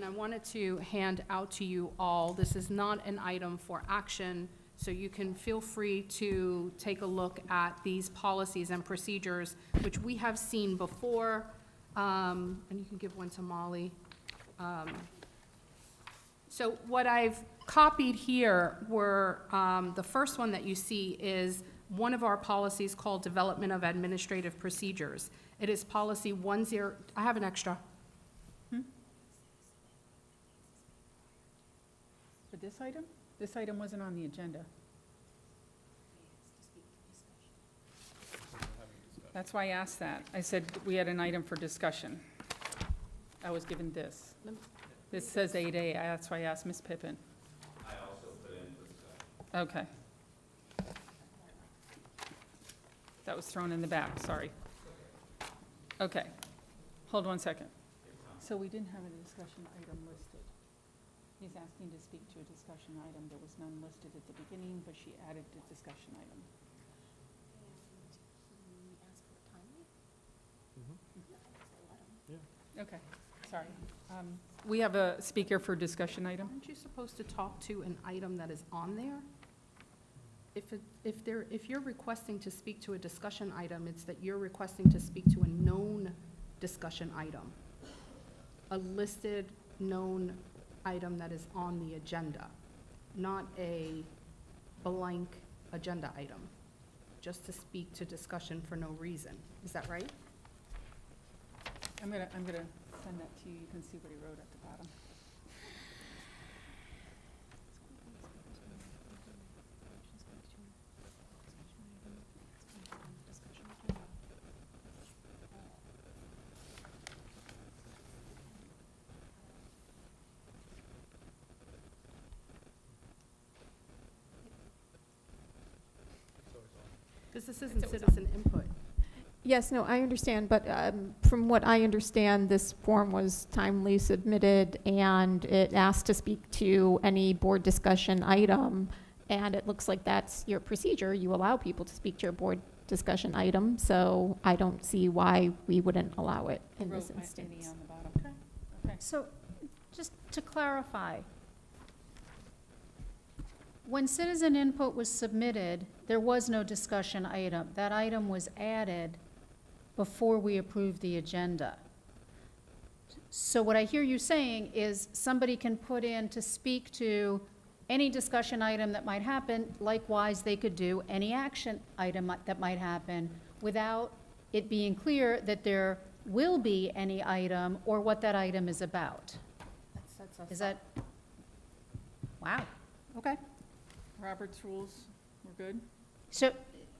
I wanted to hand out to you all, this is not an item for action, so you can feel free to take a look at these policies and procedures, which we have seen before, and you can give one to Molly. So what I've copied here were, the first one that you see is one of our policies called Development of Administrative Procedures. It is policy 10, I have an extra. For this item? This item wasn't on the agenda. That's why I asked that. I said we had an item for discussion. I was given this. This says 8A, that's why I asked Ms. Pippin. I also put in for discussion. Okay. That was thrown in the back, sorry. Okay, hold 1 second. So we didn't have a discussion item listed. He's asking to speak to a discussion item. There was none listed at the beginning, but she added the discussion item. Okay, sorry. We have a speaker for discussion item. Aren't you supposed to talk to an item that is on there? If you're requesting to speak to a discussion item, it's that you're requesting to speak to a known discussion item, a listed, known item that is on the agenda, not a blank agenda item, just to speak to discussion for no reason. Is that right? I'm gonna send that to you. You can see what he wrote at the bottom. Because this isn't citizen input. Yes, no, I understand, but from what I understand, this form was timely submitted, and it asked to speak to any board discussion item, and it looks like that's your procedure. You allow people to speak to your board discussion item, so I don't see why we wouldn't allow it in this instance. On the bottom. Okay. So, just to clarify, when citizen input was submitted, there was no discussion item. That item was added before we approved the agenda. So what I hear you saying is somebody can put in to speak to any discussion item that might happen. Likewise, they could do any action item that might happen without it being clear that there will be any item or what that item is about. Is that, wow, okay. Robert's rules, we're good? So,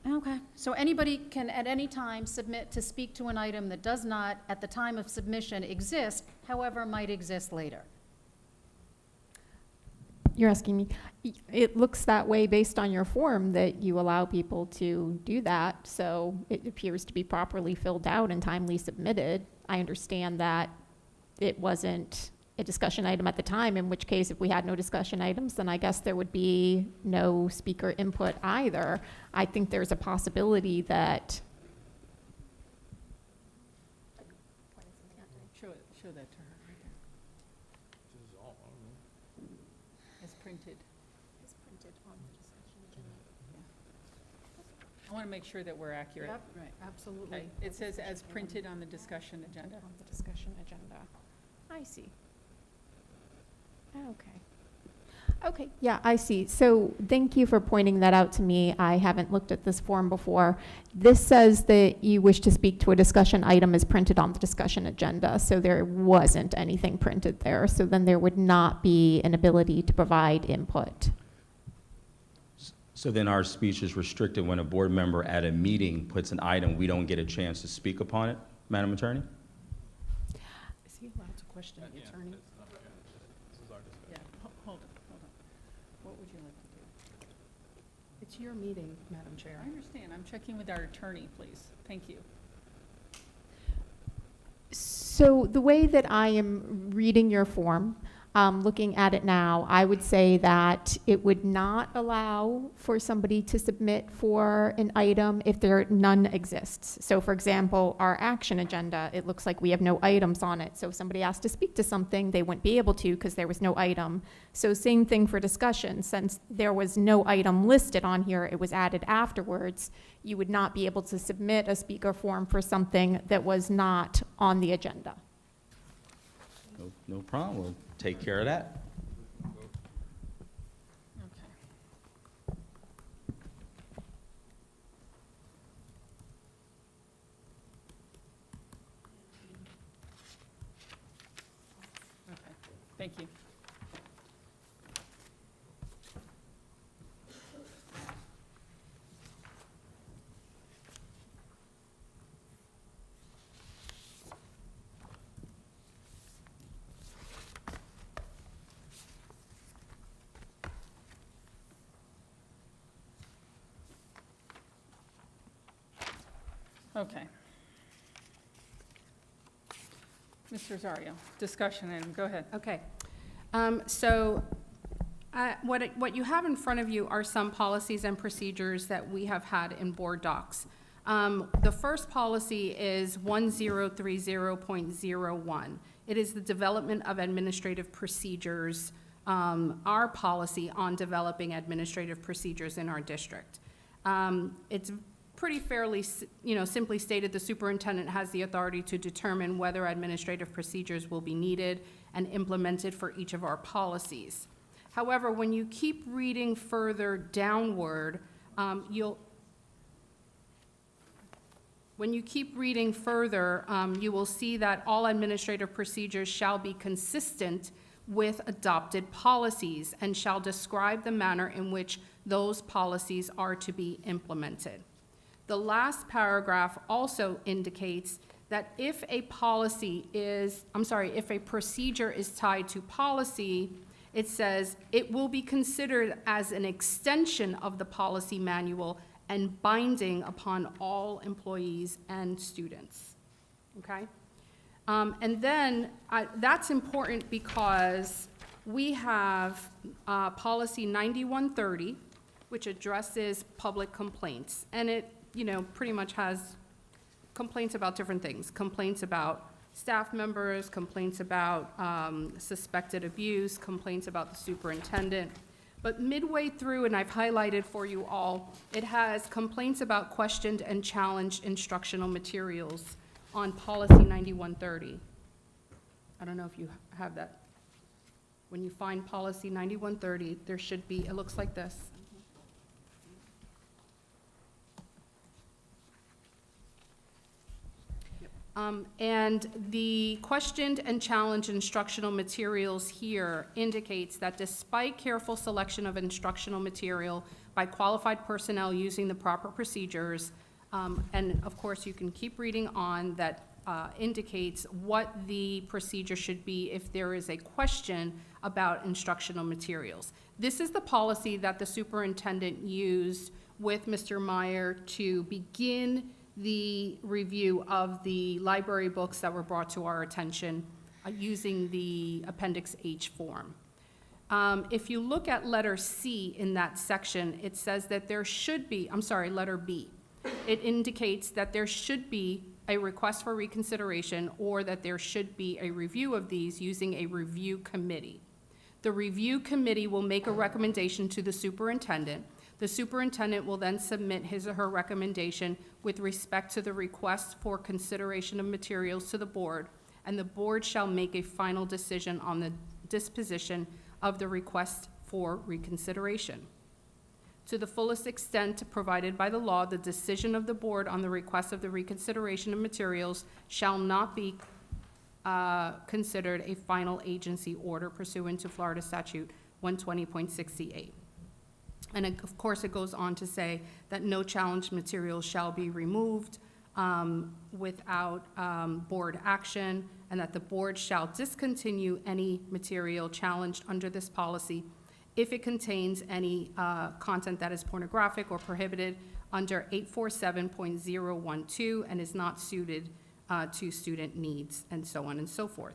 okay, so anybody can at any time submit to speak to an item that does not, at the time of submission, exist, however might exist later. You're asking me, it looks that way based on your form that you allow people to do that, so it appears to be properly filled out and timely submitted. I understand that it wasn't a discussion item at the time, in which case if we had no discussion items, then I guess there would be no speaker input either. I think there's a possibility that Show that to her right there. As printed. It's printed on the discussion agenda. I want to make sure that we're accurate. Yep, right, absolutely. Okay, it says as printed on the discussion agenda. on the discussion agenda. I see. Okay. Okay, yeah, I see. So thank you for pointing that out to me. I haven't looked at this form before. This says that you wish to speak to a discussion item as printed on the discussion agenda, so there wasn't anything printed there. So then there would not be an ability to provide input. So then our speech is restricted when a board member at a meeting puts an item, we don't get a chance to speak upon it, Madam Attorney? Is he allowed to question the attorney? Yeah, hold on. What would you like to do? It's your meeting, Madam Chair. I understand. I'm checking with our attorney, please. Thank you. So the way that I am reading your form, looking at it now, I would say that it would not allow for somebody to submit for an item if none exists. So for example, our action agenda, it looks like we have no items on it. So if somebody asked to speak to something, they wouldn't be able to because there was no item. So same thing for discussion. Since there was no item listed on here, it was added afterwards, you would not be able to submit a speaker form for something that was not on the agenda. No problem. We'll take care of that. Okay, thank you. Okay. Mr. Zario, discussion item, go ahead. Okay. What you have in front of you are some policies and procedures that we have had in board docs. The first policy is 1030.01. It is the development of administrative procedures, our policy on developing administrative procedures in our district. It's pretty fairly, simply stated, the superintendent has the authority to determine whether administrative procedures will be needed and implemented for each of our policies. However, when you keep reading further downward, you will see that all administrative procedures shall be consistent with adopted policies and shall describe the manner in which those policies are to be implemented. The last paragraph also indicates that if a procedure is tied to policy, it says it will be considered as an extension of the policy manual and binding upon all employees and students, okay? And then that's important because we have policy 9130, which addresses public complaints, and it pretty much has complaints about different things. Complaints about staff members, complaints about suspected abuse, complaints about the superintendent. But midway through, and I've highlighted for you all, it has complaints about questioned and challenged instructional materials on policy 9130. I don't know if you have that. When you find policy 9130, there should be, it looks like this. And the questioned and challenged instructional materials here indicates that despite careful selection of instructional material by qualified personnel using the proper procedures, and of course you can keep reading on, that indicates what the procedure should be if there is a question about instructional materials. This is the policy that the superintendent used with Mr. Meyer to begin the review of the library books that were brought to our attention using the Appendix H form. If you look at letter C in that section, it says that there should be, letter B. It indicates that there should be a request for reconsideration or that there should be a review of these using a review committee. The review committee will make a recommendation to the superintendent. The superintendent will then submit his or her recommendation with respect to the request for consideration of materials to the board, and the board shall make a final decision on the disposition of the request for reconsideration. To the fullest extent provided by the law, the decision of the board on the request of the reconsideration of materials shall not be considered a final agency order pursuant to Florida Statute 120.68. And of course, it goes on to say that no challenged materials shall be removed without board action, and that the board shall discontinue any material challenged under this policy if it contains any content that is pornographic or prohibited under 847.012 and is not suited to student needs, and so on and so forth.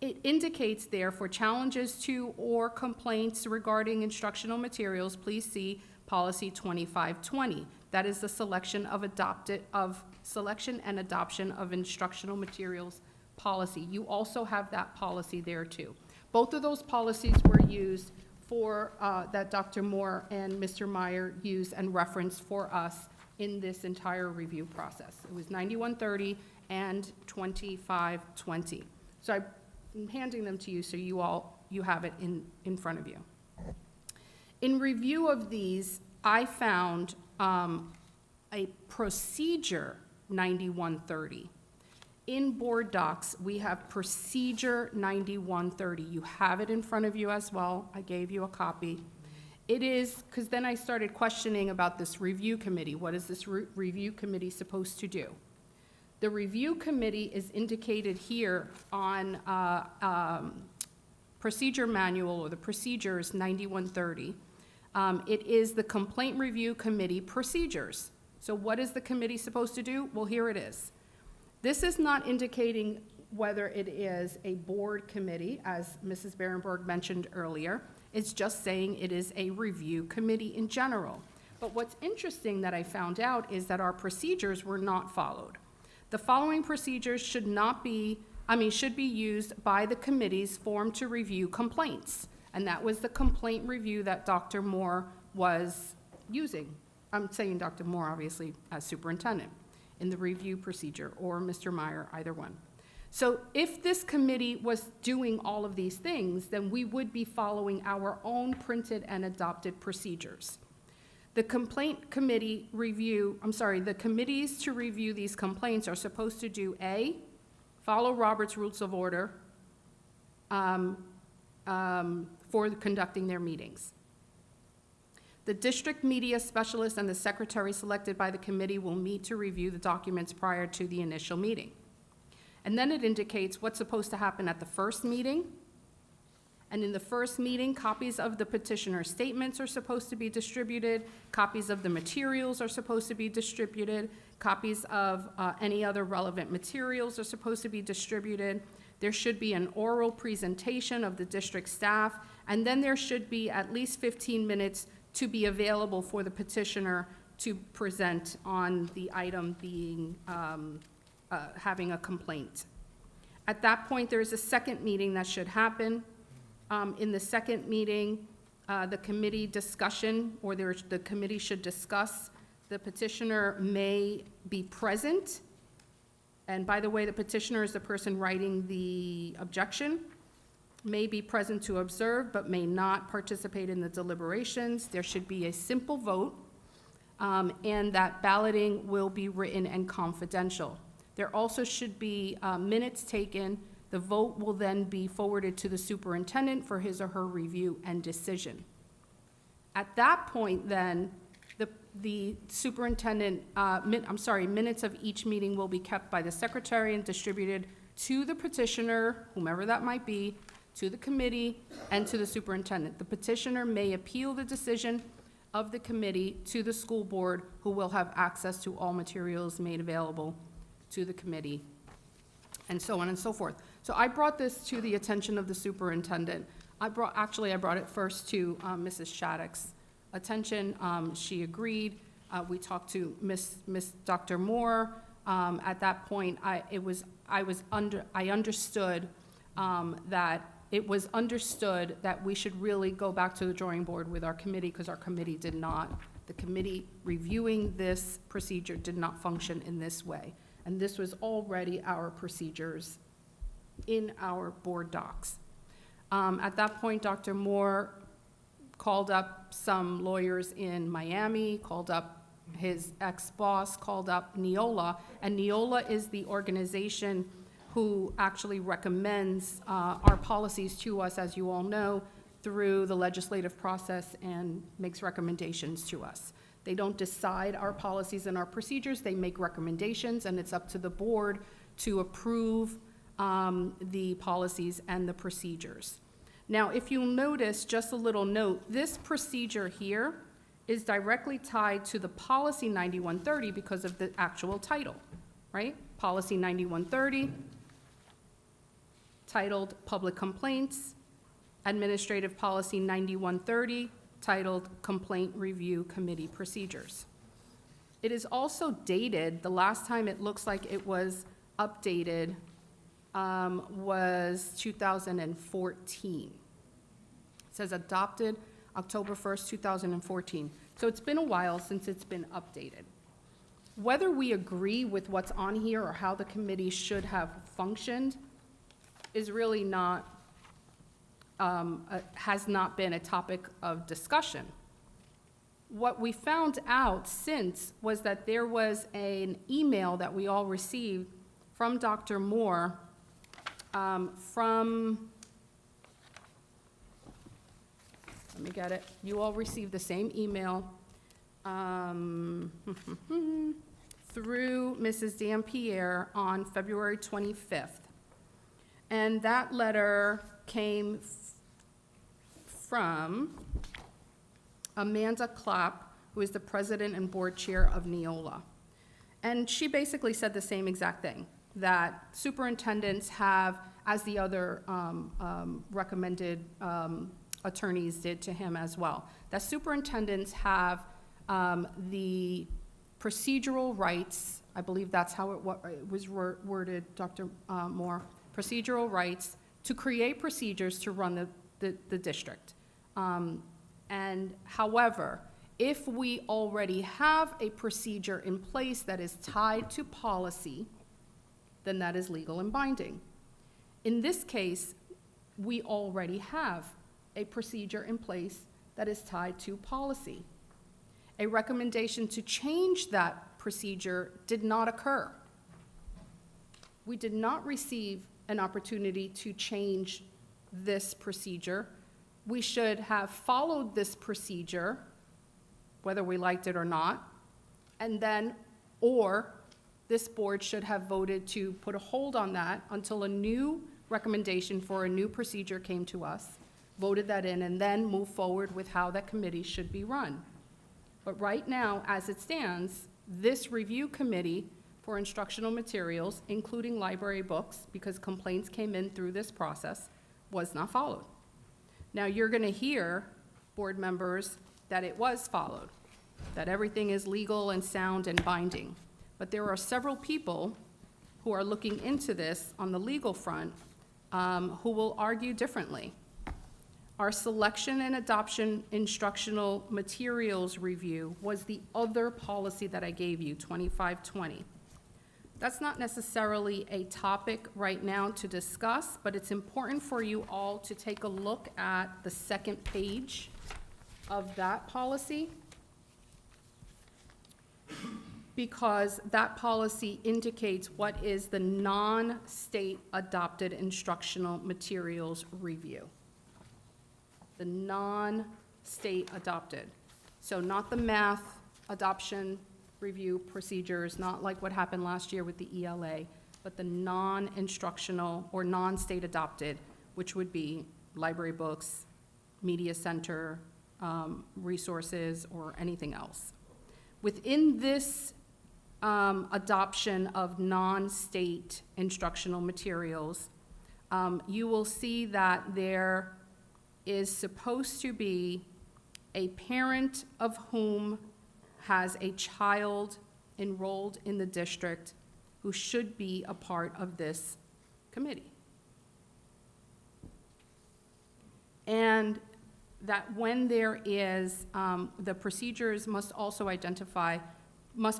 It indicates there for challenges to or complaints regarding instructional materials, please see policy 2520. That is the selection and adoption of instructional materials policy. You also have that policy there too. Both of those policies were used for, that Dr. Moore and Mr. Meyer used and referenced for us in this entire review process. It was 9130 and 2520. So I'm handing them to you so you have it in front of you. In review of these, I found a procedure 9130. In board docs, we have procedure 9130. You have it in front of you as well. I gave you a copy. It is, because then I started questioning about this review committee. What is this review committee supposed to do? The review committee is indicated here on procedure manual, or the procedures 9130. It is the complaint review committee procedures. So what is the committee supposed to do? Well, here it is. This is not indicating whether it is a board committee, as Mrs. Berenberg mentioned earlier. It's just saying it is a review committee in general. But what's interesting that I found out is that our procedures were not followed. The following procedures should be used by the committees formed to review complaints. And that was the complaint review that Dr. Moore was using. I'm saying Dr. Moore, obviously, as superintendent in the review procedure, or Mr. Meyer, either one. So if this committee was doing all of these things, then we would be following our own printed and adopted procedures. The complaint committee the committees to review these complaints are supposed to do A, follow Robert's Rules of Order for conducting their meetings. The district media specialist and the secretary selected by the committee will meet to review the documents prior to the initial meeting. And then it indicates what's supposed to happen at the first meeting. And in the first meeting, copies of the petitioner's statements are supposed to be distributed, copies of the materials are supposed to be distributed, copies of any other relevant materials are supposed to be distributed. There should be an oral presentation of the district staff, and then there should be at least 15 minutes to be available for the petitioner to present on the item being, having a complaint. At that point, there is a second meeting that should happen. In the second meeting, the committee discussion, or the committee should discuss. The petitioner may be present. And by the way, the petitioner is the person writing the objection, may be present to observe, but may not participate in the deliberations. There should be a simple vote, and that balloting will be written and confidential. There also should be minutes taken. The vote will then be forwarded to the superintendent for his or her review and decision. At that point, then, the superintendent, minutes of each meeting will be kept by the secretary and distributed to the petitioner, whomever that might be, to the committee, and to the superintendent. The petitioner may appeal the decision of the committee to the school board, who will have access to all materials made available to the committee, and so on and so forth. So I brought this to the attention of the superintendent. I brought it first to Mrs. Shattuck's attention. She agreed. We talked to Dr. Moore. At that point, I understood that it was understood that we should really go back to the drawing board with our committee, because our committee did not. The committee reviewing this procedure did not function in this way. And this was already our procedures in our board docs. At that point, Dr. Moore called up some lawyers in Miami, called up his ex-boss, called up Neola, and Neola is the organization who actually recommends our policies to us, as you all know, through the legislative process and makes recommendations to us. They don't decide our policies and our procedures, they make recommendations, and it's up to the board to approve the policies and the procedures. Now, if you'll notice, just a little note, this procedure here is directly tied to the Policy 9130 because of the actual title, right? Policy 9130, titled Public Complaints, Administrative Policy 9130, titled Complaint Review Committee Procedures. It is also dated, the last time it looks like it was updated was 2014. It says adopted October 1st, 2014. So it's been a while since it's been updated. Whether we agree with what's on here or how the committee should have functioned is really not, has not been a topic of discussion. What we found out since was that there was an email that we all received from Dr. Moore let me get it. You all received the same email through Mrs. Dampierre on February 25th. And that letter came from Amanda Clapp, who is the president and board chair of Neola. And she basically said the same exact thing, that superintendents have, as the other recommended attorneys did to him as well, that superintendents have the procedural rights, I believe that's how it was worded, Dr. Moore, procedural rights to create procedures to run the district. And however, if we already have a procedure in place that is tied to policy, then that is legal and binding. In this case, we already have a procedure in place that is tied to policy. A recommendation to change that procedure did not occur. We did not receive an opportunity to change this procedure. We should have followed this procedure, whether we liked it or not, and then, or this board should have voted to put a hold on that until a new recommendation for a new procedure came to us, voted that in, and then move forward with how that committee should be run. But right now, as it stands, this review committee for instructional materials, including library books, because complaints came in through this process, was not followed. Now, you're going to hear, board members, that it was followed, that everything is legal and sound and binding. But there are several people who are looking into this on the legal front who will argue differently. Our selection and adoption instructional materials review was the other policy that I gave you, 2520. That's not necessarily a topic right now to discuss, but it's important for you all to take a look at the second page of that policy, because that policy indicates what is the non-state adopted instructional materials review. The non-state adopted. So not the math adoption review procedures, not like what happened last year with the ELA, but the non-instructional or non-state adopted, which would be library books, media center, resources, or anything else. Within this adoption of non-state instructional materials, you will see that there is supposed to be a parent of whom has a child enrolled in the district who should be a part of this committee. And that when there is, the procedures must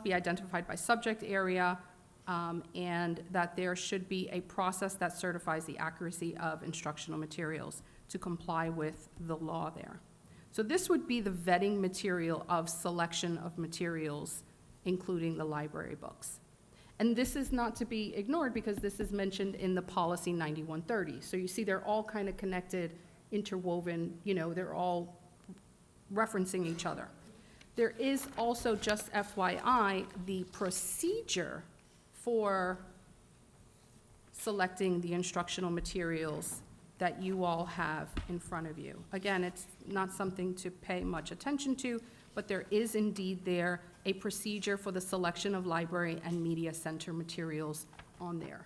be identified by subject area, and that there should be a process that certifies the accuracy of instructional materials to comply with the law there. So this would be the vetting material of selection of materials, including the library books. And this is not to be ignored because this is mentioned in the policy 9130. So you see they're all kind of connected, interwoven, you know, they're all referencing each other. There is also, just FYI, the procedure for selecting the instructional materials that you all have in front of you. Again, it's not something to pay much attention to, but there is indeed there a procedure for the selection of library and media center materials on there.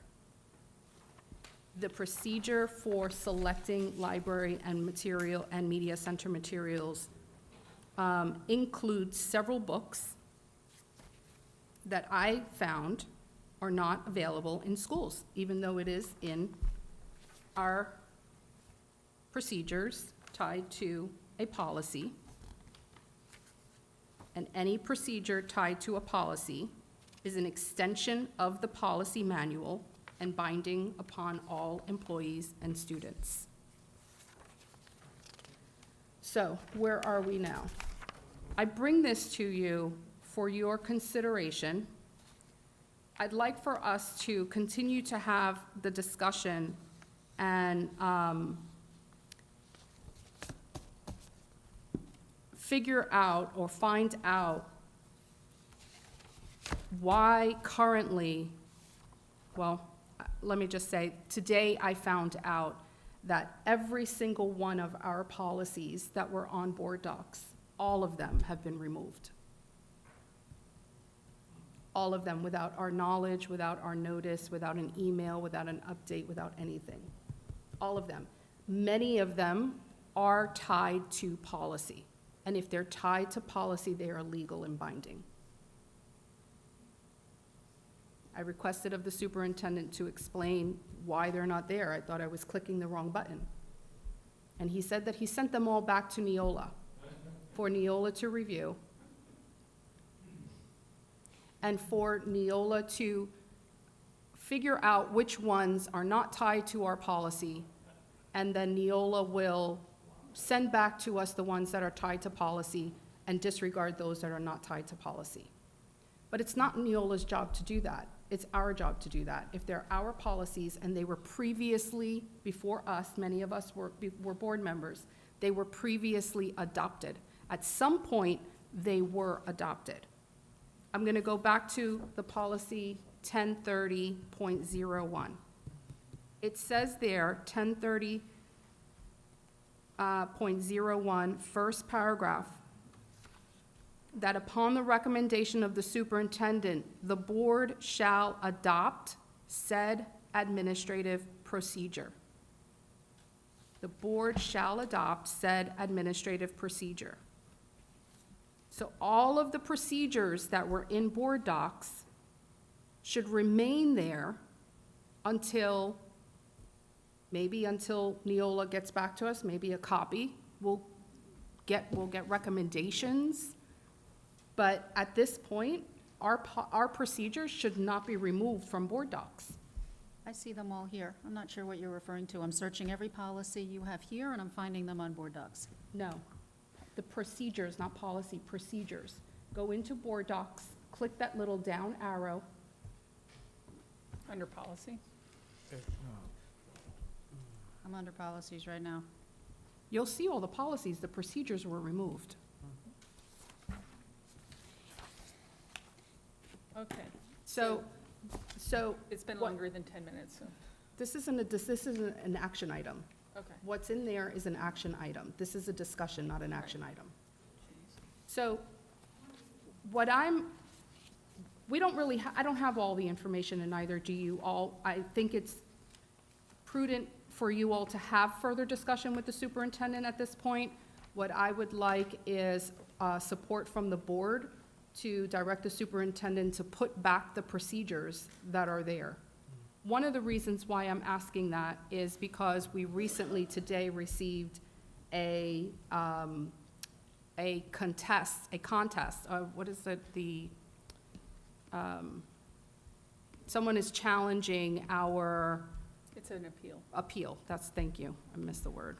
The procedure for selecting library and material and media center materials includes several books that I found are not available in schools, even though it is in our procedures tied to a policy. And any procedure tied to a policy is an extension of the policy manual and binding upon all employees and students. So, where are we now? I bring this to you for your consideration. I'd like for us to continue to have the discussion and figure out or find out why currently, well, let me just say, today I found out that every single one of our policies that were on board docs, all of them have been removed. All of them, without our knowledge, without our notice, without an email, without an update, without anything. All of them. Many of them are tied to policy. And if they're tied to policy, they are legal and binding. I requested of the superintendent to explain why they're not there. I thought I was clicking the wrong button. And he said that he sent them all back to Neola for Neola to review and for Neola to figure out which ones are not tied to our policy, and then Neola will send back to us the ones that are tied to policy and disregard those that are not tied to policy. But it's not Neola's job to do that. It's our job to do that. If they're our policies and they were previously, before us, many of us were board members, they were previously adopted. At some point, they were adopted. I'm going to go back to the policy 1030.01. It says there, 1030.01, first paragraph, that upon the recommendation of the superintendent, the board shall adopt said administrative procedure. The board shall adopt said administrative procedure. So all of the procedures that were in board docs should remain there until, maybe until Neola gets back to us, maybe a copy. We'll get recommendations. But at this point, our procedures should not be removed from board docs. I see them all here. I'm not sure what you're referring to. I'm searching every policy you have here, and I'm finding them on board docs. No, the procedures, not policy, procedures. Go into board docs, click that little down arrow. Under policy? I'm under policies right now. You'll see all the policies, the procedures were removed. Okay. So It's been what- longer than 10 minutes, so, this isn't an action item. okay. What's in there is an action item. This is a discussion, not an action item. So we don't really, I don't have all the information, and neither do you all. I think it's prudent for you all to have further discussion with the superintendent at this point. What I would like is support from the board to direct the superintendent to put back the procedures that are there. One of the reasons why I'm asking that is because we recently today received a contest, what is it, someone is challenging our It's an appeal. appeal, thank you, I missed the word.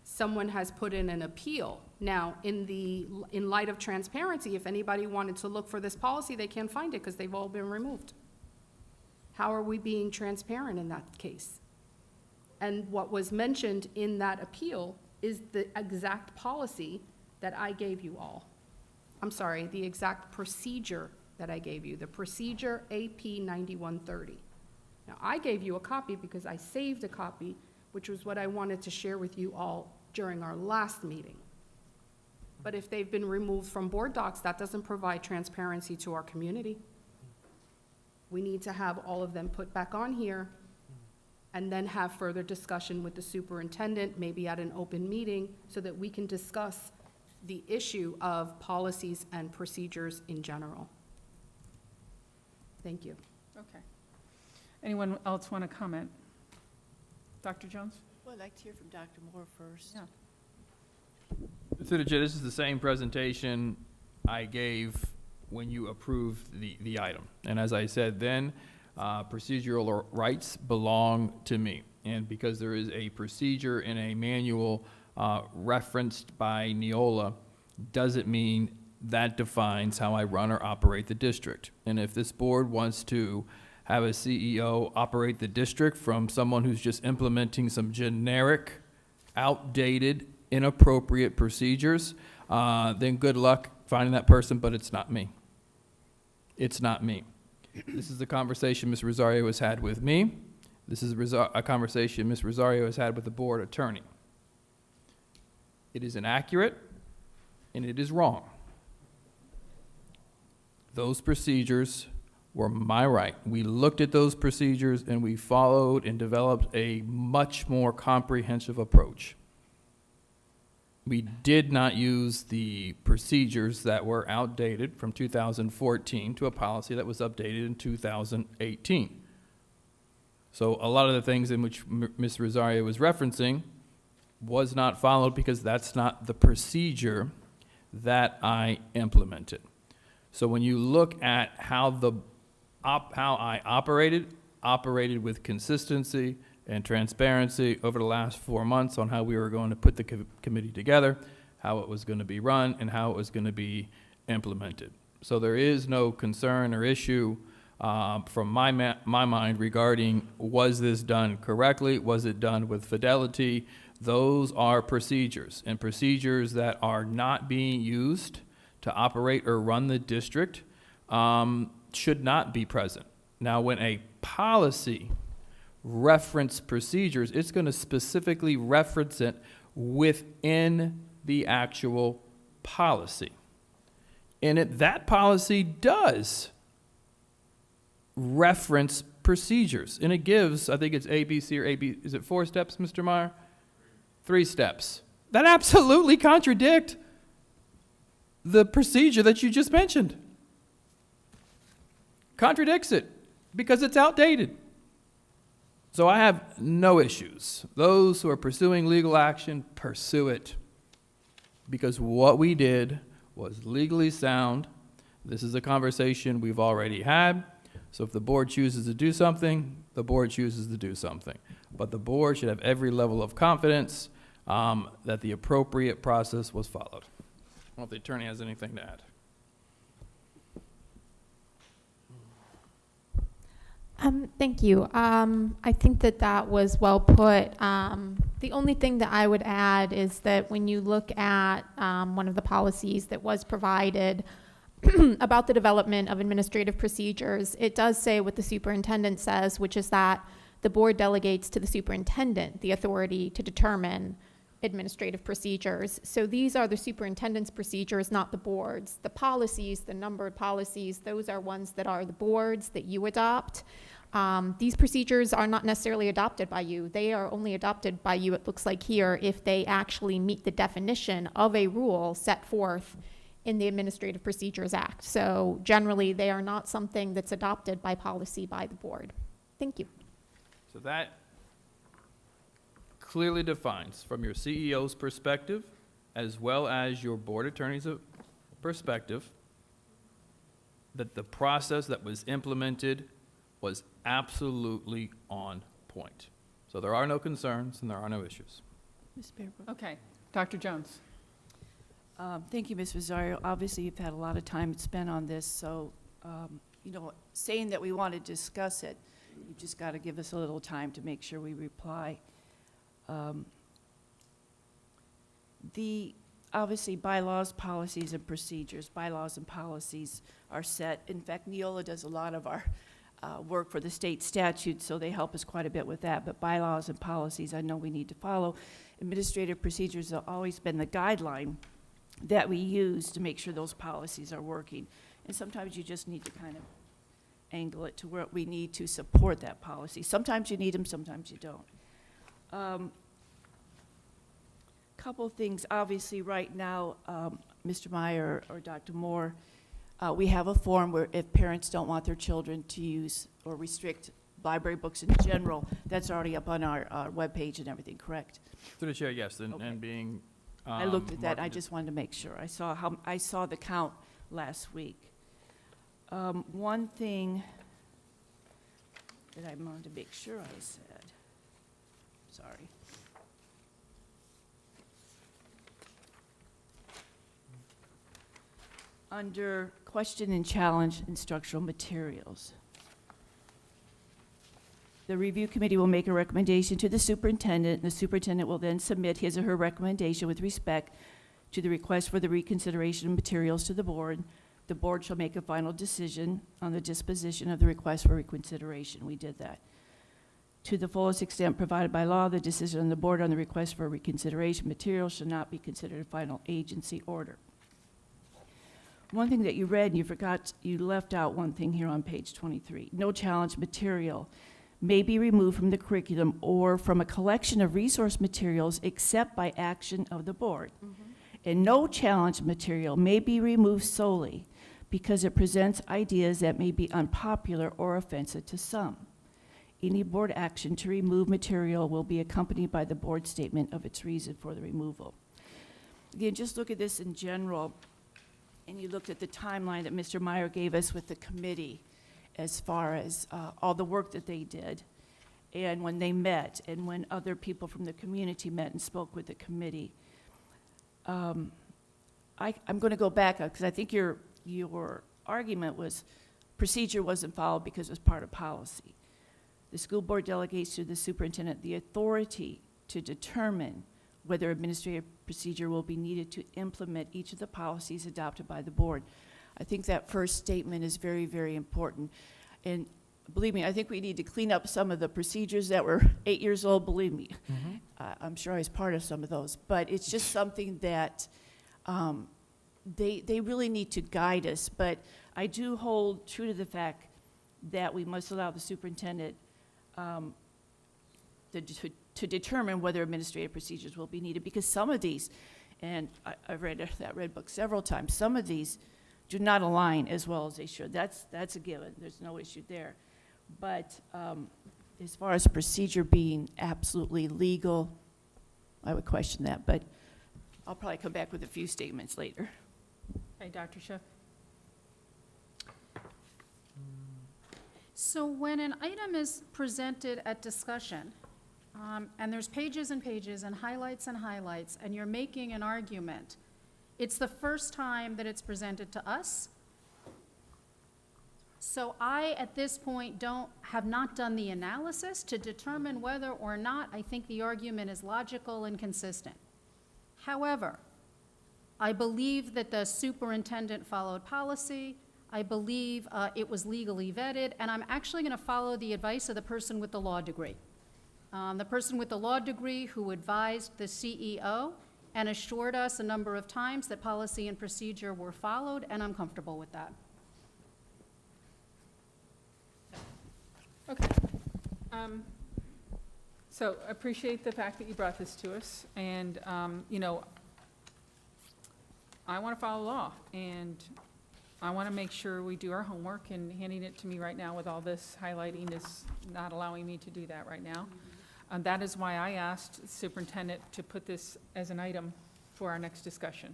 someone has put in an appeal. Now, in light of transparency, if anybody wanted to look for this policy, they can't find it because they've all been removed. How are we being transparent in that case? And what was mentioned in that appeal is the exact policy that I gave you all. I'm sorry, the exact procedure that I gave you, the procedure AP 9130. Now, I gave you a copy because I saved a copy, which was what I wanted to share with you all during our last meeting. But if they've been removed from board docs, that doesn't provide transparency to our community. We need to have all of them put back on here and then have further discussion with the superintendent, maybe at an open meeting, so that we can discuss the issue of policies and procedures in general. Thank you. Okay. Anyone else want to comment? Dr. Jones? Well, I'd like to hear from Dr. Moore first. Yeah. Through the chair, this is the same presentation I gave when you approved the item. And as I said then, procedural rights belong to me. And because there is a procedure in a manual referenced by Neola, doesn't mean that defines how I run or operate the district. And if this board wants to have a CEO operate the district from someone who's just implementing some generic, outdated, inappropriate procedures, then good luck finding that person, but it's not me. It's not me. This is the conversation Ms. Rosario has had with me. This is a conversation Ms. Rosario has had with the board attorney. It is inaccurate, and it is wrong. Those procedures were my right. We looked at those procedures, and we followed and developed a much more comprehensive approach. We did not use the procedures that were outdated from 2014 to a policy that was updated in 2018. So a lot of the things in which Ms. Rosario was referencing was not followed because that's not the procedure that I implemented. So when you look at how I operated with consistency and transparency over the last 4 months on how we were going to put the committee together, how it was going to be run, and how it was going to be implemented. So there is no concern or issue from my mind regarding was this done correctly, was it done with fidelity. Those are procedures, and procedures that are not being used to operate or run the district should not be present. Now, when a policy reference procedures, it's going to specifically reference it within the actual policy. And that policy does reference procedures. And it gives, I think it's A, B, C, or A, B, is it 4 steps, Mr. Meyer? 3 steps. That absolutely contradict the procedure that you just mentioned. Contradicts it because it's outdated. So I have no issues. Those who are pursuing legal action, pursue it. Because what we did was legally sound. This is a conversation we've already had. So if the board chooses to do something, the board chooses to do something. But the board should have every level of confidence that the appropriate process was followed. I don't know if the attorney has anything to add. Thank you. I think that was well put. The only thing that I would add is that when you look at one of the policies that was provided about the development of administrative procedures, it does say what the superintendent says, which is that the board delegates to the superintendent the authority to determine administrative procedures. So these are the superintendent's procedures, not the board's. The policies, the numbered policies, those are ones that are the board's that you adopt. These procedures are not necessarily adopted by you. They are only adopted by you, it looks like here, if they actually meet the definition of a rule set forth in the Administrative Procedures Act. So generally, they are not something that's adopted by policy by the board. Thank you. So that clearly defines, from your CEO's perspective, as well as your board attorney's perspective, that the process that was implemented was absolutely on point. So there are no concerns and there are no issues. Ms. Bearbrook. Okay, Dr. Jones. Thank you, Ms. Rosario. Obviously, you've had a lot of time spent on this, so, you know, saying that we want to discuss it, you just got to give us a little time to make sure we reply. Obviously, bylaws, policies, and procedures, bylaws and policies are set. In fact, Neola does a lot of our work for the state statute, so they help us quite a bit with that. But bylaws and policies, I know we need to follow. Administrative procedures have always been the guideline that we use to make sure those policies are working. And sometimes you just need to kind of angle it to where we need to support that policy. Sometimes you need them, sometimes you don't. Couple things, obviously, right now, Mr. Meyer or Dr. Moore, we have a form where if parents don't want their children to use or restrict library books in general, that's already up on our webpage and everything, correct? Through the chair, yes, Okay. and being. I looked at that, I marketed. just wanted to make sure. I saw the count last week. One thing that I wanted to make sure I said, sorry. Under question and challenge instructional materials, the review committee will make a recommendation to the superintendent, and the superintendent will then submit his or her recommendation with respect to the request for the reconsideration of materials to the board. The board shall make a final decision on the disposition of the request for reconsideration. We did that. To the fullest extent provided by law, the decision on the board on the request for reconsideration materials shall not be considered a final agency order. One thing that you read, and you forgot, you left out one thing here on page 23. No challenge material may be removed from the curriculum or from a collection of resource materials except by action of the board. And no challenge material may be removed solely because it presents ideas that may be unpopular or offensive to some. Any board action to remove material will be accompanied by the board statement of its reason for the removal. Again, just look at this in general, and you looked at the timeline that Mr. Meyer gave us with the committee as far as all the work that they did, and when they met, and when other people from the community met and spoke with the committee. I'm going to go back up, because I think your argument was procedure wasn't followed because it was part of policy. The school board delegates to the superintendent the authority to determine whether administrative procedure will be needed to implement each of the policies adopted by the board. I think that first statement is very, very important. And believe me, I think we need to clean up some of the procedures that were 8 years old, believe me. I'm sure I was part of some of those. But it's just something that they really need to guide us. But I do hold true to the fact that we must allow the superintendent to determine whether administrative procedures will be needed, because some of these, and I've read that red book several times, some of these do not align as well as they should. That's a given. There's no issue there. But as far as procedure being absolutely legal, I would question that. But I'll probably come back with a few statements later. Okay, Dr. Schiff. So when an item is presented at discussion, and there's pages and pages and highlights, and you're making an argument, it's the first time that it's presented to us. So I, at this point, have not done the analysis to determine whether or not I think the argument is logical and consistent. However, I believe that the superintendent followed policy. I believe it was legally vetted, and I'm actually going to follow the advice of the person with the law degree. The person with the law degree who advised the CEO and assured us a number of times that policy and procedure were followed, and I'm comfortable with that. Okay. So I appreciate the fact that you brought this to us, and, you know, I want to follow law, and I want to make sure we do our homework, and handing it to me right now with all this highlighting is not allowing me to do that right now. That is why I asked the superintendent to put this as an item for our next discussion,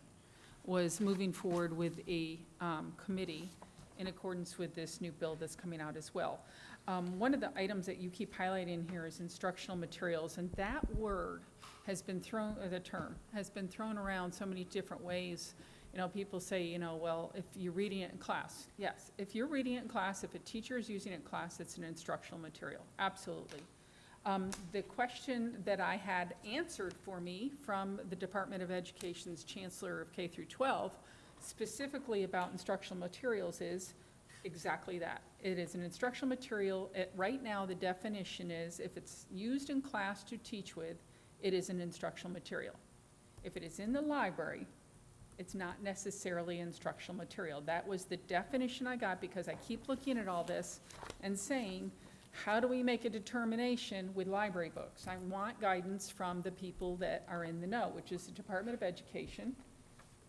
was moving forward with a committee in accordance with this new bill that's coming out as well. One of the items that you keep highlighting here is instructional materials, and that word has been thrown, the term, has been thrown around so many different ways. You know, people say, you know, well, if you're reading it in class. Yes, if you're reading it in class, if a teacher is using it in class, it's an instructional material, absolutely. The question that I had answered for me from the Department of Education's Chancellor of K through 12, specifically about instructional materials, is exactly that. It is an instructional material. Right now, the definition is if it's used in class to teach with, it is an instructional material. If it is in the library, it's not necessarily instructional material. That was the definition I got because I keep looking at all this and saying, how do we make a determination with library books? I want guidance from the people that are in the know, which is the Department of Education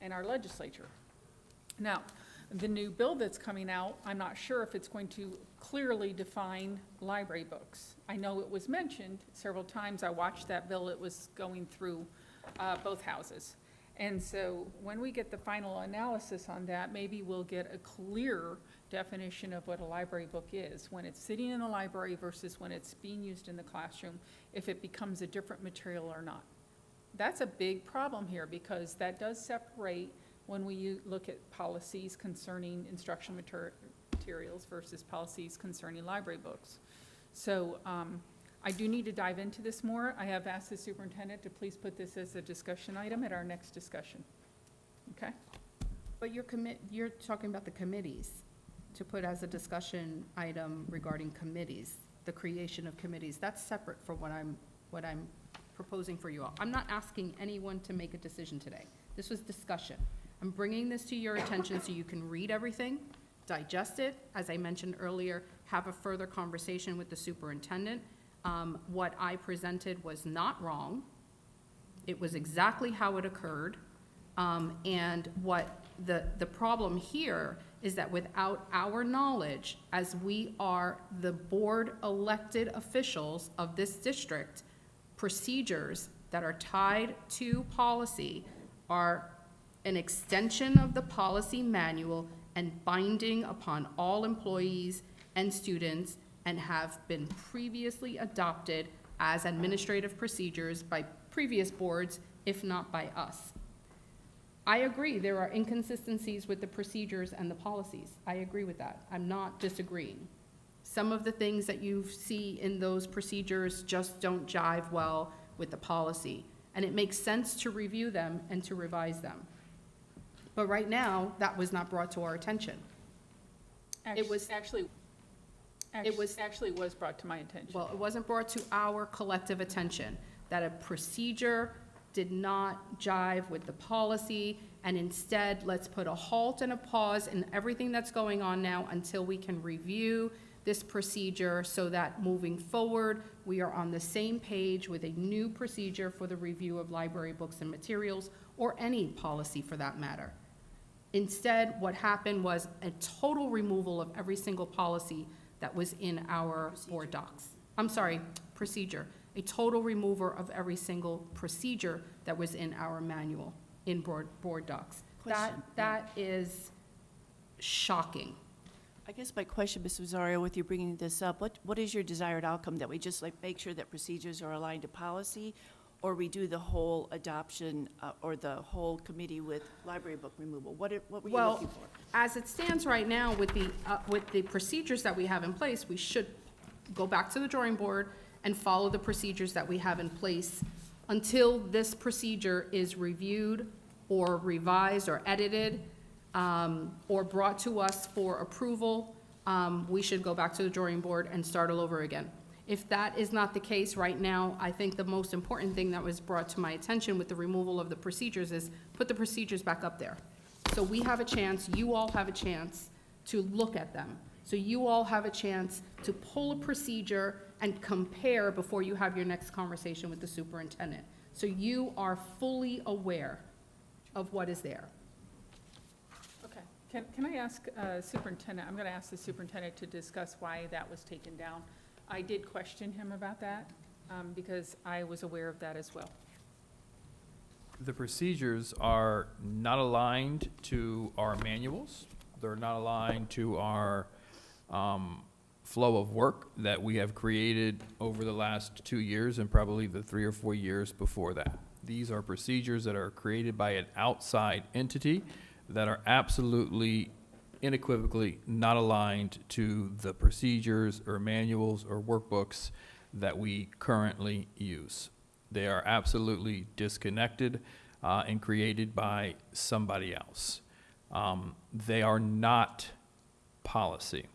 and our legislature. Now, the new bill that's coming out, I'm not sure if it's going to clearly define library books. I know it was mentioned several times. I watched that bill. It was going through both houses. And so when we get the final analysis on that, maybe we'll get a clearer definition of what a library book is, when it's sitting in the library versus when it's being used in the classroom, if it becomes a different material or not. That's a big problem here because that does separate when we look at policies concerning instructional materials versus policies concerning library books. So I do need to dive into this more. I have asked the superintendent to please put this as a discussion item at our next discussion. Okay? But you're talking about the committees, to put as a discussion item regarding committees, the creation of committees. That's separate from what I'm proposing for you all. I'm not asking anyone to make a decision today. This was discussion. I'm bringing this to your attention so you can read everything, digest it, as I mentioned earlier, have a further conversation with the superintendent. What I presented was not wrong. It was exactly how it occurred. And what the problem here is that without our knowledge, as we are the board elected officials of this district, procedures that are tied to policy are an extension of the policy manual and binding upon all employees and students and have been previously adopted as administrative procedures by previous boards, if not by us. I agree there are inconsistencies with the procedures and the policies. I agree with that. I'm not disagreeing. Some of the things that you see in those procedures just don't jive well with the policy, and it makes sense to review them and to revise them. But right now, that was not brought to our attention. It was actually was brought to my attention. Well, it wasn't brought to our collective attention that a procedure did not jive with the policy, and instead, let's put a halt and a pause in everything that's going on now until we can review this procedure so that moving forward, we are on the same page with a new procedure for the review of library books and materials, or any policy for that matter. Instead, what happened was a total removal of every single policy that was in our board docs. I'm sorry, procedure. A total remover of every single procedure that was in our manual, in board docs. That is shocking. I guess my question, Ms. Rosario, with you bringing this up, what is your desired outcome? That we just make sure that procedures are aligned to policy, or we do the whole adoption or the whole committee with library book removal? What were you looking for? As it stands right now with the procedures that we have in place, we should go back to the drawing board and follow the procedures that we have in place until this procedure is reviewed or revised or edited or brought to us for approval. We should go back to the drawing board and start all over again. If that is not the case right now, I think the most important thing that was brought to my attention with the removal of the procedures is put the procedures back up there. So we have a chance, you all have a chance to look at them. So you all have a chance to pull a procedure and compare before you have your next conversation with the superintendent. So you are fully aware of what is there. Okay. Can I ask superintendent, I'm going to ask the superintendent to discuss why that was taken down. I did question him about that because I was aware of that as well. The procedures are not aligned to our manuals. They're not aligned to our flow of work that we have created over the last 2 years and probably the 3 or 4 years before that. These are procedures that are created by an outside entity that are absolutely unequivocally not aligned to the procedures or manuals or workbooks that we currently use. They are absolutely disconnected and created by somebody else. They are not policy.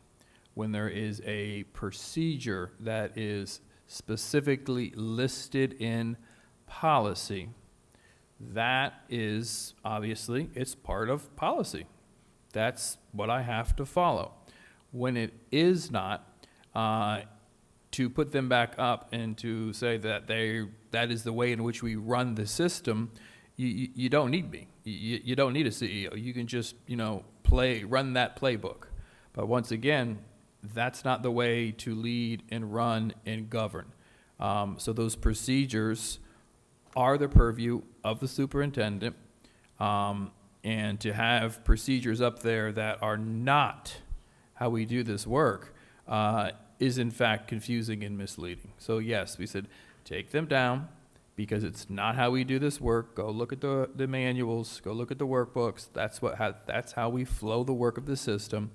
When there is a procedure that is specifically listed in policy, that is obviously, it's part of policy. That's what I have to follow. When it is not, to put them back up and to say that that is the way in which we run the system, you don't need me. You don't need a CEO. You can just, run that playbook. But once again, that's not the way to lead and run and govern. So those procedures are the purview of the superintendent. And to have procedures up there that are not how we do this work is in fact confusing and misleading. So yes, we said take them down because it's not how we do this work. Go look at the manuals, go look at the workbooks. That's how we flow the work of the system,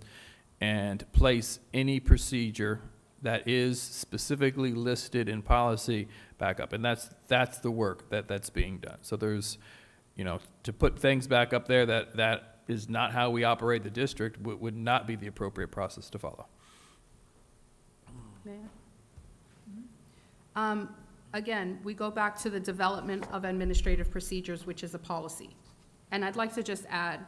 and place any procedure that is specifically listed in policy back up. And that's the work that's being done. So there's, to put things back up there that is not how we operate the district would not be the appropriate process to follow. Again, we go back to the development of administrative procedures, which is a policy. And I'd like to just add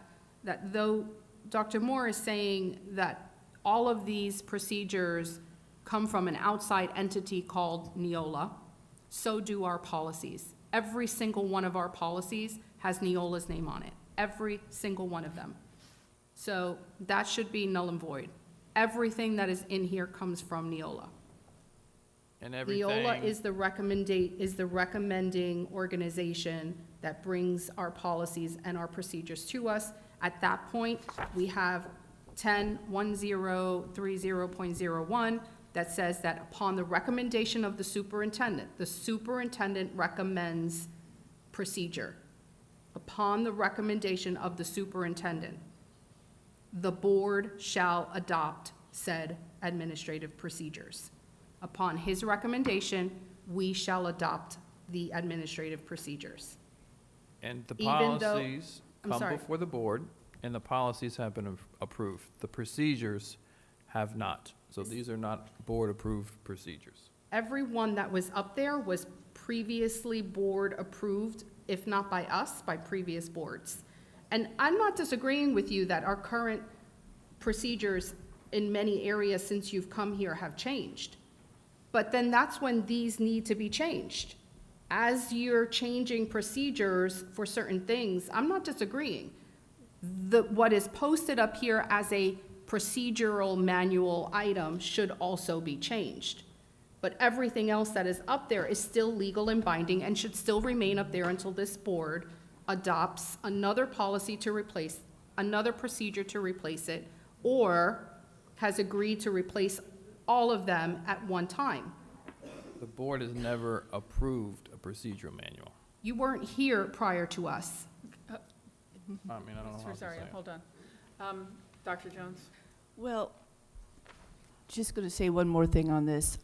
that though Dr. Moore is saying that all of these procedures come from an outside entity called Neola, so do our policies. Every single one of our policies has Neola's name on it. Every single one of them. So that should be null and void. Everything that is in here comes from Neola. And everything. Neola is the recommending organization that brings our policies and our procedures to us. At that point, we have 10.1030.01 that says that upon the recommendation of the superintendent recommends procedure. Upon the recommendation of the superintendent, the board shall adopt said administrative procedures. Upon his recommendation, we shall adopt the administrative procedures. And the Even though- policies I'm come sorry. before the board, and the policies have been approved. The procedures have not. So these are not board-approved procedures. Every one that was up there was previously board approved, if not by us, by previous boards. And I'm not disagreeing with you that our current procedures in many areas since you've come here have changed. But then that's when these need to be changed. As you're changing procedures for certain things, I'm not disagreeing. What is posted up here as a procedural manual item should also be changed. But everything else that is up there is still legal and binding and should still remain up there until this board adopts another policy to replace, another procedure to replace it, or has agreed to replace all of them at one time. The board has never approved a procedural manual. You weren't here prior to us. I mean, I don't know how else to Sorry, say it. hold on. Dr. Jones? Well, just going to say one more thing on this.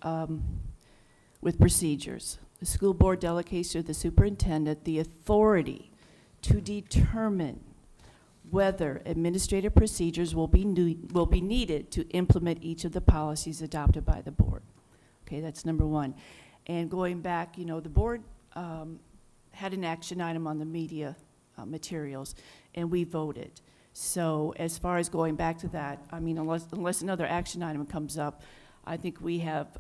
With procedures, the school board delegates to the superintendent the authority to determine whether administrative procedures will be needed to implement each of the policies adopted by the board. Okay, that's number one. And going back, the board had an action item on the media materials, and we voted. So as far as going back to that, I mean, unless another action item comes up, I think we have,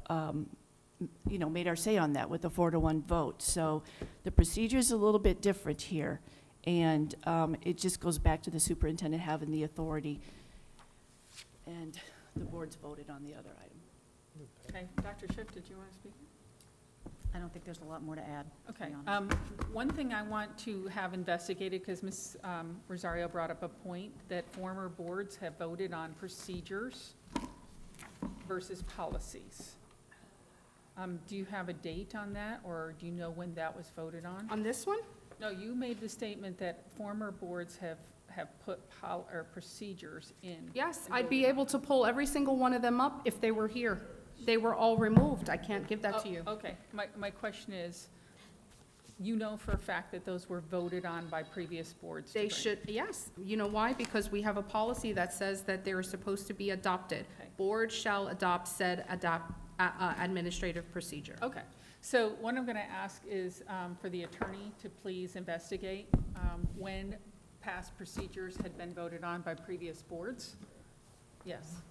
made our say on that with a 4-to-1 vote. So the procedure is a little bit different here, and it just goes back to the superintendent having the authority, and the board's voted on the other item. Okay, Dr. Schiff, did you want to speak? I don't think there's a lot more to add. to be Okay. honest. One thing I want to have investigated, because Ms. Rosario brought up a point, that former boards have voted on procedures versus policies. Do you have a date on that, or do you know when that was voted on? On this one? No, you made the statement that former boards have put procedures in. Yes, I'd be able to pull every single one of them up if they were here. They were all removed. I can't give that to you. Okay, my question is, you know for a fact that those were voted on by previous boards? They should, yes. You know why? Because we have a policy that says that they're supposed to be adopted. Board shall adopt said administrative procedure. Okay, so what I'm going to ask is for the attorney to please investigate when past procedures had been voted on by previous boards. Yes.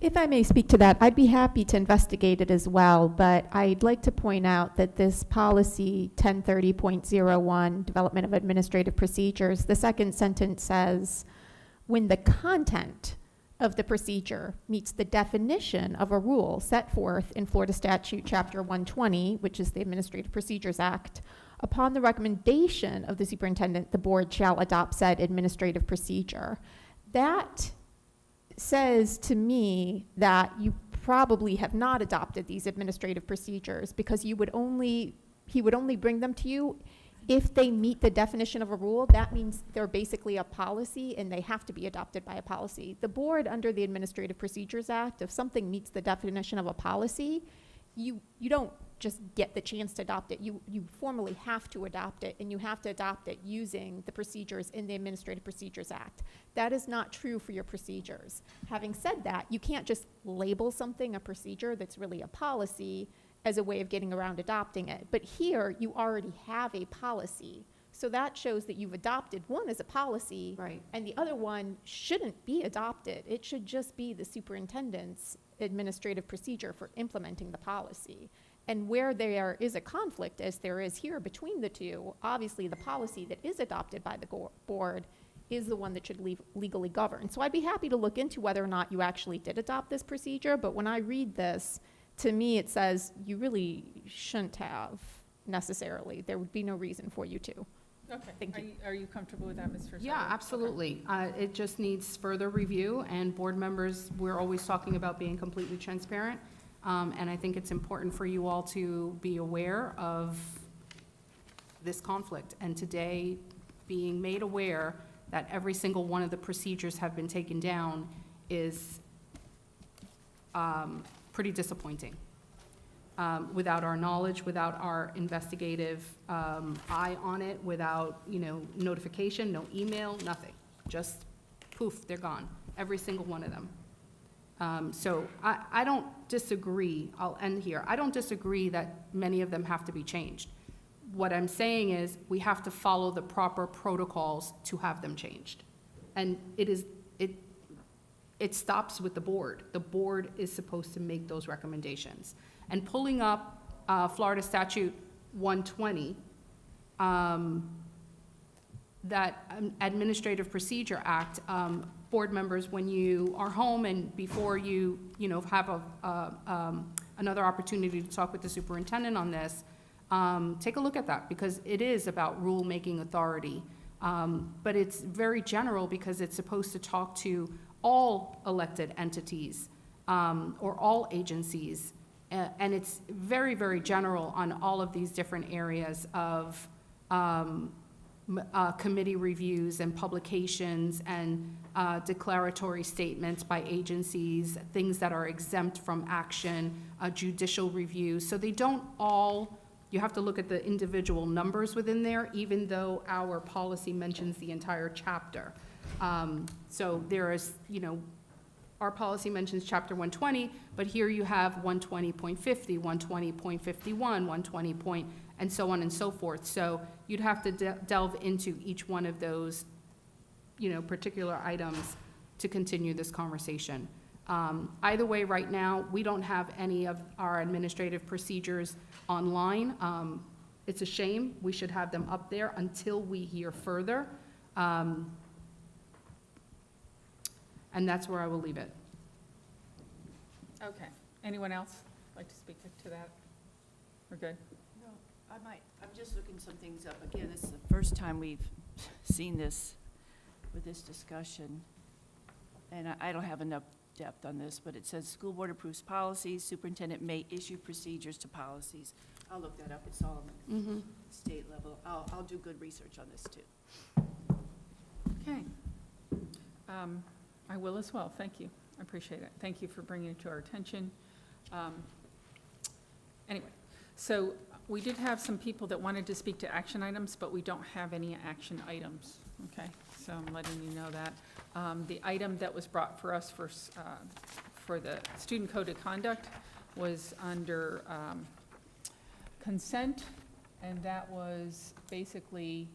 If I may speak to that, I'd be happy to investigate it as well, but I'd like to point out that this policy 1030.01, Development of Administrative Procedures, the second sentence says, when the content of the procedure meets the definition of a rule set forth in Florida Statute Chapter 120, which is the Administrative Procedures Act, upon the recommendation of the superintendent, the board shall adopt said administrative procedure. That says to me that you probably have not adopted these administrative procedures because he would only bring them to you if they meet the definition of a rule. That means they're basically a policy and they have to be adopted by a policy. The board, under the Administrative Procedures Act, if something meets the definition of a policy, you don't just get the chance to adopt it. You formally have to adopt it, and you have to adopt it using the procedures in the Administrative Procedures Act. That is not true for your procedures. Having said that, you can't just label something a procedure that's really a policy as a way of getting around adopting it. But here, you already have a policy. So that shows that you've adopted one as a policy, Right. and the other one shouldn't be adopted. It should just be the superintendent's administrative procedure for implementing the policy. And where there is a conflict, as there is here between the two, obviously the policy that is adopted by the board is the one that should legally govern. So I'd be happy to look into whether or not you actually did adopt this procedure, but when I read this, to me it says you really shouldn't have necessarily. There would be no reason for you to. Okay. Thank you. Are you comfortable with that, Ms. Frisell? Yeah, absolutely. It just needs further review, and board members, we're always talking about being completely transparent. And I think it's important for you all to be aware of this conflict. And today, being made aware that every single one of the procedures have been taken down is pretty disappointing. Without our knowledge, without our investigative eye on it, without, notification, no email, nothing. Just poof, they're gone, every single one of them. So I don't disagree, I'll end here. I don't disagree that many of them have to be changed. What I'm saying is we have to follow the proper protocols to have them changed. And it stops with the board. The board is supposed to make those recommendations. And pulling up Florida Statute 120, that Administrative Procedure Act, board members, when you are home and before you have another opportunity to talk with the superintendent on this, take a look at that, because it is about rule-making authority. But it's very general because it's supposed to talk to all elected entities or all agencies. And it's very, very general on all of these different areas of committee reviews and publications and declaratory statements by agencies, things that are exempt from action, judicial reviews. So they don't all, you have to look at the individual numbers within there, even though our policy mentions the entire chapter. So there is, our policy mentions chapter 120, but here you have 120.50, 120.51, 120. And so on and so forth. So you'd have to delve into each one of those, particular items to continue this conversation. Either way, right now, we don't have any of our administrative procedures online. It's a shame. We should have them up there until we hear further. And that's where I will leave it. Okay. Anyone else like to speak to that? We're good? I'm just looking some things up. Again, this is the first time we've seen this with this discussion. And I don't have enough depth on this, but it says school board approves policies, superintendent may issue procedures to policies. I'll look that up, it's all on the state level. I'll do good research on this too. Okay. I will as well. Thank you. I appreciate it. Thank you for bringing it to our attention. Anyway, so we did have some people that wanted to speak to action items, but we don't have any action items. Okay, so I'm letting you know that. The item that was brought for us for the student code of conduct was under consent, and that was basically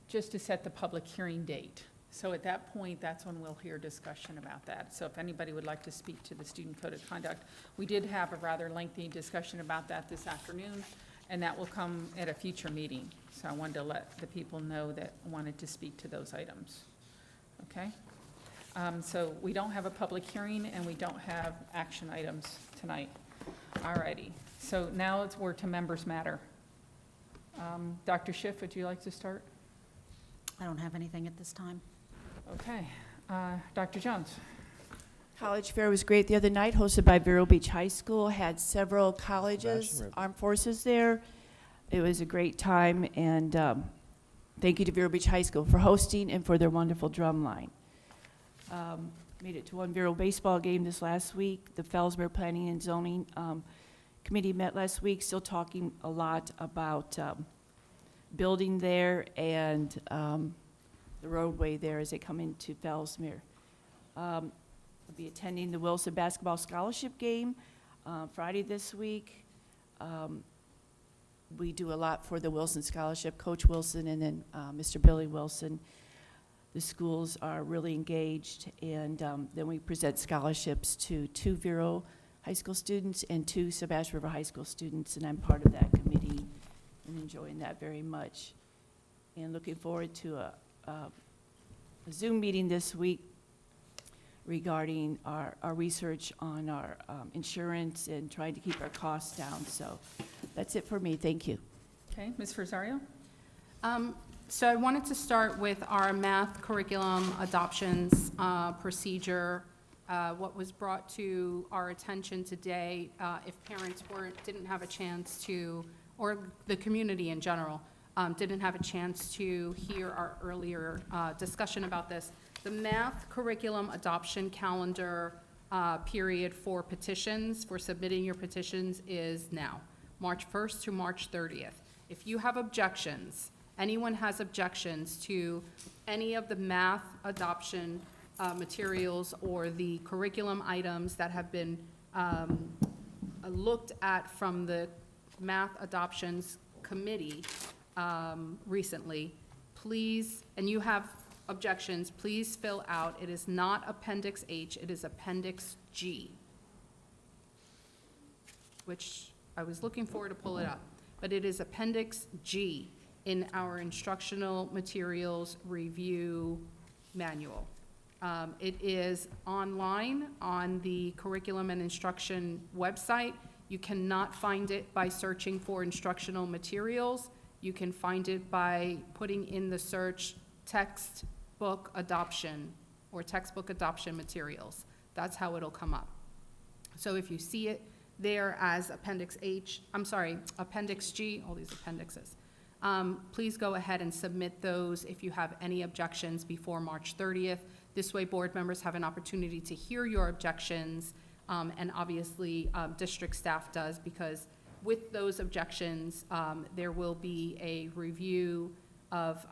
just to set the public hearing date. So at that point, that's when we'll hear discussion about that. So if anybody would like to speak to the student code of conduct, we did have a rather lengthy discussion about that this afternoon, and that will come at a future meeting. So I wanted to let the people know that wanted to speak to those items. Okay? So we don't have a public hearing, and we don't have action items tonight. All righty. So now we're to members' matter. Dr. Schiff, would you like to start? I don't have anything at this time. Okay. Dr. Jones? College Fair was great the other night, hosted by Vero Beach High School, had several colleges, Sebastian River. armed forces there. It was a great time, and thank you to Vero Beach High School for hosting and for their wonderful drum line. Made it to one Vero baseball game this last week. The Fellsburg Planning and Zoning Committee met last week, still talking a lot about building there and the roadway there as they come into Fellsmere. I'll be attending the Wilson Basketball Scholarship Game Friday this week. We do a lot for the Wilson Scholarship, Coach Wilson and then Mr. Billy Wilson. The schools are really engaged, and then we present scholarships to 2 Vero High School students and 2 Sebastian River High School students, and I'm part of that committee and enjoying that very much. And looking forward to a Zoom meeting this week regarding our research on our insurance and trying to keep our costs down. So that's it for me. Thank you. Okay, Ms. Rosario? So I wanted to start with our math curriculum adoptions procedure. What was brought to our attention today, if parents didn't have a chance to, or the community in general, didn't have a chance to hear our earlier discussion about this. The math curriculum adoption calendar period for petitions, for submitting your petitions, is now, March 1st to March 30th. If you have objections, anyone has objections to any of the math adoption materials or the curriculum items that have been looked at from the Math Adoptions Committee recently, please, and you have objections, please fill out, it is not Appendix H, it is Appendix G, which I was looking for to pull it up, but it is Appendix G in our instructional materials review manual. It is online on the curriculum and instruction website. You cannot find it by searching for instructional materials. You can find it by putting in the search textbook adoption or textbook adoption materials. That's how it'll come up. So if you see it there as Appendix H, Appendix G, all these appendixes, please go ahead and submit those if you have any objections before March 30th. This way, board members have an opportunity to hear your objections, and obviously, district staff does, because with those objections, there will be a review of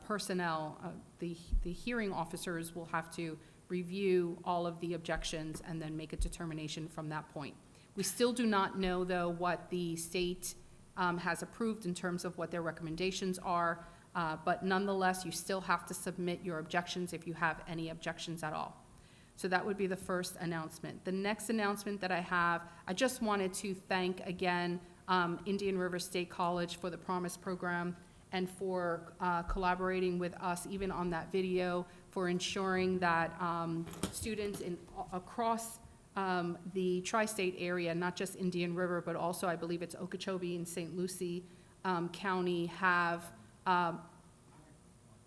personnel. The hearing officers will have to review all of the objections and then make a determination from that point. We still do not know, though, what the state has approved in terms of what their recommendations are, but nonetheless, you still have to submit your objections if you have any objections at all. So that would be the first announcement. The next announcement that I have, I just wanted to thank again Indian River State College for the Promise Program and for collaborating with us even on that video, for ensuring that students across the tri-state area, not just Indian River, but also I believe it's Okeechobee and St. Lucie County have, and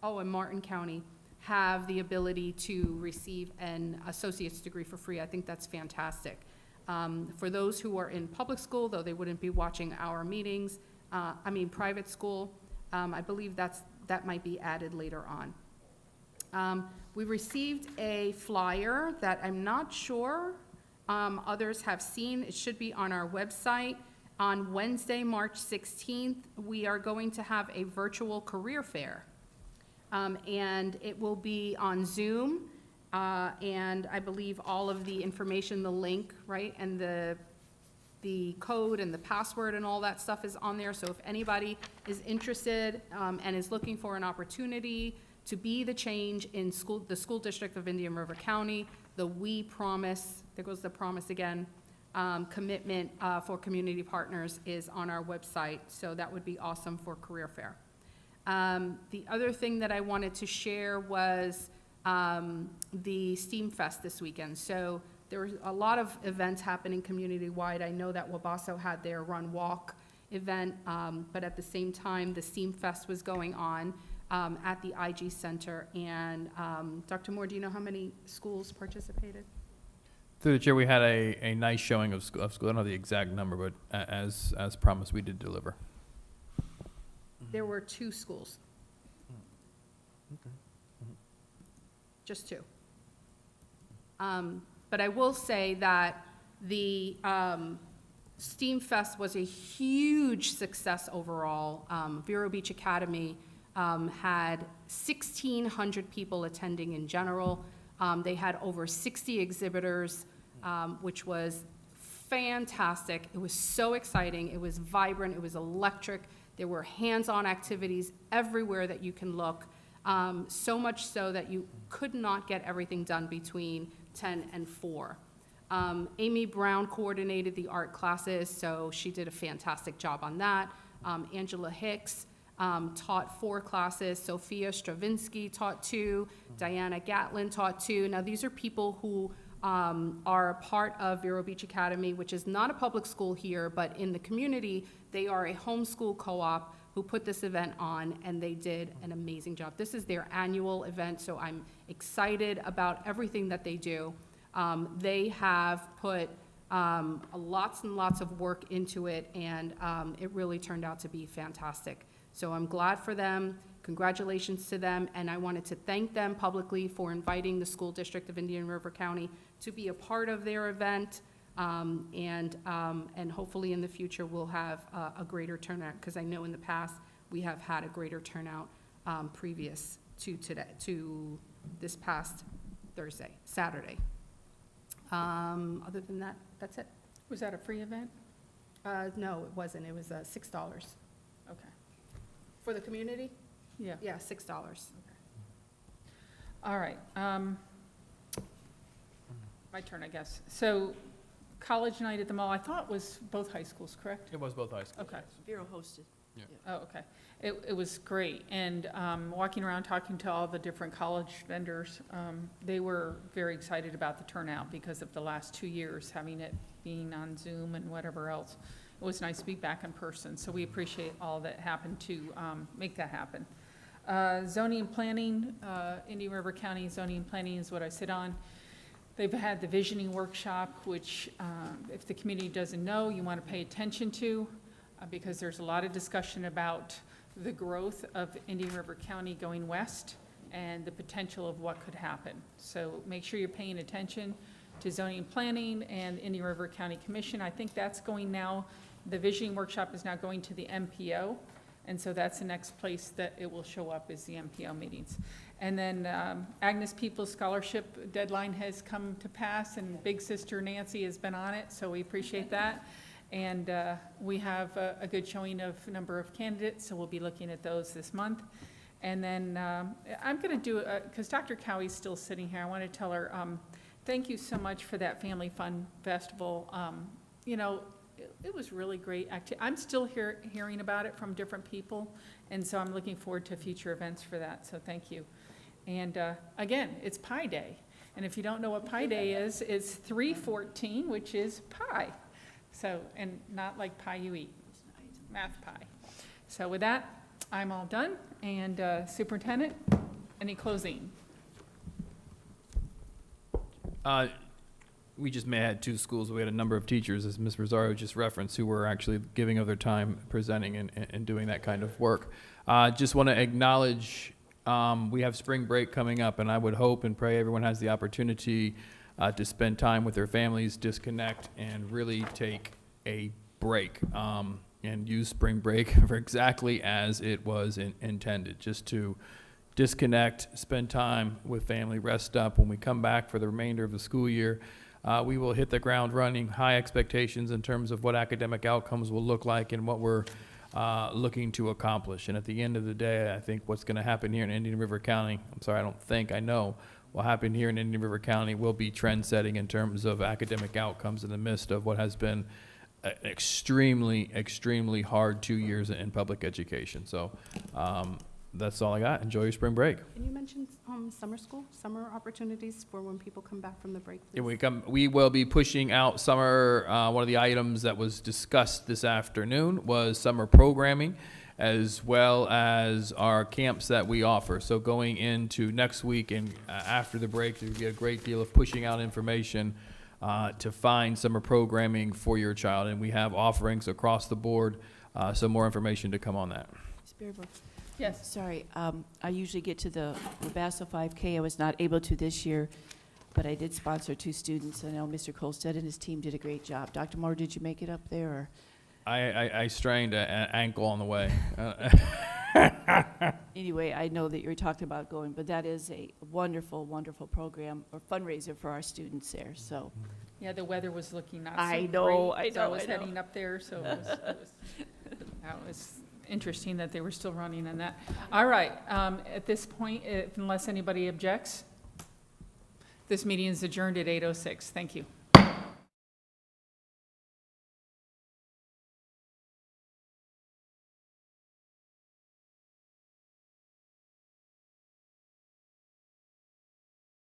Martin County, have the ability to receive an associate's degree for free. I think that's fantastic. For those who are in public school, though they wouldn't be watching our meetings, private school, I believe that might be added later on. We received a flyer that I'm not sure others have seen. It should be on our website. On Wednesday, March 16th, we are going to have a virtual career fair. And it will be on Zoom, and I believe all of the information, the link, right, and the code and the password and all that stuff is on there. So if anybody is interested and is looking for an opportunity to be the change in the school district of Indian River County, the We Promise, there goes the promise again, commitment for community partners is on our website. So that would be awesome for career fair. The other thing that I wanted to share was the STEAM Fest this weekend. So there were a lot of events happening community-wide. I know that Wabasso had their Run Walk event, but at the same time, the STEAM Fest was going on at the IG Center. And Dr. Moore, do you know how many schools participated? Through the chair, we had a nice showing of school. I don't know the exact number, but as promised, we did deliver. There were 2 schools. Just 2. But I will say that the STEAM Fest was a huge success overall. Vero Beach Academy had 1,600 people attending in general. They had over 60 exhibitors, which was fantastic. It was so exciting. It was vibrant. It was electric. There were hands-on activities everywhere that you can look, so much so that you could not get everything done between 10 and 4. Amy Brown coordinated the art classes, so she did a fantastic job on that. Angela Hicks taught 4 classes. Sophia Stravinsky taught 2. Diana Gatlin taught 2. Now, these are people who are a part of Vero Beach Academy, which is not a public school here, but in the community, they are a homeschool co-op who put this event on, and they did an amazing job. This is their annual event, so I'm excited about everything that they do. They have put lots and lots of work into it, and it really turned out to be fantastic. So I'm glad for them. Congratulations to them, and I wanted to thank them publicly for inviting the School District of Indian River County to be a part of their event, and hopefully in the future we'll have a greater turnout, because I know in the past we have had a greater turnout previous to this past Saturday. Other than that, that's it. Was that a free event? No, it wasn't. It was $6. Okay. For the community? Yeah. Yeah, $6. All right. My turn, I guess. So college night at the mall, I thought was both high schools, correct? It was both high schools. Okay. Vero hosted. Yeah. Oh, okay. It was great. And walking around talking to all the different college vendors, they were very excited about the turnout because of the last 2 years, having it being on Zoom and whatever else. It was nice to be back in person. So we appreciate all that happened to make that happen. Zoning and planning, Indian River County Zoning and Planning is what I sit on. They've had the visioning workshop, which if the community doesn't know, you want to pay attention to, because there's a lot of discussion about the growth of Indian River County going west and the potential of what could happen. So make sure you're paying attention to zoning and planning and Indian River County Commission. I think that's going now, the visioning workshop is now going to the MPO. And so that's the next place that it will show up is the MPO meetings. And then Agnes Peoples Scholarship deadline has come to pass, and Big Sister Nancy has been on it, so we appreciate that. And we have a good showing of number of candidates, so we'll be looking at those this month. And then I'm going to do, because Dr. Cowie's still sitting here, I want to tell her, thank you so much for that Family Fun Festival. You know, it was really great. I'm still hearing about it from different people, and so I'm looking forward to future events for that, so thank you. And again, it's Pi Day, and if you don't know what Pi Day is, it's 3/14, which is pi. So, and not like pie you eat, math pie. So with that, I'm all done, and Superintendent, any closing? We just may have had 2 schools. We had a number of teachers, as Ms. Rosario just referenced, who were actually giving of their time presenting and doing that kind of work. Just want to acknowledge we have spring break coming up, and I would hope and pray everyone has the opportunity to spend time with their families, disconnect, and really take a break and use spring break for exactly as it was intended, just to disconnect, spend time with family, rest up. When we come back for the remainder of the school year, we will hit the ground running, high expectations in terms of what academic outcomes will look like and what we're looking to accomplish. And at the end of the day, I think what's going to happen here in Indian River County, I know what happened here in Indian River County will be trend-setting in terms of academic outcomes in the midst of what has been an extremely, extremely hard 2 years in public education. So that's all I got. Enjoy your spring break. Can you mention summer school, summer opportunities for when people come back from the break, please? We will be pushing out summer. One of the items that was discussed this afternoon was summer programming, as well as our camps that we offer. So going into next week and after the break, there'll be a great deal of pushing out information to find summer programming for your child. And we have offerings across the board, so more information to come on that. Ms. Beerbrook. Yes. Sorry, I usually get to the Wabasso 5K. I was not able to this year, but I did sponsor 2 students. I know Mr. Colstead and his team did a great job. Dr. Moore, did you make it up there? Or? I strained an ankle on the way. Anyway, I know that you're talking about going, but that is a wonderful, wonderful program or fundraiser for our students there. So, Yeah, the weather was looking not so I know, great, I so know, I was I know. heading up there, so that was interesting that they were still running on that. All right, at this point, unless anybody objects, this meeting is adjourned at 8:06. Thank you.